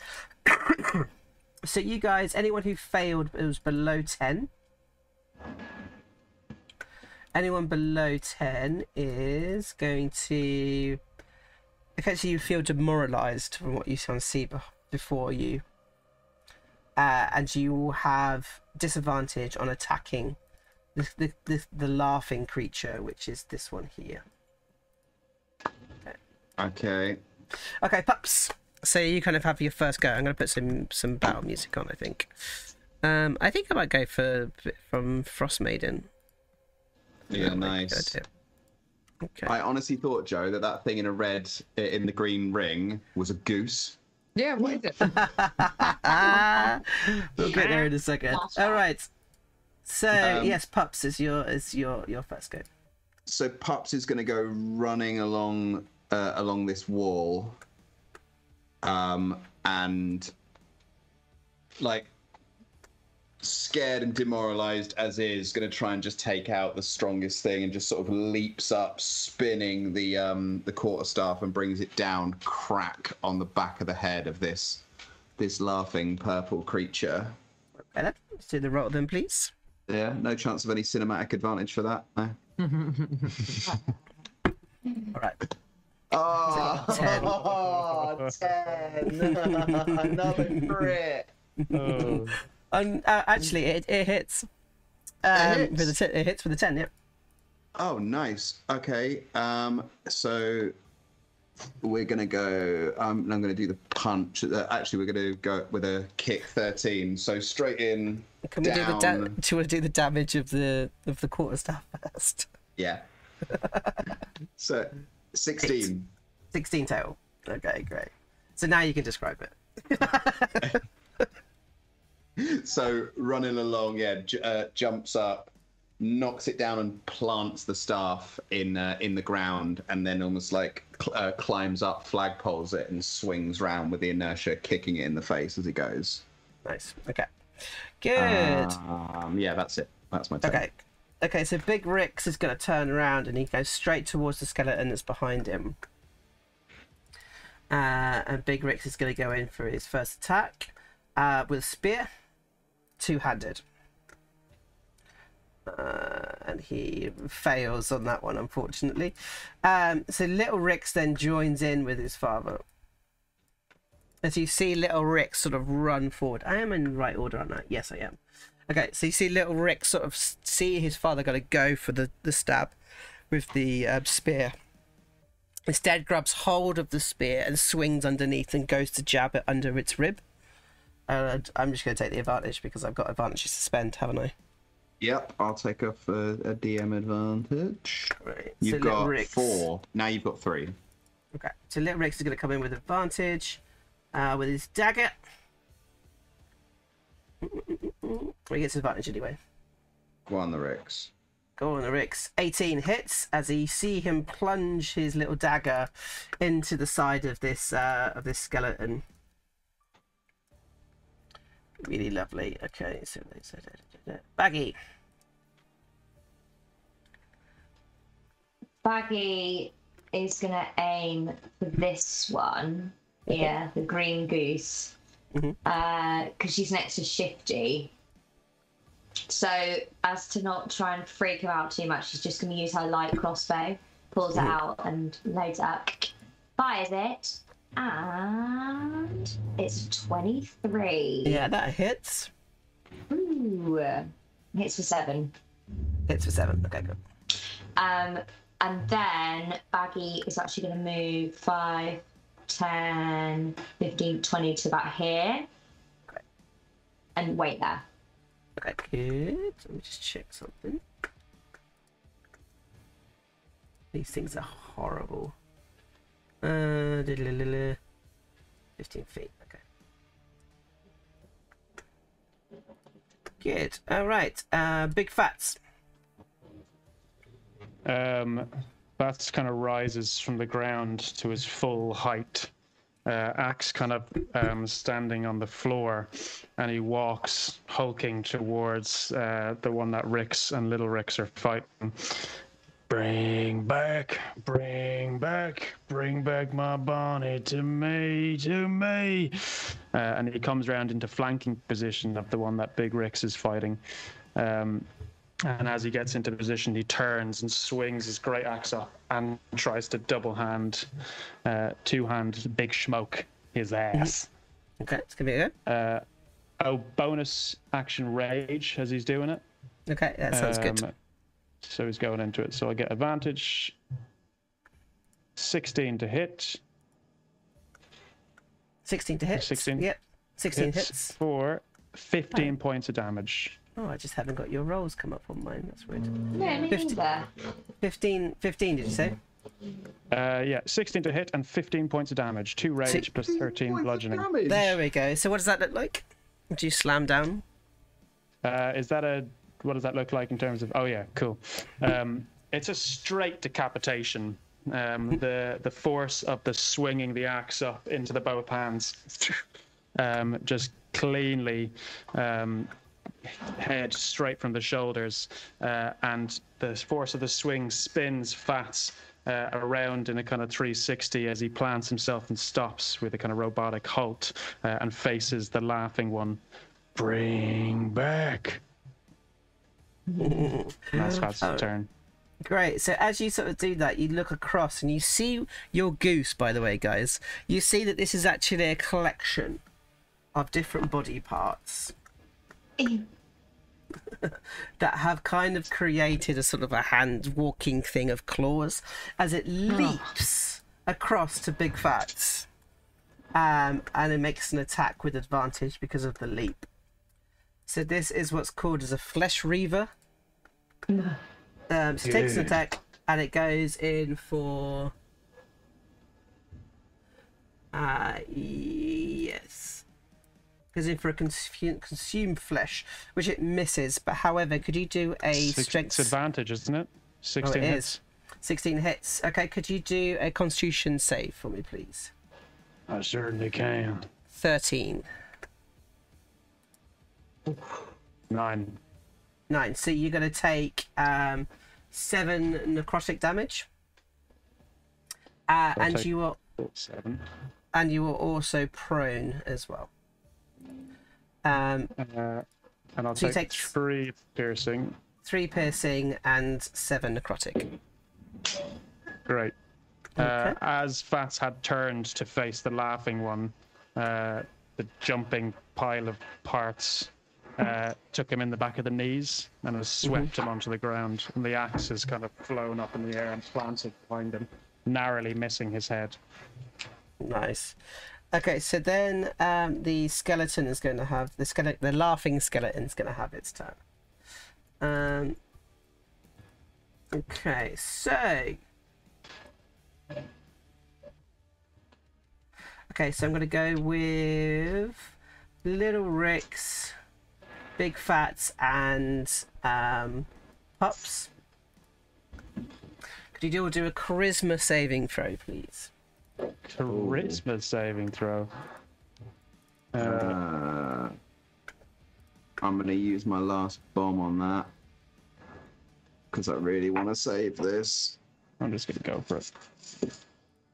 So you guys, anyone who failed, it was below 10. Anyone below 10 is going to... Effectively, you feel demoralised from what you can see before you. And you will have disadvantage on attacking the laughing creature, which is this one here. Okay. Okay, Pups. So you kind of have your first go. I'm going to put some battle music on, I think. I think I might go for a bit from Frost Maiden. Yeah, nice. Okay. I honestly thought, Joe, that thing in the green ring was a goose. Yeah, what is it? We'll get there in a second. All right. So yes, Pups is your first go. So Pups is going to go running along this wall, and like scared and demoralized as is, going to try and just take out the strongest thing, and just sort of leaps up, spinning the quarterstaff, and brings it down, crack on the back of the head of this laughing purple creature. Let's do the roll then, please. Yeah, no chance of any cinematic advantage for that. No. All right. Oh, 10. Another crit. Oh. Actually, it hits. It hits? It hits with a 10. Yep. Oh, nice. Okay. So we're gonna go. I'm gonna do the punch. Actually, we're gonna go with a kick 13. So straight in. Can we down. do do you want to do the damage of the quarterstaff first? Yeah. So 16. 16 total. Okay, great. So now you can describe it. So running along, jumps up, knocks it down, and plants the staff in the ground, and then almost like climbs up, flagpoles it, and swings round with the inertia, kicking it in the face as it goes. Nice. Okay. Good. Yeah, that's it. That's my turn. Okay, so Big Rix is going to turn around and he goes straight towards the skeleton that's behind him. And Big Rix is going to go in for his first attack with a spear, two-handed. And he fails on that one, unfortunately. So Little Rix then joins in with his father. As you see Little Rick sort of run forward. I am in the right order on that. Yes, I am. Okay, so you see Little Rick sort of see his father going to go for the stab with the spear. Instead grabs hold of the spear and swings underneath and goes to jab it under its rib. I'm just going to take the advantage because I've got advantages to spend, haven't I? Yep, I'll take off a DM advantage. Right. You've so got Rix, 4. Now you've got 3. Okay, so Little Rix is going to come in with advantage with his dagger. He gets advantage anyway. Go on the Rix. Go on the Rix. 18 hits as you see him plunge his little dagger into the side of this skeleton. Really lovely. Okay, so Baggi. Baggi is going to aim for this one. Yeah, the green goose. Because she's next to Shifty. So, as to not try and freak him out too much, she's just going to use her light crossbow, pulls it out and loads it up, fires it, and it's 23. Yeah, that hits. Ooh, hits for 7. Hits for 7. Okay, good. And then Baggi is actually going to move 5, 10, 15, 20 to about here. Okay. And wait there. Okay, good. Let me just check something. These things are horrible. 15 feet. Okay. Good. All right. Big Phatts. Phatts kind of rises from the ground to his full height. Axe kind of standing on the floor, and he walks hulking towards the one that Rix and Little Rix are fighting. Bring back my Bonnie to me. And he comes around into flanking position of the one that Big Rix is fighting. And as he gets into position, he turns and swings his great axe up and tries to two-hand Big Schmoke his ass. Okay, it's gonna be good. Bonus action rage as he's doing it. Okay, that sounds good. So he's going into it. So I get advantage. 16 to hit. 16 to hit. 16. Yep. 16 hits. For 15 points of damage. Oh, I just haven't got your rolls come up on mine. That's weird. No, me neither. 15, did you say? Yeah, 16 to hit and 15 points of damage. 2 rage plus 13 bludgeoning. There we go. So what does that look like? Do you slam down? What does that look like in terms of? Oh yeah, cool. It's a straight decapitation. The force of the swinging the axe up into the both hands, just cleanly head straight from the shoulders, and the force of the swing spins Phatts around in a kind of 360 as he plants himself and stops with a kind of robotic halt and faces the laughing one. Bring back. That's Phatts' turn. Great. So as you sort of do that, you look across and you see your goose, by the way, guys. You see that this is actually a collection of different body parts that have kind of created a sort of a hand walking thing of claws as it leaps across to Big Phatts. And it makes an attack with advantage because of the leap. So this is what's called as a flesh reaver. So it takes an attack and it goes in for yes, goes in for a consume flesh, which it misses. But however, could you do a strength? It's advantage, isn't it? 16 it hits. is. 16 hits. Okay, could you do a Constitution save for me, please? I certainly can. 13. 9. 9. So you're going to take 7 necrotic damage. And you are 7. And you are also prone as well. And I'll so take 3 piercing. 3 piercing and 7 necrotic. Great. Okay. As Phatts had turned to face the laughing one, the jumping pile of parts took him in the back of the knees and has swept him onto the ground. And the axe has kind of flown up in the air and planted behind him, narrowly missing his head. Nice. Okay, so then the skeleton is going to have the laughing skeleton is going to have its turn. Okay, so I'm going to go with Little Rix, Big Phatts, and Pups. Could you do a charisma saving throw, please? Charisma saving throw. I'm going to use my last bomb on that because I really want to save this. I'm just going to go for it.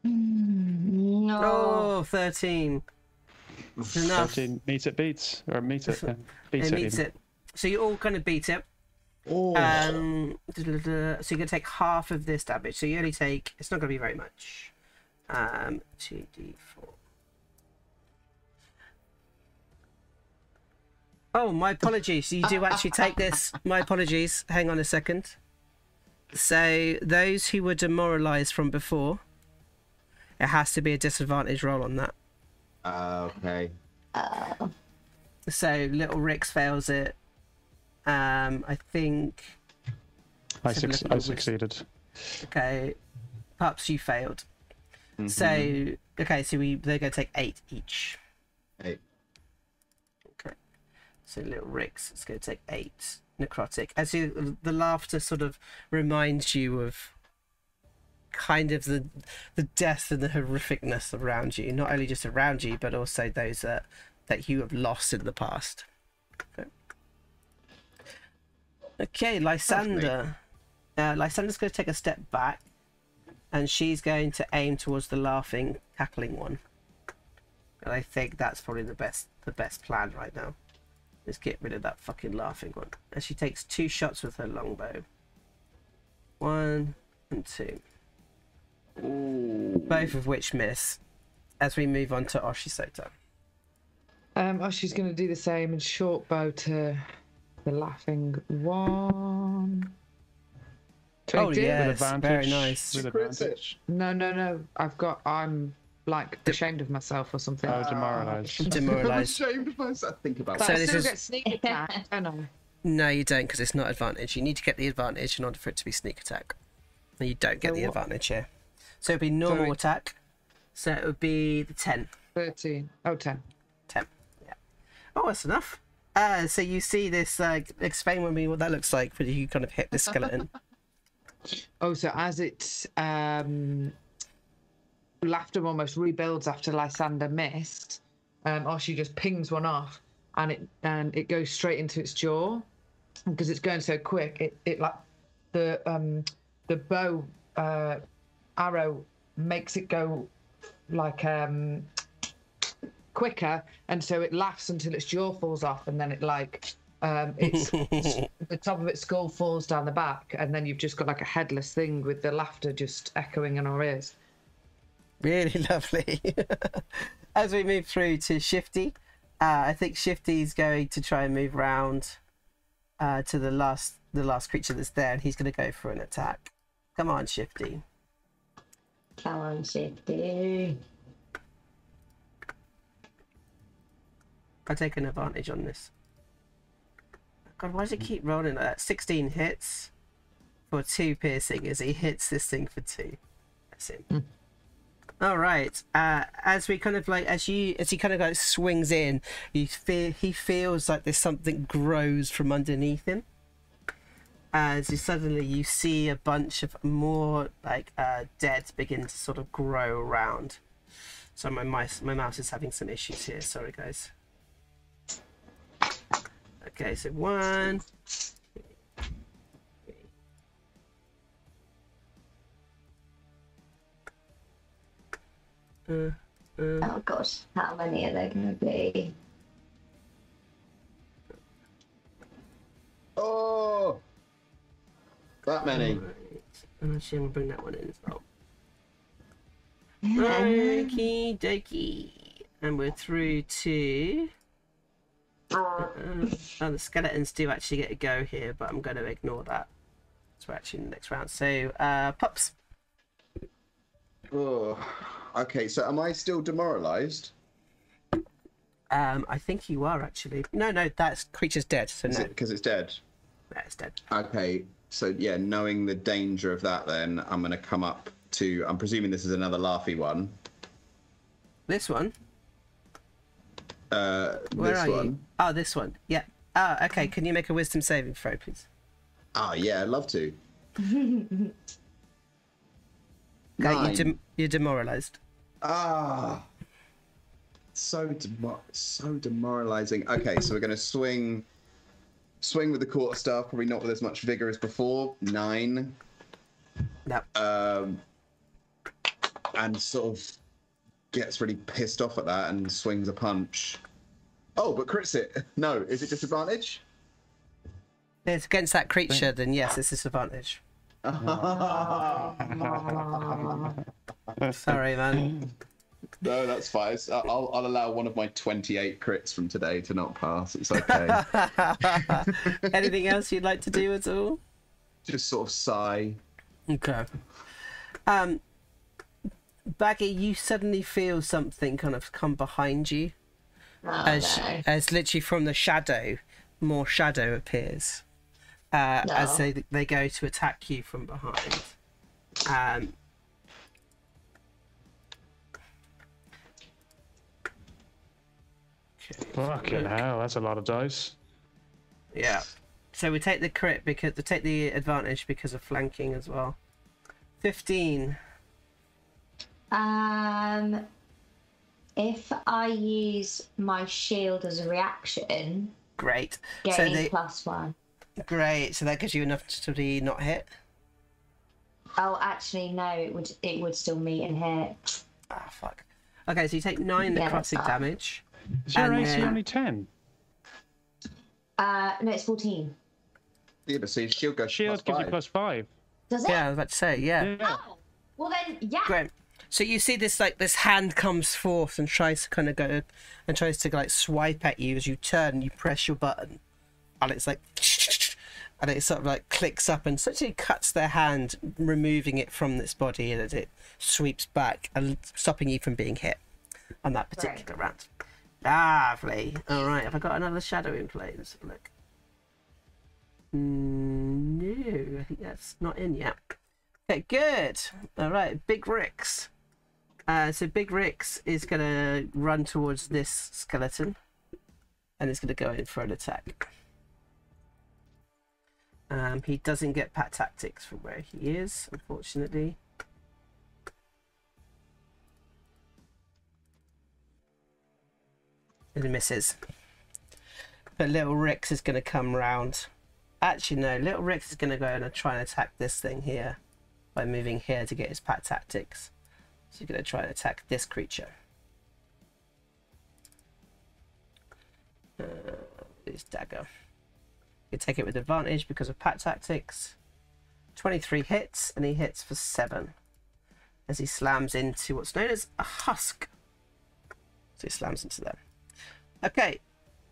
No. Oh, 13. It's enough. 13 meets it, beats. Or meets it. Yeah. It meets it. So you all kind of beat it. Oh. So you're going to take half of this damage. So you only take, it's not going to be very much. 2d4. Oh, my apologies. You do actually take this. My apologies. Hang on a second. So those who were demoralised from before, it has to be a disadvantage roll on that. Okay. So little Rix fails it. I think I succeeded. Okay, Pups, you failed. So okay, so they're going to take 8 each. 8. Okay, so little Rix is going to take 8 necrotic. As the laughter sort of reminds you of kind of the death and the horrificness around you, not only just around you, but also those that you have lost in the past. Okay, Lysander. Lysander's going to take a step back, and she's going to aim towards the laughing, cackling one. And I think that's probably the best plan right now. Let's get rid of that fucking laughing one. And she takes 2 shots with her longbow. 1 and 2. Ooh. Both of which miss. As we move on to Oshisota. She's going to do the same and short bow to the laughing one. Oh 22? yes, advantage. very nice. With advantage. No. I'm like ashamed of myself or something. Oh, demoralised. I'm Demoralised. ashamed of myself. Think about But So that. I this still is- get sneak attack, don't I? No, you don't, because it's not advantage. You need to get the advantage in order for it to be sneak attack. And you don't get So the what- advantage here. So it'd be normal Sorry. attack. So it would be the 10. 13. Oh, 10. 10. Yeah. Oh, that's enough. So you see this. Explain with me what that looks like when you kind of hit the skeleton. Oh, so as it laughter almost rebuilds after Lysander missed, she just pings one off, and it goes straight into its jaw because it's going so quick. It like the bow arrow makes it go like quicker, and so it laughs until its jaw falls off, and then it like it's the top of its skull falls down the back, and then you've just got like a headless thing with the laughter just echoing in our ears. Really lovely. As we move through to Shifty, I think Shifty's going to try and move round to the last creature that's there, and he's going to go for an attack. Come on, Shifty. Come on, Shifty. I'll take an advantage on this. God, why does it keep rolling like that? 16 hits for 2 piercing as he hits this thing for 2. That's him. All right. As we kind of like, as he kind of like swings in, he feels like there's something grows from underneath him. As you see a bunch of more like dead begin to sort of grow around. So my mouse is having some issues here. Sorry, guys. Okay, so 1. Oh gosh, how many are there going to be? Oh, that many. Right. Actually, I'm gonna bring that one in as well. Okie dokie. And we're through to... oh, the skeletons do actually get a go here, but I'm going to ignore that. So we're actually in the next round. So, Pups. Oh, okay. So am I still demoralised? I think you are actually. No, that creature's dead. So no, Because it's dead. that is dead. Okay. So yeah, knowing the danger of that, then I'm going to come up to. I'm presuming this is another laughy one. This one. Where This are one. you? Oh, this one. Yeah. Oh, okay. Can you make a wisdom saving throw, please? Oh yeah, I'd love to. Okay, Nine. you're demoralised. Ah. So demoralising. Okay, so we're going to swing with the quarterstaff, probably not with as much vigour as before. 9. No. And sort of gets really pissed off at that and swings a punch. Oh, but crits it. No, is it disadvantage? If it's against that creature, then yes, it's disadvantage. Sorry, man. No, that's fine. I'll allow one of my 28 crits from today to not pass. It's okay. Anything else you'd like to do at all? Just sort of sigh. Okay. Baggi, you suddenly feel something kind of come behind you. As literally from the shadow, more shadow appears. As they go to attack you from behind. Fucking hell, that's a lot of dice. Yeah. So we take the crit because we take the advantage because of flanking as well. 15. If I use my shield as a reaction, Great. gaining +1. Great. So that gives you enough to be not hit. Oh, actually, no. It would still meet and hit. Ah, fuck. Okay, so you take 9 necrotic damage. Is your AC only 10? No, it's 14. Yeah, but see, shield goes Shield gives you +5. +5. Does it? Yeah, I was about to say, yeah. Oh, well then, yeah. Great. So you see this this hand comes forth and tries to kind of go and tries to like swipe at you as you turn and you press your button, and it's like, and it sort of like clicks up and essentially cuts their hand, removing it from its body, and as it sweeps back and stopping you from being hit on that particular round. Lovely. All right. Have I got another shadow in play? Let's have a look. No, I think that's not in yet. Okay, good. All right, Big Rix. So Big Rix is going to run towards this skeleton and is going to go in for an attack. He doesn't get pat tactics from where he is, unfortunately. And he misses. But Little Rix is going to come round. Actually, no. Little Rix is going to go and try and attack this thing here by moving here to get his pat tactics. So he's going to try and attack this creature. His dagger. You take it with advantage because of pat tactics. 23 hits, and he hits for 7 as he slams into what's known as a husk. So he slams into them. Okay,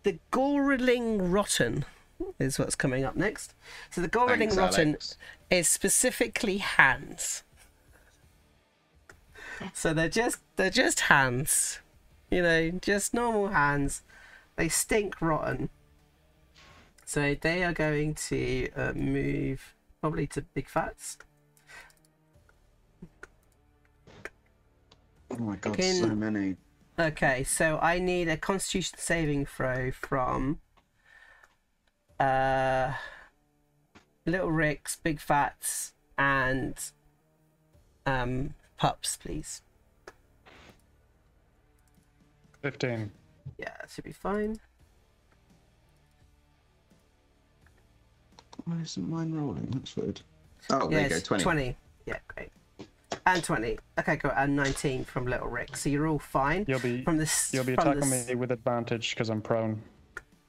the Gorling Rotten is what's coming up next. So the Gorling Rotten is specifically hands. So they're just hands, you know, just normal hands. They stink rotten. So they are going to move probably to Big Phatts. Oh my god, so many. Okay, so I need a Constitution saving throw from Little Rix, Big Phatts, and Pups, please. 15. Yeah, that should be fine. Why isn't mine rolling? That's weird. Oh, Yeah, there you go, 20. Yeah, great. And 20. Okay, good. And 19 from Little Rick. So you're all fine. You'll be attacking me with advantage because I'm prone.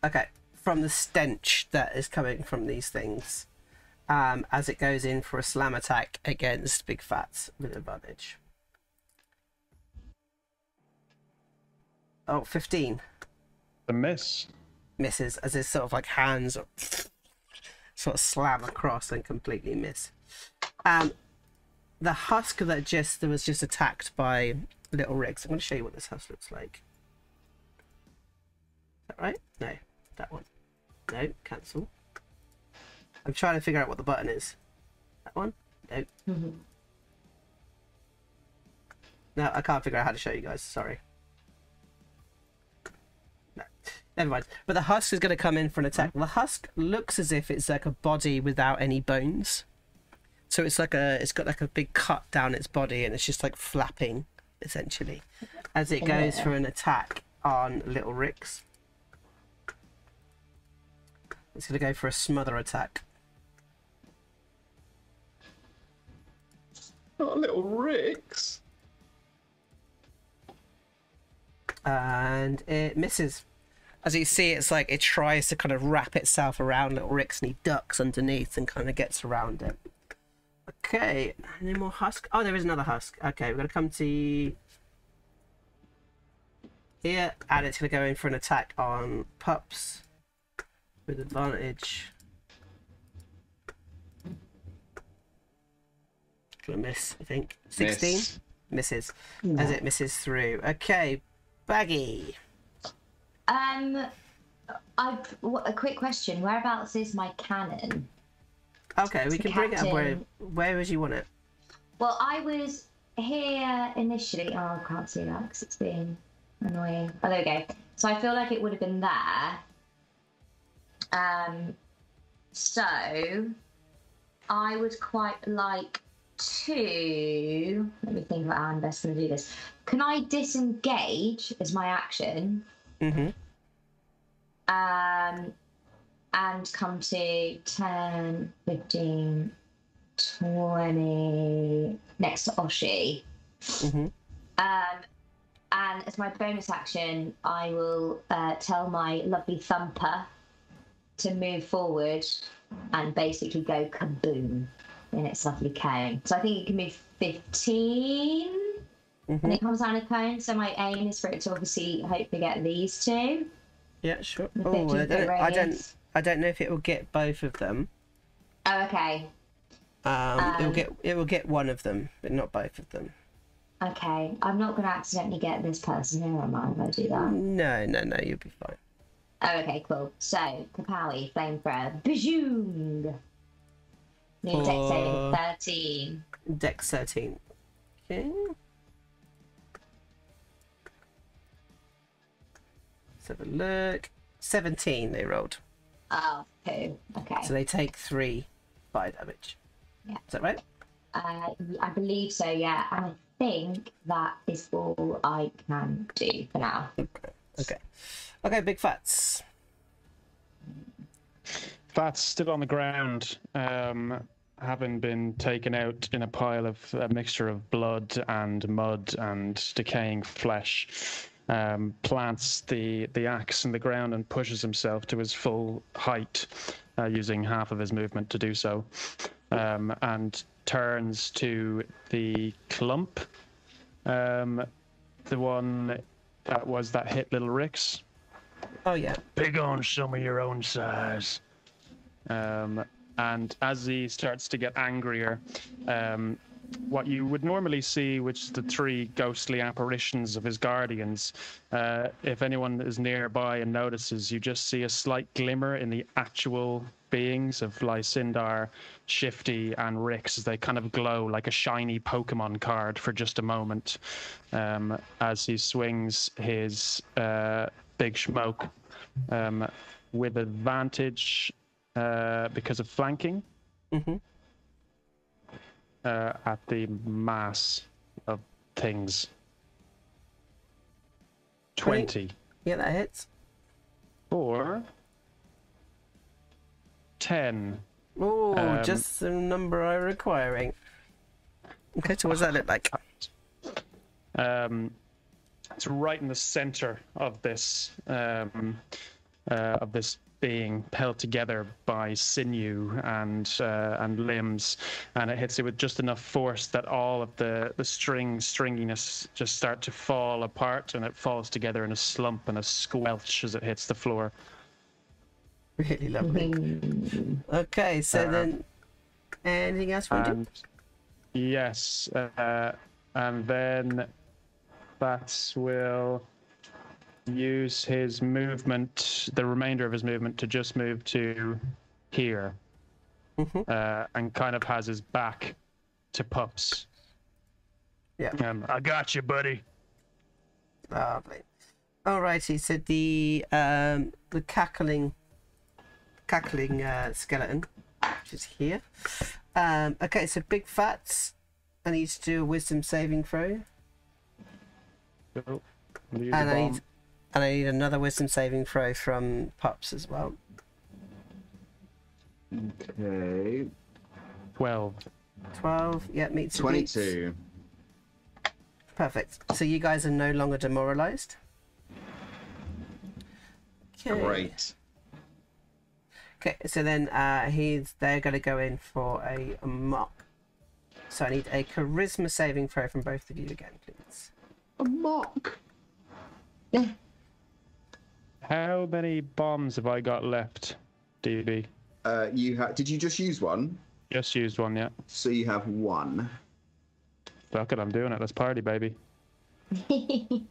Okay. From the stench that is coming from these things, as it goes in for a slam attack against Big Phatts with advantage. Oh, 15. The miss. Misses as his sort of like hands sort of slam across and completely miss. The husk that was just attacked by Little Rick. So I'm going to show you what this husk looks like. Is that right? No, that one. No, cancel. I'm trying to figure out what the button is. That one? No. No, I can't figure out how to show you guys. Sorry. No, never mind. But the husk is going to come in for an attack. The husk looks as if it's like a body without any bones. So it's got like a big cut down its body, and it's just like flapping, essentially, as it goes for an attack on Little Rix. It's going to go for a smother attack. Oh, Little Rix. And it misses. As you see, it's like it tries to kind of wrap itself around Little Rix, and he ducks underneath and kind of gets around it. Okay, any more husk? Oh, there is another husk. Okay, we're going to come to here, and it's going to go in for an attack on Pups with advantage. Gonna miss, I think. 16 Miss. misses as it misses through. Okay, Baggi. A quick question. Whereabouts is my cannon? Okay, we can bring it up where would you want it? Well, I was here initially. Oh, I can't see that because it's being annoying. Oh, there we go. So I feel like it would have been there. So I would quite like to. Let me think about how I'm best going to do this. Can I disengage as my action? Mm-hmm. And come to 10, 15, 20 next to Oshi. Mm-hmm. And as my bonus action, I will tell my lovely Thumper to move forward and basically go kaboom in its lovely cone. So I think it can move 15 and it comes down a cone. So my aim is for it to obviously hopefully get these two. Yeah, sure. The Oh, 15-foot radius. I don't know if it will get both of them. Oh, okay. It will get one of them, but not both of them. Okay, I'm not going to accidentally get this person here, am I, if I do that? No, you'll be fine. Oh, okay, cool. So, Kapowie, Flamethrower, Bajoong! Need dex saving 13. Dex 13. Okay. Let's have a look. 17 they rolled. Oh, poo. Okay. So they take 3 fire damage. Yeah. Is that right? I believe so, yeah. And I think that is all I can do for now. Okay, Big Phatts. Phatts still on the ground, having been taken out in a pile of a mixture of blood and mud and decaying flesh. Plants the axe in the ground and pushes himself to his full height, using half of his movement to do so, and turns to the clump, the one that hit little Rix. Oh yeah. Pick on some of your own size. And as he starts to get angrier, what you would normally see, which is the 3 ghostly apparitions of his guardians, if anyone is nearby and notices, you just see a slight glimmer in the actual beings of Lysindar, Shifty, and Rix as they kind of glow like a shiny Pokemon card for just a moment, as he swings his big smoke with advantage because of flanking. Mm-hmm. At the mass of things. 20. Yeah, that hits. Or 10. Oh, just the number I'm requiring. Okay, so what does that look like? It's right in the center of this being held together by sinew and limbs, and it hits it with just enough force that all of the stringiness just start to fall apart, and it falls together in a slump and a squelch as it hits the floor. Really lovely. Okay, so then anything else we do? Yes, and then Bats will use his movement, the remainder of his movement, to just move to here, and kind of has his back to Pups. Yeah. I got you, buddy. Lovely. Alrighty, so the cackling skeleton, which is here. Okay, so Big Phatts, I need to do a wisdom saving throw. Cool. And I need another wisdom saving throw from Pups as well. Okay. 12. 12, yeah, meets 22. Perfect. So you guys are no longer demoralized. Okay. Great. Okay, so then they're going to go in for a mock. So I need a charisma saving throw from both of you again, please. A mock. How many bombs have I got left, DB? Did you just use one? Just used one, yeah. So you have one. Fuck it, I'm doing it. Let's party, baby. Great.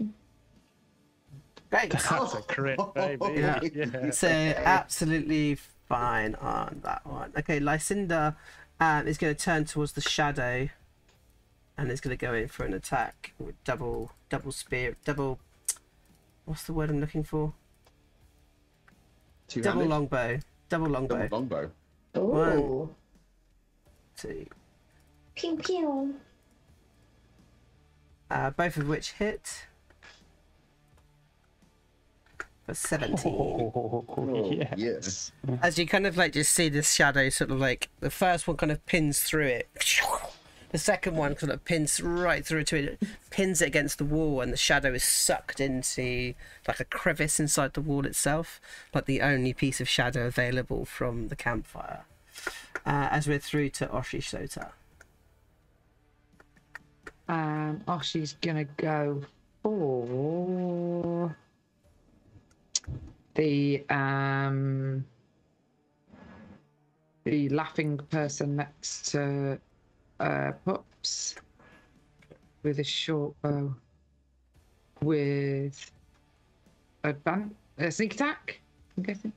That's a crit, baby. Yeah. So absolutely fine on that one. Okay, Lycinda is going to turn towards the shadow and is going to go in for an attack with double spear, what's the word I'm looking for? Two-handed? Double longbow. Double longbow. Ooh. 1, 2. Pew pew. Both of which hit for 17. Oh, yes. As you kind of like just see this shadow sort of like the first one kind of pins through it. The second one kind of pins right through to it, pins it against the wall, and the shadow is sucked into like a crevice inside the wall itself, like the only piece of shadow available from the campfire. As we're through to Oshisota. Oshi's gonna go for the laughing person next to Pups with a short bow with a sneak attack, I'm guessing.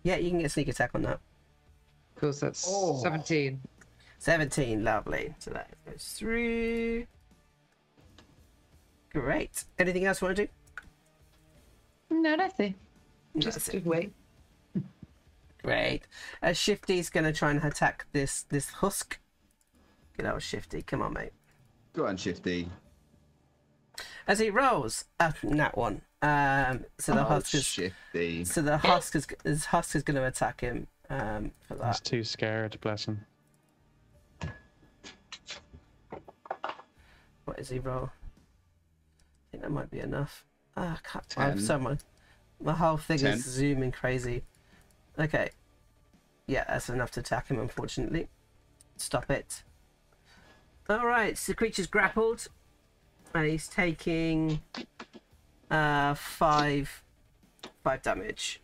Yeah, you can get sneak attack on that. Of course, that's 17. 17, lovely. So that goes through. Great. Anything else you want to do? No, that's it. That's Just it. wait. Great. Shifty's going to try and attack this husk. Good old Shifty. Come on, mate. Go on, Shifty. As he rolls, nat one. So the husk is. Shifty. So the husk is going to attack him. For He's that. too scared, bless him. What is he roll? I think that might be enough. Ah, I can't. 10. I'm so my whole thing 10. is zooming crazy. Okay. Yeah, that's enough to attack him. Unfortunately, stop it. All right. So the creature's grappled, and he's taking 5 damage.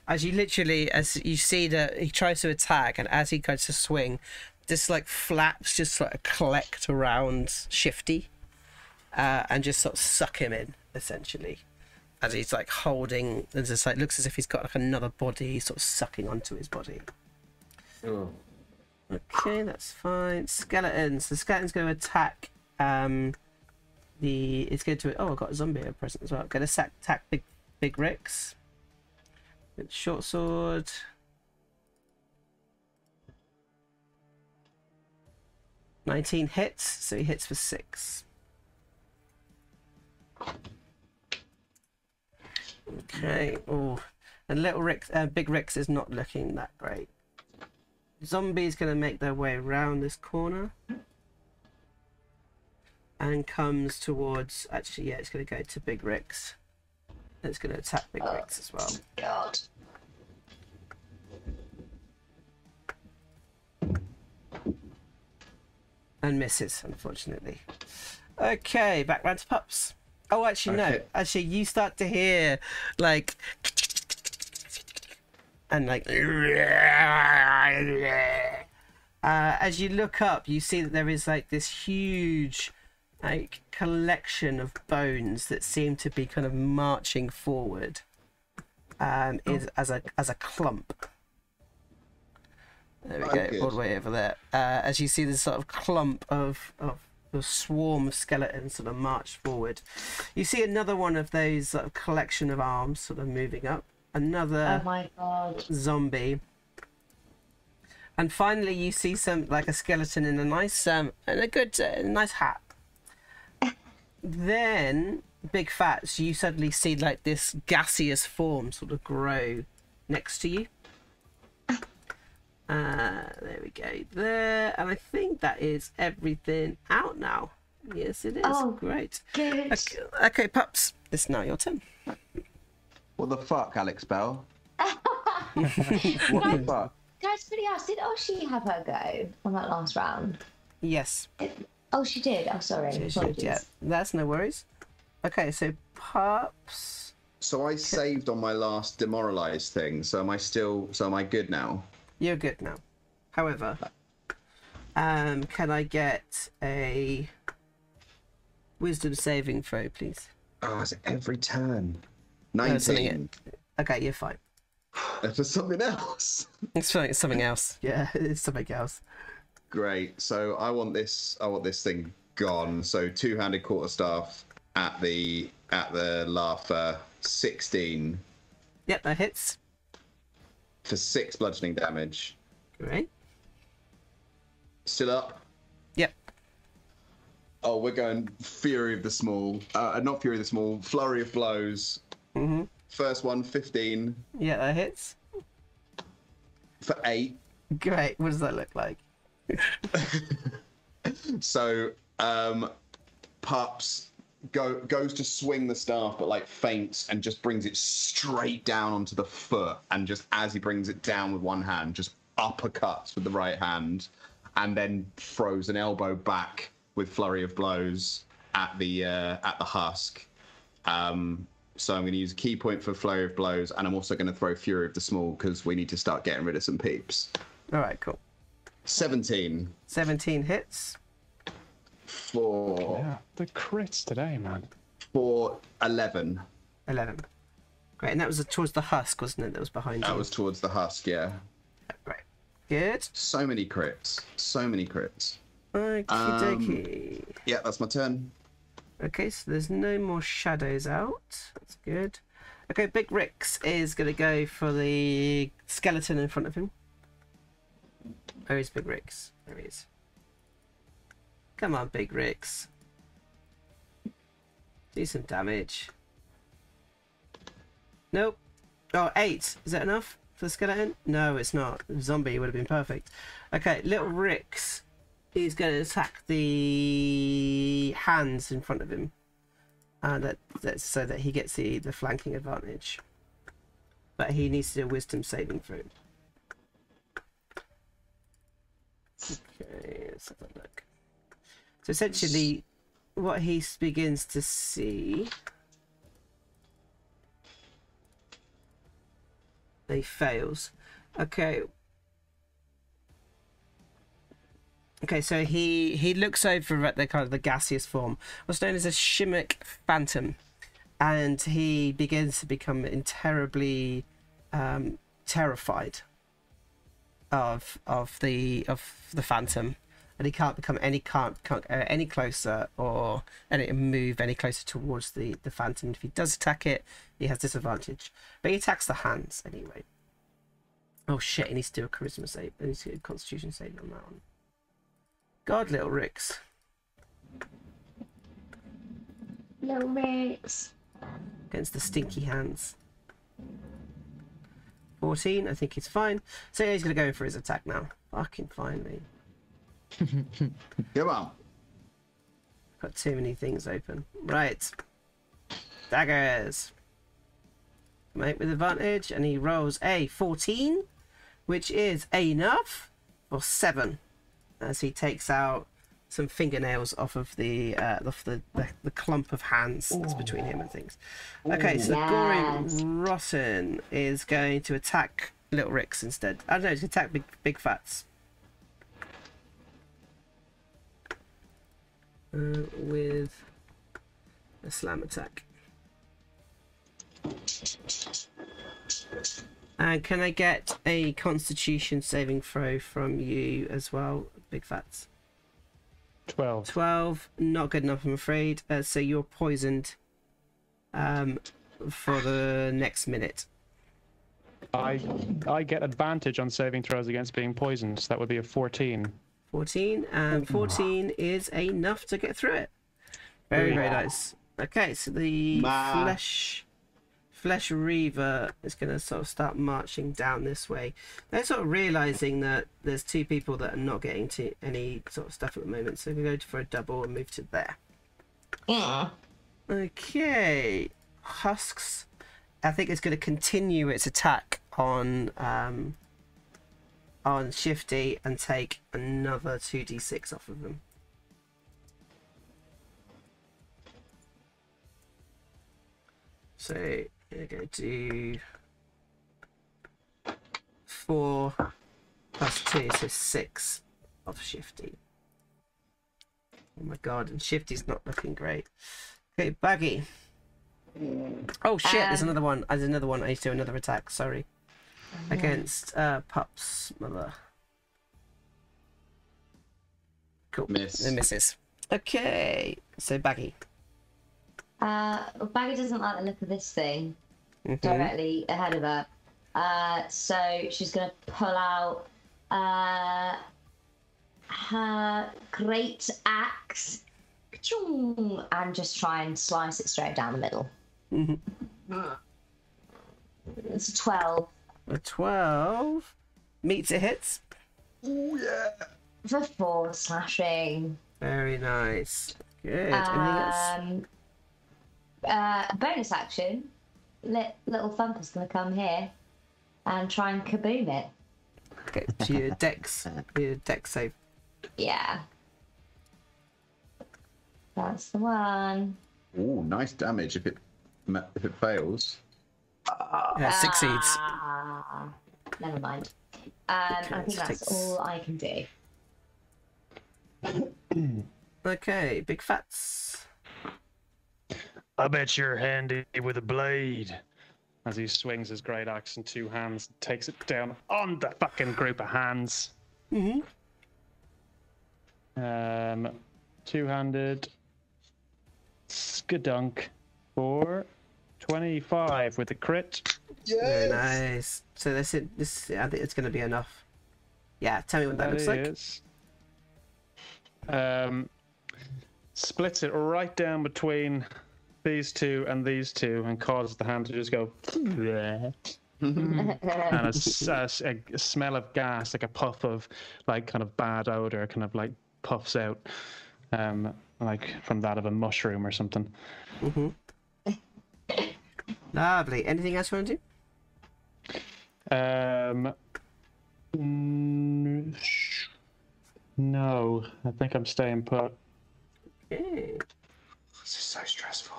As you see that he tries to attack, and as he goes to swing, this like flaps just sort of collect around Shifty, and just sort of suck him in essentially, as he's like holding. It's just like looks as if he's got like another body sort of sucking onto his body. Oh. Okay, that's fine. Skeletons. The skeleton's going to attack. It's going to. Oh, I've got a zombie here present as well. Going to attack Big Ricks. With short sword. $19 hits, so he hits for 6. Okay. Oh, and Big Ricks is not looking that great. Zombies going to make their way around this corner and comes towards. Actually, yeah, it's going to go to Big Ricks. It's going to attack Big Ricks as well. God. And misses, unfortunately. Okay, back round to Pups. Oh, actually, no. Actually, you start to hear, like... And, like... as you look up, you see that there is, like, this huge, like, collection of bones that seem to be kind of marching forward. As a clump. There we go, good. all the way over there. As you see this sort of clump of a swarm of skeletons sort of march forward. You see another one of those sort of collection of arms sort of moving up. Another Oh my God. zombie. And finally you see some, like a skeleton in a nice, and a good, nice hat. Then, Big Phatts, you suddenly see like this gaseous form sort of grow next to you. There we go there, and I think that is everything out now. Yes, it is. Oh, great. Good. Okay, Pups, it's now your turn. What the fuck, Alex Bell? What the fuck? Can I just really ask, did Oshi have her go on that last round? Yes. Oh, she did. Oh, sorry. She did, Apologies. yeah, that's no worries. Okay, so Pups. So I saved on my last demoralized thing. So am I good now? You're good now. However, can I get a wisdom saving throw, please? Oh, it's every turn. No, 19. Okay, you're fine. That's just something else. It's something else. Yeah, it's something else. Great. So I want this thing gone. So two-handed quarterstaff at the laugher. 16. Yep, that hits. For 6 bludgeoning damage. Great. Still up. Yep. Oh, we're going Fury of the Small. Not Fury of the Small. Flurry of Blows. Mm-hmm. First one, 15. Yeah, that hits. For 8. Great. What does that look like? So, Pups goes to swing the staff, but like faints and just brings it straight down onto the foot. And just as he brings it down with one hand, just uppercuts with the right hand, and then throws an elbow back with Flurry of Blows at the husk. So I'm going to use a key point for Flurry of Blows, and I'm also going to throw Fury of the Small because we need to start getting rid of some peeps. All right, cool. 17. 17 hits. For the crits today, man. For 11. 11. Great, and that was towards the husk, wasn't it? That was behind you. That was towards the husk, yeah. Great. Good. So many crits. So many crits. Okie dokie. Yeah, that's my turn. Okay, so there's no more shadows out. That's good. Okay, Big Rix is going to go for the skeleton in front of him. Where is Big Rix? There he is. Come on, Big Rix. Do some damage. Nope. Oh, 8. Is that enough for the skeleton? No, it's not. Zombie would have been perfect. Okay, little Rix is going to attack the hands in front of him. And that's so that he gets the flanking advantage. But he needs to do a wisdom saving throw. Okay, let's have a look. So essentially, what he begins to see... He fails. Okay. Okay, so he looks over at the kind of the gaseous form, what's known as a Shimmick Phantom, and he begins to become terribly terrified of the Phantom, and he can't become any closer or move any closer towards the Phantom. If he does attack it, he has disadvantage, but he attacks the hands anyway. Oh shit! He needs to do a charisma save. He needs to do a Constitution save on that one. God, little Rix. Little Rix. Against the stinky hands. 14, I think he's fine. So yeah, he's going to go in for his attack now. Fucking finally. Come on. Got too many things open. Right. Daggers. Mate with advantage, and he rolls a 14, which is enough for 7. As he takes out some fingernails off of the clump of hands that's between him and things. Okay, so Yes. Goring Rotten is going to attack Little Rix instead. I don't know, he's going to attack Big Phatts. With a slam attack. And can I get a Constitution saving throw from you as well, Big Phatts? 12. 12, not good enough, I'm afraid. So you're poisoned for the next minute. I get advantage on saving throws against being poisoned. So that would be a 14. 14, and 14 is enough to get through it. Very, very nice. Okay, so the Flesh Reaver is going to sort of start marching down this way. They're sort of realizing that there's 2 people that are not getting to any sort of stuff at the moment, so we're going to go for a double and move to there. Yeah. Okay, Husks. I think it's going to continue its attack on Shifty and take another 2d6 off of them. So we're going to do 4 plus 2, so 6 of Shifty. Oh my god, and Shifty's not looking great. Okay, Baggi. Oh shit, there's another one. There's another one. I need to do another attack, sorry. Against Pups' mother. Cool. Miss. It misses. Okay, so Baggi. Well, Baggi doesn't like the look of this thing directly ahead of her. So she's going to pull out her great axe and just try and slice it straight down the middle. It's a 12. A 12 meets it hits. Oh yeah. For 4 slashing. Very nice. Good. Anything else? Bonus action. Little Thumper's going to come here and try and kaboom it. Okay, to your dex save. Yeah. That's the one. Oh, nice damage if it fails. Succeeds. Never mind. I think that's all I can do. Okay, Big Phatts. I bet you're handy with a blade. As he swings his great axe in 2 hands, takes it down on the fucking group of hands. Two-handed skadunk for 25 with a crit. Very nice. So this I think it's going to be enough. Yeah, tell me what that looks like. Splits it right down between these two and causes the hand to just go and a smell of gas, like a puff of like kind of bad odor kind of like puffs out like from that of a mushroom or something. Lovely. Anything else you want to do? No, I think I'm staying put. Okay. This is so stressful.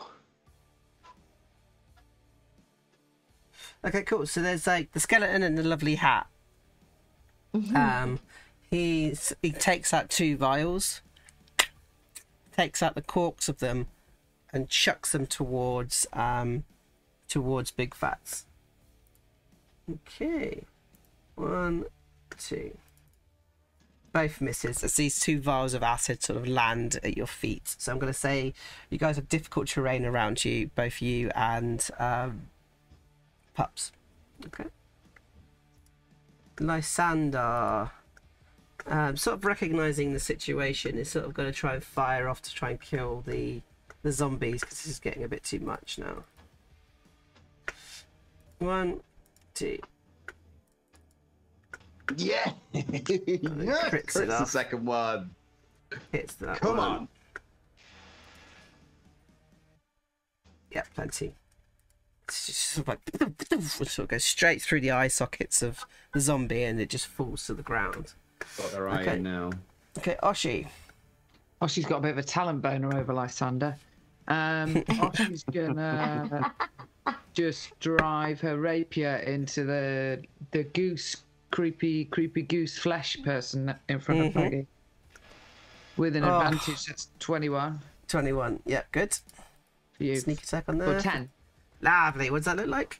Okay, cool. So there's like the skeleton and the lovely hat. He takes out 2 vials, takes out the corks of them, and chucks them towards Big Phatts. Okay, 1, 2. Both misses as these 2 vials of acid sort of land at your feet. So I'm going to say you guys have difficult terrain around you, both you and Pups. Okay. Lysander, sort of recognizing the situation, is sort of going to try and fire off to try and kill the zombies because this is getting a bit too much now. 1, 2. Yeah. Crits it the off. second one. Hits that Come one. on. Yeah, plenty. It's just sort of like sort of goes straight through the eye sockets of the zombie and it just falls to the ground. Got their eye in now. Okay, Oshi. Oshi's got a bit of a talent boner over Lysander. Oshi's gonna just drive her rapier into the goose, creepy goose flesh person in front of Baggi. With an advantage, that's 21. 21, yeah, good. For you. Sneak attack on there. Or 10. Lovely. What does that look like?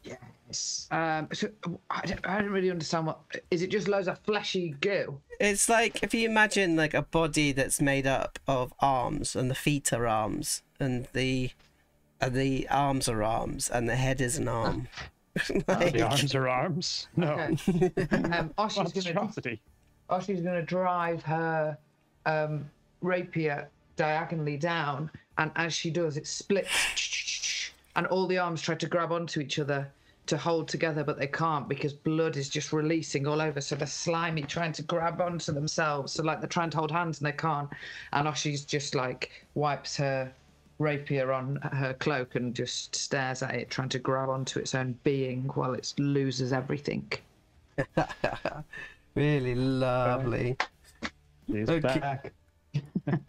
Yes. So I don't really understand what. Is it just loads of fleshy goo? It's like if you imagine like a body that's made up of arms, and the feet are arms, and the arms are arms, and the head is an arm. The arms are arms. No. Okay. Oshi's gonna drive her rapier diagonally down, and as she does, it splits, and all the arms try to grab onto each other to hold together, but they can't because blood is just releasing all over. So they're slimy, trying to grab onto themselves. So like they're trying to hold hands and they can't. And Oshi's just like wipes her rapier on her cloak and just stares at it, trying to grab onto its own being while it loses everything. Really lovely. He's Okay. back.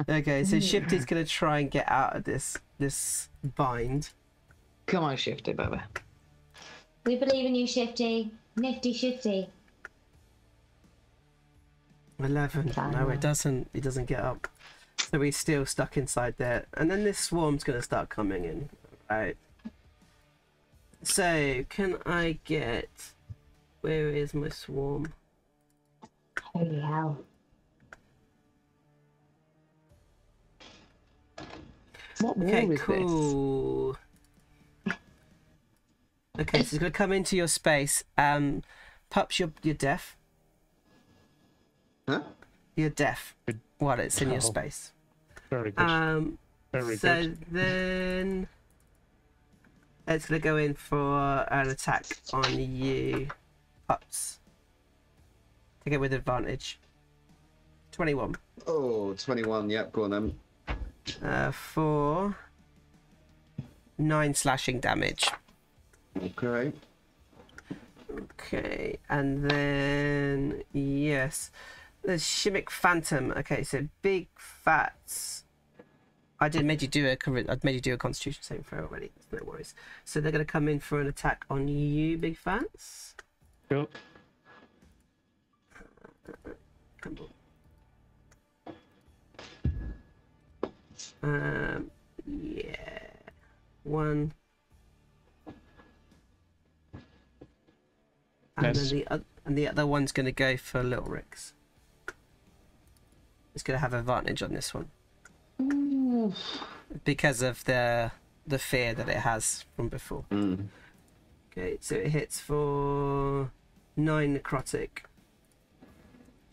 Okay, so Shifty's gonna try and get out of this bind. Come on, Shifty, baby. We believe in you, Shifty. Nifty Shifty. 11. No, it doesn't. He doesn't get up. So he's still stuck inside there. And then this swarm's going to start coming in. Right. So, can I get... Where is my swarm? Holy hell. What wall Okay, is cool. Okay, so it's going to come into your space. Pups, you're deaf. Huh? You're deaf while it's in your Oh. space. Very good. Very So good. then it's going to go in for an attack on you, Pups. Take it with advantage. 21. Oh, 21. Yep, go on then. For 9 slashing damage. Okay. Okay, and then yes, the Shimmick Phantom. Okay, so Big Phatts. I made you do a Constitution saving throw already. No worries. So they're going to come in for an attack on you, Big Phatts. Cool. Come on. Yeah. 1. And Yes. then the other one's going to go for Little Ricks. It's going to have advantage on this one because of the fear that it has from before. Okay, so it hits for 9 necrotic.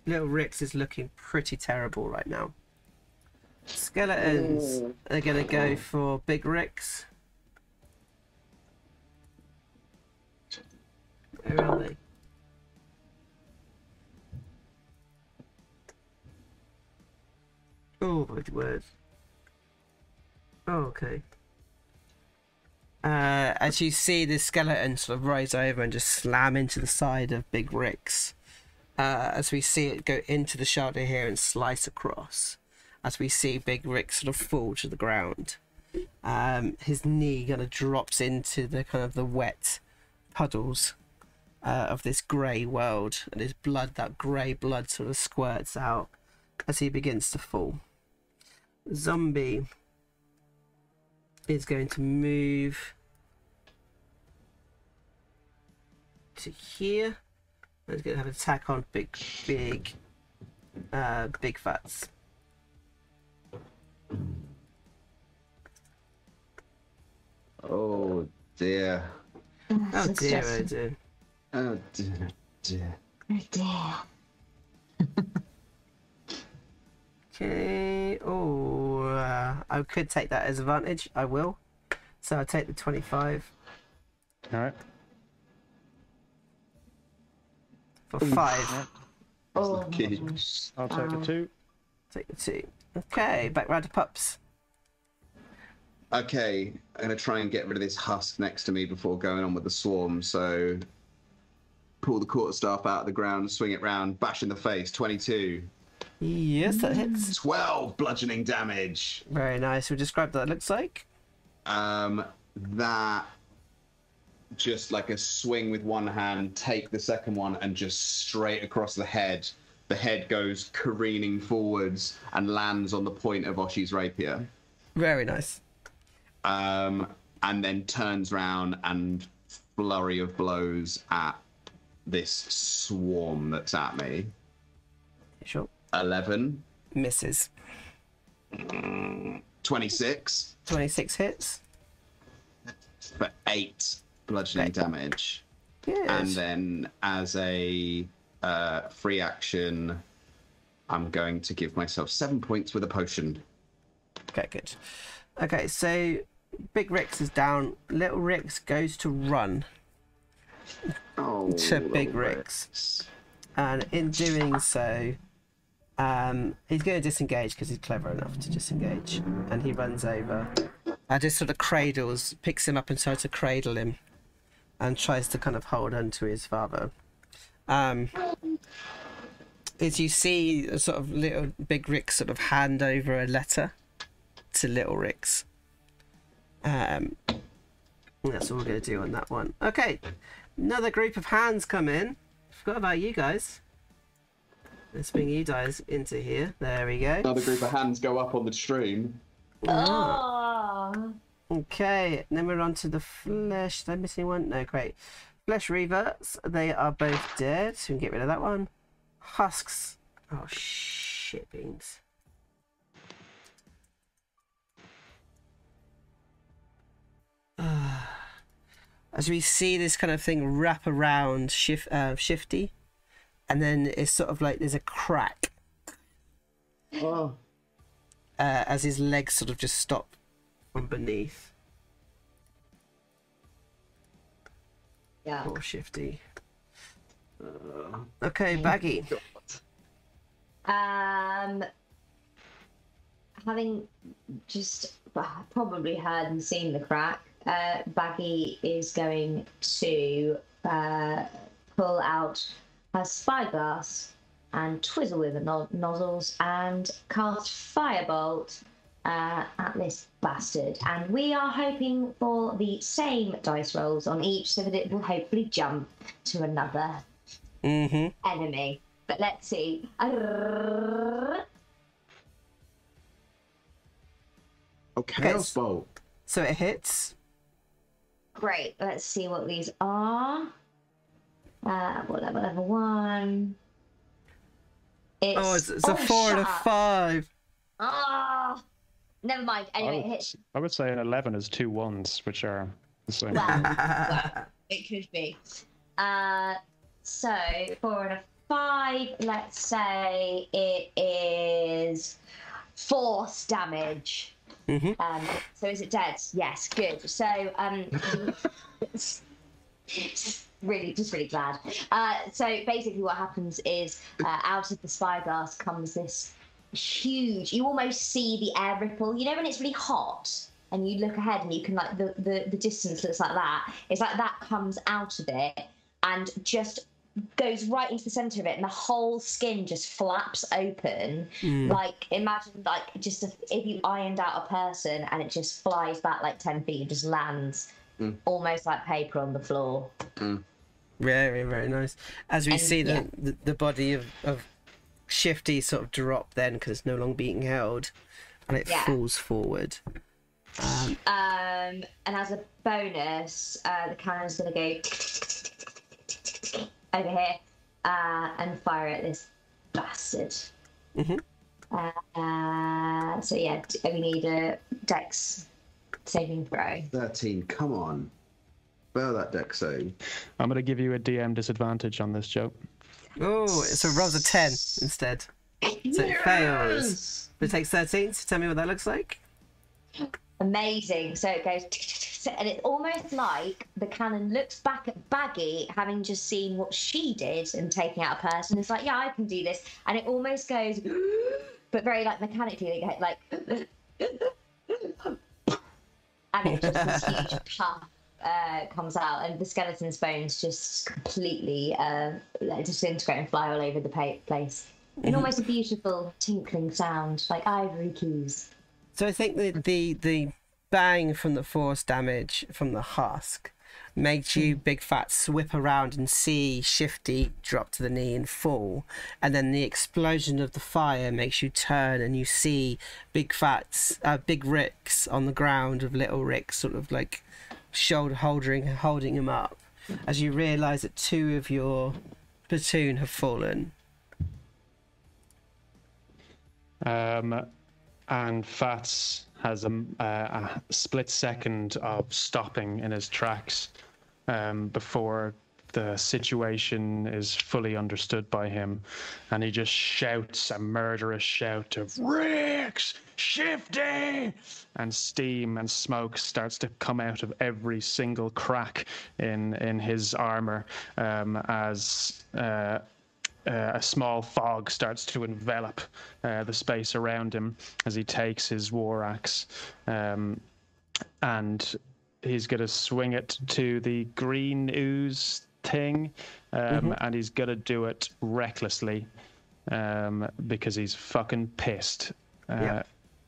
Little Ricks is looking pretty terrible right now. Skeletons are going to go for Big Ricks. Where are they? Oh my word. Oh, okay. As you see the skeleton sort of rise over and just slam into the side of Big Ricks. As we see it go into the shoulder here and slice across. As we see Big Ricks sort of fall to the ground. His knee kind of drops into the kind of the wet puddles of this grey world, and his blood, that grey blood, sort of squirts out as he begins to fall. Zombie is going to move to here. And he's going to have an attack on Big Phatts. Oh dear. Oh dear, oh dear. Oh dear. Dear. Oh dear. Okay. Oh, I could take that as advantage. I will. So I'll take the 25 All right. for 5. Oh, Okay. I'll take the 2. Take the 2. Okay, back round to Pups. Okay, I'm gonna try and get rid of this husk next to me before going on with the swarm. So, pull the quarterstaff out of the ground, swing it round, bash in the face. 22. Yes, that hits. 12 bludgeoning damage. Very nice. We'll describe what that looks like. That just like a swing with one hand, take the second one, and just straight across the head. The head goes careening forwards and lands on the point of Oshi's rapier. Very nice. And then turns round and flurry of blows at this swarm that's at me. Sure. 11. Misses. 26 26 hits. for 8 bludgeoning damage. Yes. And then as a free action, I'm going to give myself 7 points with a potion. Okay, good. Okay, so Big Ricks is down. Little Ricks goes to run Oh, to Big little Ricks. And in doing so, he's going to disengage because he's clever enough to disengage. And he runs over and just sort of picks him up and tries to cradle him and tries to kind of hold on to his father. As you see a sort of little Big Ricks sort of hand over a letter to Little Ricks. That's all we're going to do on that one. Okay, another group of hands come in. Forgot about you guys. Let's bring you guys into here. There we go. Another group of hands go up on the stream. Oh. Okay, then we're on to the flesh. Did I miss anyone? No, great. Flesh reverts. They are both dead, so we can get rid of that one. Husks. Oh, shit beans. As we see this kind of thing wrap around Shifty, and then it's sort of like there's a crack. Oh. As his legs sort of just stop from beneath. Yeah. Poor Shifty. Okay, Baggi. Having just probably heard and seen the crack, Baggi is going to pull out her spyglass and twizzle with the nozzles and cast Firebolt at this bastard. And we are hoping for the same dice rolls on each so that it will hopefully jump to another enemy. But let's see. Chaos Bolt. So it hits. Great. Let's see what these are. What level 1? It's a 4 and a 5. Oh, never mind. Anyway, it hits. I would say an 11 is 2 ones, which are the same. Well, it could be. So 4 and a 5. Let's say it is force damage. So is it dead? Yes, good. So just really glad. So basically what happens is out of the spyglass comes this huge, you almost see the air ripple, you know when it's really hot and you look ahead and you can like the distance looks like that, it's like that comes out of it and just goes right into the center of it and the whole skin just flaps open. Like imagine like just if you ironed out a person and it just flies back like 10 feet and just lands almost like paper on the floor. Very, very nice. As we see the body of Shifty sort of drop then because it's no longer being held and it falls forward. And as a bonus, the cannon's going to go over here and fire at this bastard. So yeah, we need a dex saving throw. 13, come on. Fail that dex save. I'm going to give you a DM disadvantage on this joke. Oh, so it rolls a 10 instead. So it fails. But it takes 13, so tell me what that looks like. Amazing. So it goes, and it's almost like the cannon looks back at Baggi, having just seen what she did and taking out a person. It's like, yeah, I can do this. And it almost goes, but very like mechanically, like, and it's just this huge puff comes out, and the skeleton's bones just completely disintegrate and fly all over the place. In almost a beautiful tinkling sound, like ivory keys. So I think the bang from the force damage from the husk makes you, Big Phatts, whip around and see Shifty drop to the knee and fall. And then the explosion of the fire makes you turn and you see Big Phatts, Big Ricks on the ground of Little Ricks sort of like shoulder holding him up as you realise that 2 of your platoon have fallen. And Phatts has a split second of stopping in his tracks before the situation is fully understood by him, and he just shouts a murderous shout of "Ricks! Shifty!" and steam and smoke starts to come out of every single crack in his armor as a small fog starts to envelop the space around him as he takes his war axe, and he's going to swing it to the green ooze thing, and he's going to do it recklessly because he's fucking pissed.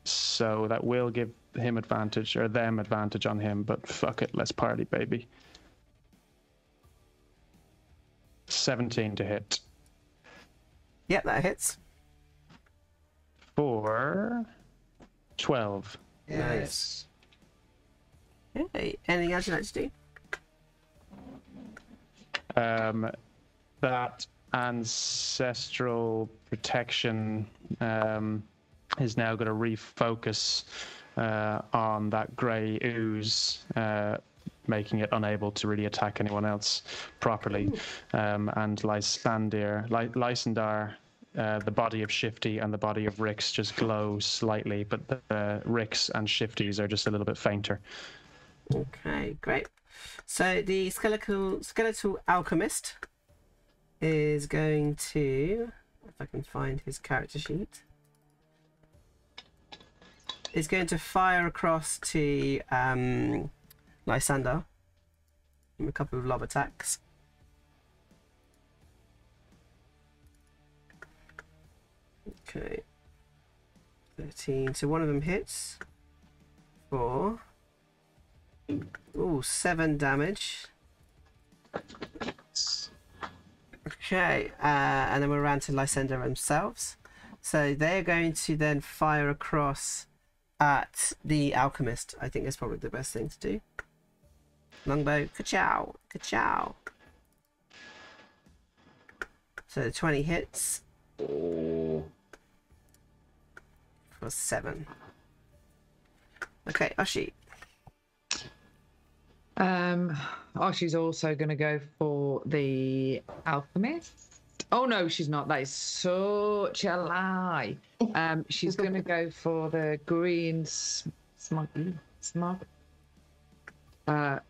So that will give him advantage, or them advantage on him, but fuck it, let's party, baby. 17 to hit. Yep, that hits. For 12. Nice. Okay, anything else you'd like to do? That ancestral protection is now going to refocus on that grey ooze, making it unable to really attack anyone else properly. And Lysander, the body of Shifty and the body of Rix just glow slightly, but the Rix and Shifties are just a little bit fainter. Okay, great. So the skeletal alchemist is going to, if I can find his character sheet, is going to fire across to Lysander with a couple of lob attacks. Okay, 13. So one of them hits for 7 damage. Okay, and then we're around to Lysander themselves. So they're going to then fire across at the alchemist. I think that's probably the best thing to do. Longbow, ka-chow, ka-chow. So 20 hits. For 7. Okay, Oshi. She's also going to go for the alchemist. Oh no, she's not. That is such a lie. She's going to go for the green smug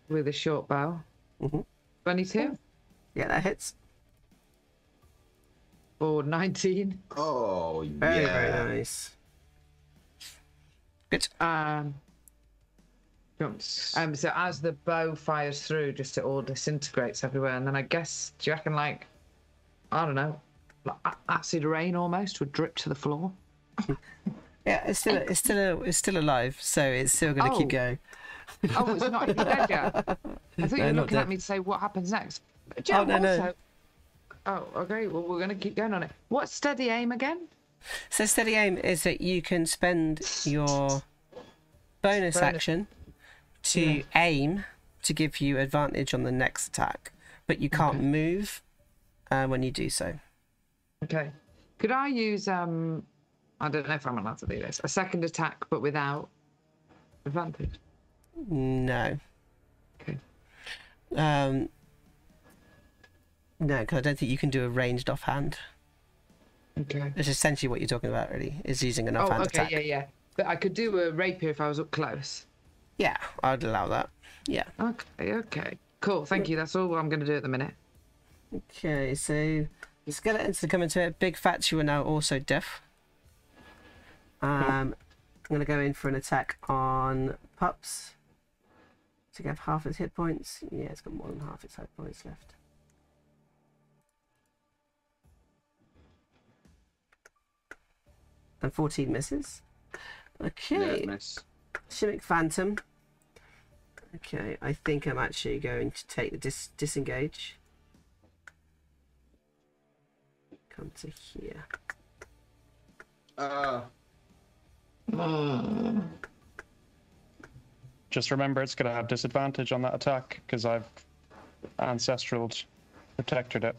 with a short bow. 22. Yeah, that hits. For 19. Oh, Very, yeah. very nice. Good. So as the bow fires through, just it all disintegrates everywhere, and then I guess, do you reckon, like, I don't know, like acid rain almost would drip to the floor? Yeah, it's still alive, so it's still going to keep going. Oh, it's not even dead yet. I thought you were looking at me to say what happens next. But yeah, no. Oh, okay. Well, we're going to keep going on it. What's steady aim again? So steady aim is that you can spend your bonus action to aim to give you advantage on the next attack, but you can't move when you do so. Okay. Could I use I don't know if I'm allowed to do this, a second attack but without advantage? No. Okay. No, because I don't think you can do a ranged offhand. Okay. It's essentially what you're talking about, really, is using an offhand attack. Yeah. But I could do a rapier if I was up close. Yeah, I'd allow that. Yeah. Okay. Cool, thank you. That's all I'm going to do at the minute. Okay, so the skeletons are coming to it. Big Phatts, you are now also deaf. I'm going to go in for an attack on Pups. To get half its hit points. Yeah, it's got more than half its hit points left. And 14 misses. Okay. Yeah, nice. Shimmick Phantom. Okay, I think I'm actually going to take the disengage. Come to here. Just remember, it's going to have disadvantage on that attack because I've ancestral protected it.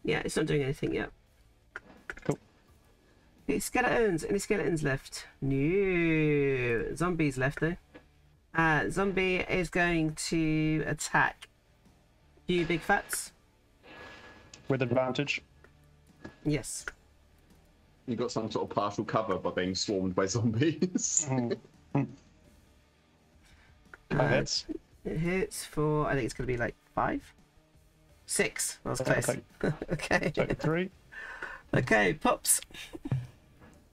Yeah, it's not doing anything yet. Cool. Okay, skeletons. Any skeletons left? No. Zombies left though. Zombie is going to attack you, Big Phatts. With advantage. Yes. You got some sort of partial cover by being swarmed by zombies. That hits. It hits for, I think it's going to be like 5? 6. That was close. Okay. So 3. Okay, Pups.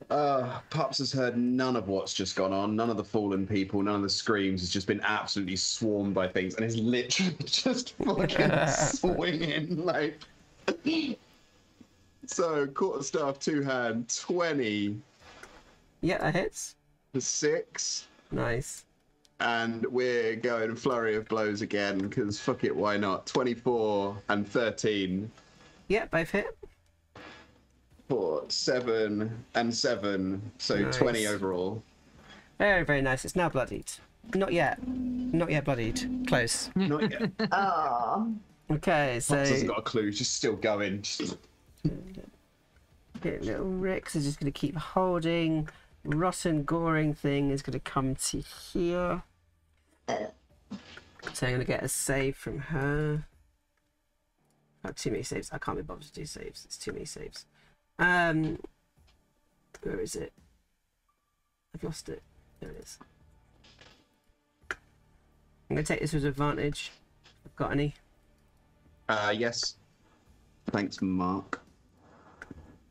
Pups has heard none of what's just gone on, none of the fallen people, none of the screams. Has just been absolutely swarmed by things, and is literally just fucking swinging like. So quarterstaff 2-hand 20. Yeah, that hits. 6. Nice. And we're going flurry of blows again, because fuck it, why not? 24 and 13. Yeah, both hit. 4, 7, and 7. So Nice. 20 overall. Very, very nice. It's now bloodied. Not yet. Not yet bloodied. Close. Not yet. Oh. Okay, so Fox hasn't got a clue. He's just still going. little Rix is just going to keep holding. Rotten, goring thing is going to come to here. So I'm going to get a save from her. Oh, too many saves. I can't be bothered to do saves. It's too many saves. Where is it? I've lost it. There it is. I'm going to take this as advantage. I've got any. Yes. Thanks, Mark.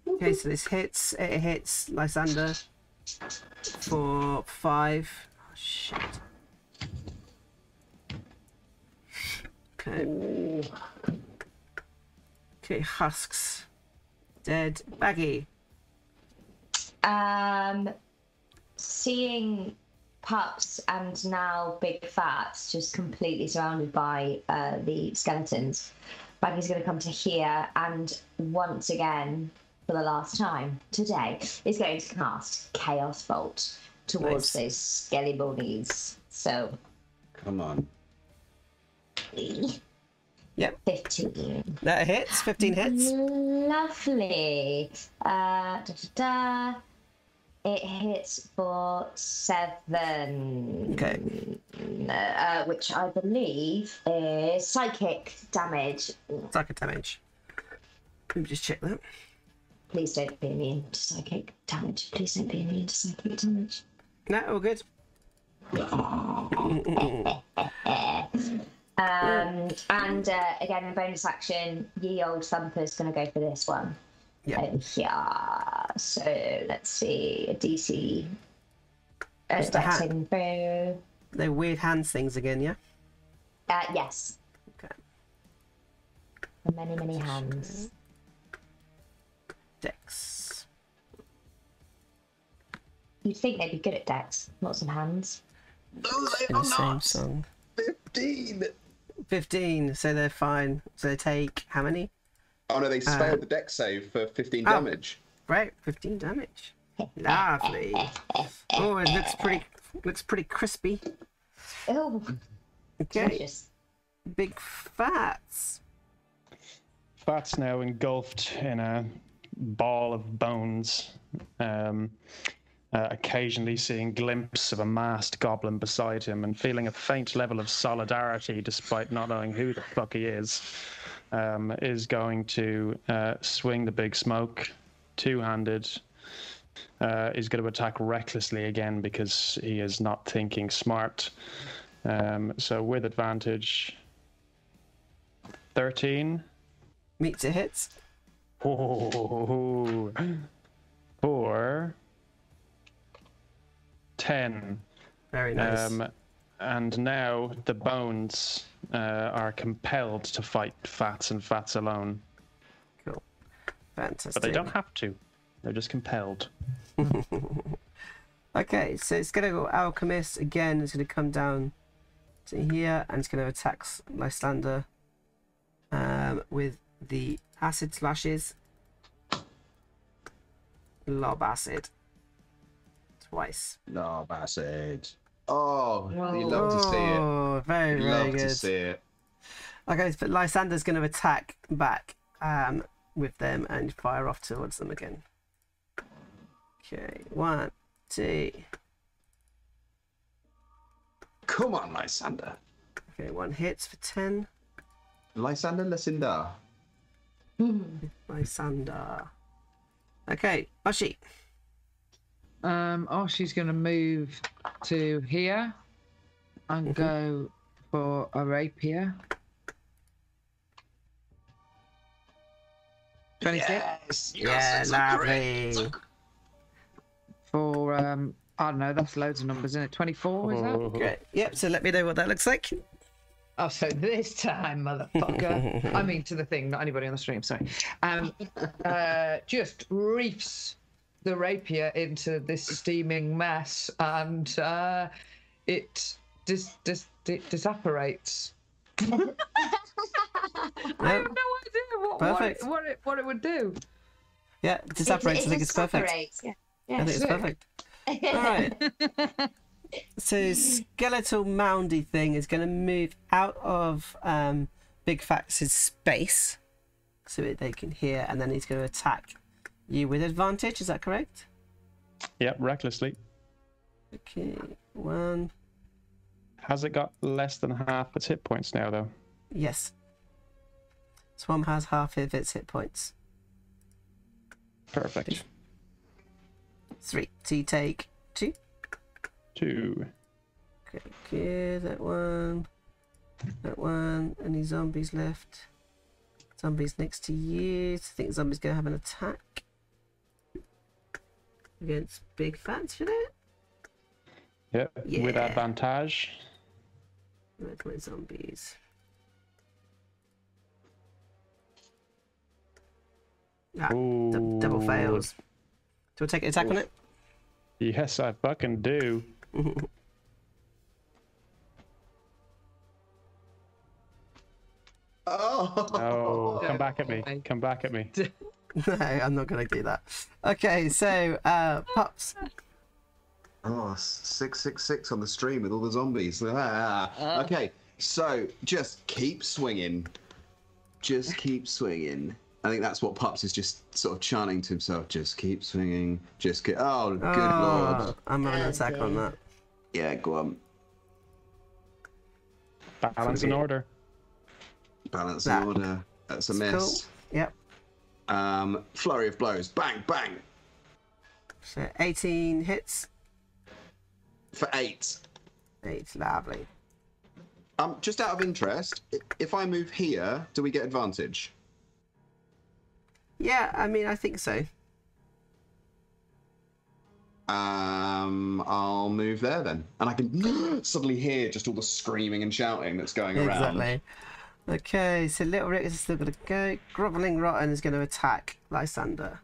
Okay, so this hits. It hits Lysander for 5. Oh, shit. Okay. Okay, husks. Dead. Baggi. Seeing Pups and now Big Phatts just completely surrounded by the skeletons, Baggi's going to come to here and once again, for the last time today, is going to cast Chaos Bolt towards those skelly bonies. So, Come on. Yep. 15. That hits. 15 hits. Lovely. It hits for 7. Okay. Which I believe is psychic damage. Psychic damage. Let me just check that. Please don't be immune to psychic damage. Please don't be immune to psychic damage. No, all good. And again, in bonus action, ye old thumper's going to go for this one. Yeah. Yeah. So let's see. A DC. Just a hand. Saving throw. They're weird hands things again, yeah? Yes. Okay. Many, many hands. Dex. You'd think they'd be good at Dex, lots of hands. No, they In are the same not. song. 15. 15, so they're fine. So they take how many? Oh no, they failed the dex save for 15 damage. Right, 15 damage. Lovely. Oh, it looks pretty crispy. Oh, Okay. delicious. Big Phatts. Phat's now engulfed in a ball of bones. Occasionally seeing glimpses of a masked goblin beside him and feeling a faint level of solidarity despite not knowing who the fuck he is going to swing the big smoke two-handed. Is going to attack recklessly again because he is not thinking smart. So with advantage, 13. Meets it hits. Oh, 4. 10. Very nice. And now the bones are compelled to fight Phatts and Phatts alone. Cool. Fantastic. But they don't have to. They're just compelled. Okay, so it's going to go Alchemist again. It's going to come down to here and it's going to attack Lysander with the acid slashes. Lob acid. Twice. No, acid. Oh, you love to see it. Oh, very, You very love good. to see it. Okay, but Lysander's going to attack back with them and fire off towards them again. Okay, 1, 2. Come on, Lysander. Okay, 1 hits for 10. Lysander, Lysander. Lysander. Okay, Oshi. She's going to move to here and go for a rapier. 26 Yeah, lovely. for I don't know. That's loads of numbers, isn't it? 24 is that? Okay, yep, so let me know what that looks like. Oh, so this time, motherfucker. I mean, to the thing, not anybody on the stream. Sorry. Just reefs the rapier into this steaming mess, and it disapparates. I have no idea what it would do. Yeah, it disapparates. I think it's perfect. Yeah. I think it's perfect. All right. So skeletal moundy thing is going to move out of Big Phatts' space so that they can hear, and then he's going to attack you with advantage. Is that correct? Yep, recklessly. Okay, 1. Has it got less than half its hit points now, though? Yes. Swam has half of its hit points. Perfect. 3. So you take 2. 2. Okay, good. That one. That one. Any zombies left? Zombies next to you. I think zombie's going to have an attack against Big Phatts, should it? Yep, Yeah. with advantage. Where's my zombies? Ah, double fails. Do I take an attack on it? Yes, I fucking do. Oh. No, come back at me. Come back at me. No, I'm not going to do that. Okay, so, Pups. Oh, 666 on the stream with all the zombies. Okay, so just keep swinging. Just keep swinging. I think that's what Pups is just sort of chanting to himself. Just keep swinging. Just keep... Oh, good lord. I'm having an attack on that. Yeah, go on. Balance and order. Balance and order. That's a miss. Cool. Yep. Flurry of blows. Bang, bang. So 18 hits. For 8. 8, lovely. Just out of interest, if I move here, do we get advantage? Yeah, I mean, I think so. I'll move there then. And I can suddenly hear just all the screaming and shouting that's going around. Exactly. Okay, so Little Rick is still going to go. Groveling Rotten is going to attack Lysander.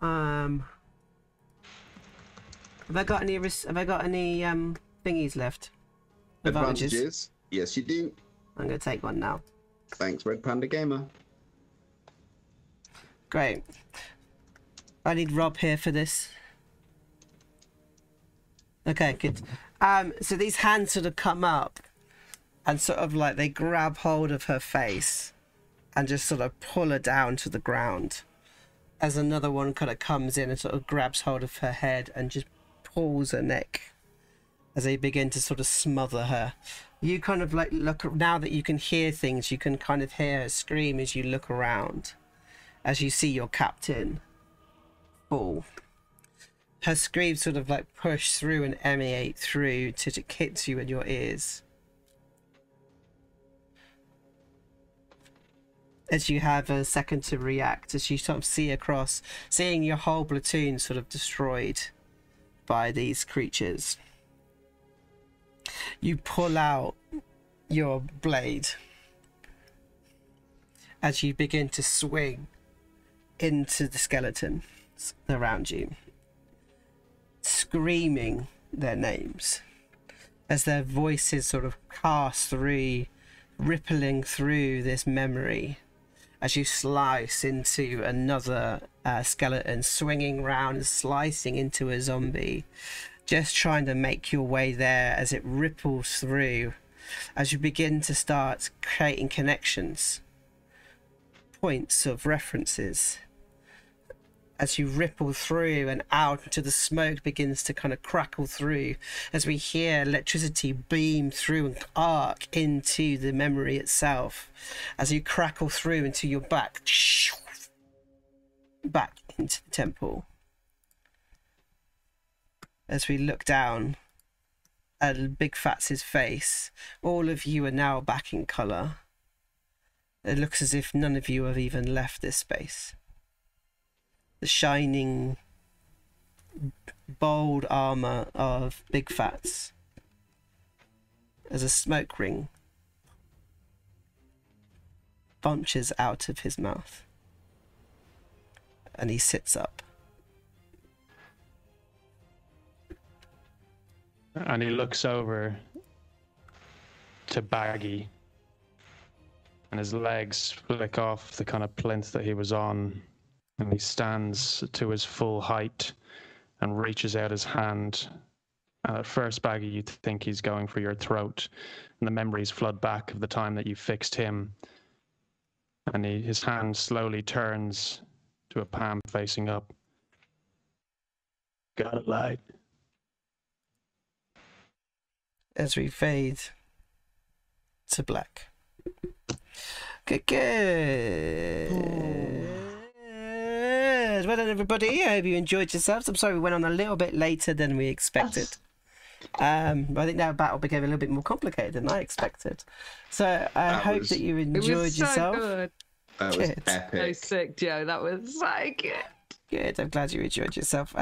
Have I got any thingies left? Advantages? Yes, you do. I'm going to take one now. Thanks, Red Panda Gamer. Great. I need Rob here for this. Okay, good. So these hands sort of come up and sort of like they grab hold of her face and just sort of pull her down to the ground. As another one kind of comes in and sort of grabs hold of her head and just pulls her neck as they begin to sort of smother her. You kind of like look, now that you can hear things, you can kind of hear her scream as you look around, as you see your captain fall. Her screams sort of like push through and emanate through to it hits you in your ears. As you have a second to react, as you sort of see across, seeing your whole platoon sort of destroyed by these creatures. You pull out your blade as you begin to swing into the skeletons around you, screaming their names as their voices sort of cast through, rippling through this memory as you slice into another skeleton, swinging round and slicing into a zombie, just trying to make your way there as it ripples through, as you begin to start creating connections, points of references. As you ripple through and out into the smoke begins to kind of crackle through, as we hear electricity beam through and arc into the memory itself, as you crackle through into your back into the temple. As we look down at Big Phatts' face, all of you are now back in colour. It looks as if none of you have even left this space. The shining, bold armour of Big Phatts as a smoke ring bunches out of his mouth. And he sits up And he looks over to Baggi, and his legs flick off the kind of plinth that he was on, and he stands to his full height and reaches out his hand. And at first, Baggi, you think he's going for your throat, and the memories flood back of the time that you fixed him. And his hand slowly turns to a palm facing up. Got it, light. As we fade to black. Good, good. Well done, everybody. I hope you enjoyed yourselves. I'm sorry we went on a little bit later than we expected. I think that battle became a little bit more complicated than I expected. So I hope that you enjoyed yourself. Good. That was epic. So sick, Joe. That was so good. Good. I'm glad you enjoyed yourself.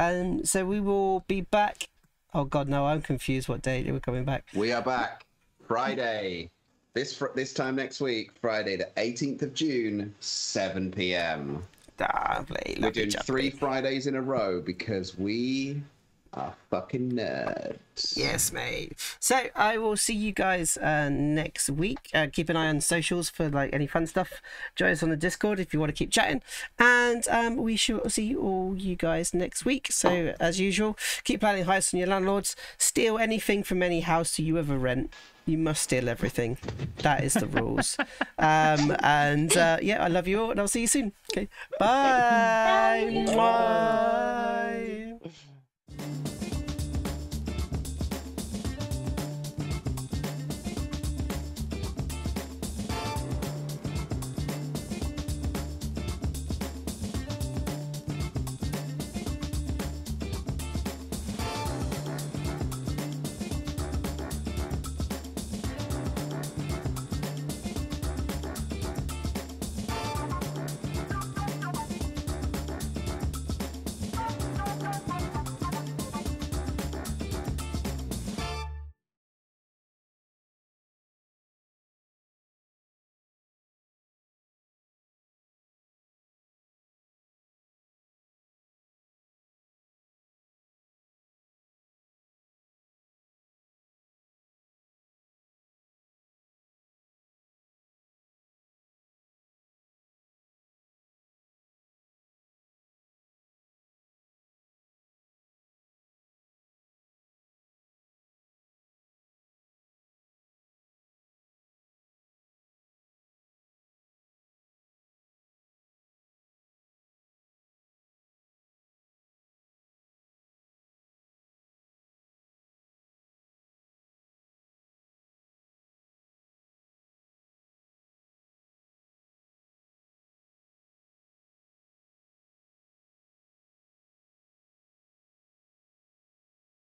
So we will be back. Oh God, no! I'm confused. What day we're coming back? We are back Friday. This time next week, Friday the 18th of June, 7 p.m. Lovely. We're doing 3 Fridays in a row because we are fucking nerds. Yes, mate. So I will see you guys next week. Keep an eye on socials for like any fun stuff. Join us on the Discord if you want to keep chatting, and we shall see all you guys next week. So as usual, keep planning heists on your landlords. Steal anything from any house you ever rent. You must steal everything. That is the rules. Yeah, I love you all, and I'll see you soon. Okay, bye. Bye.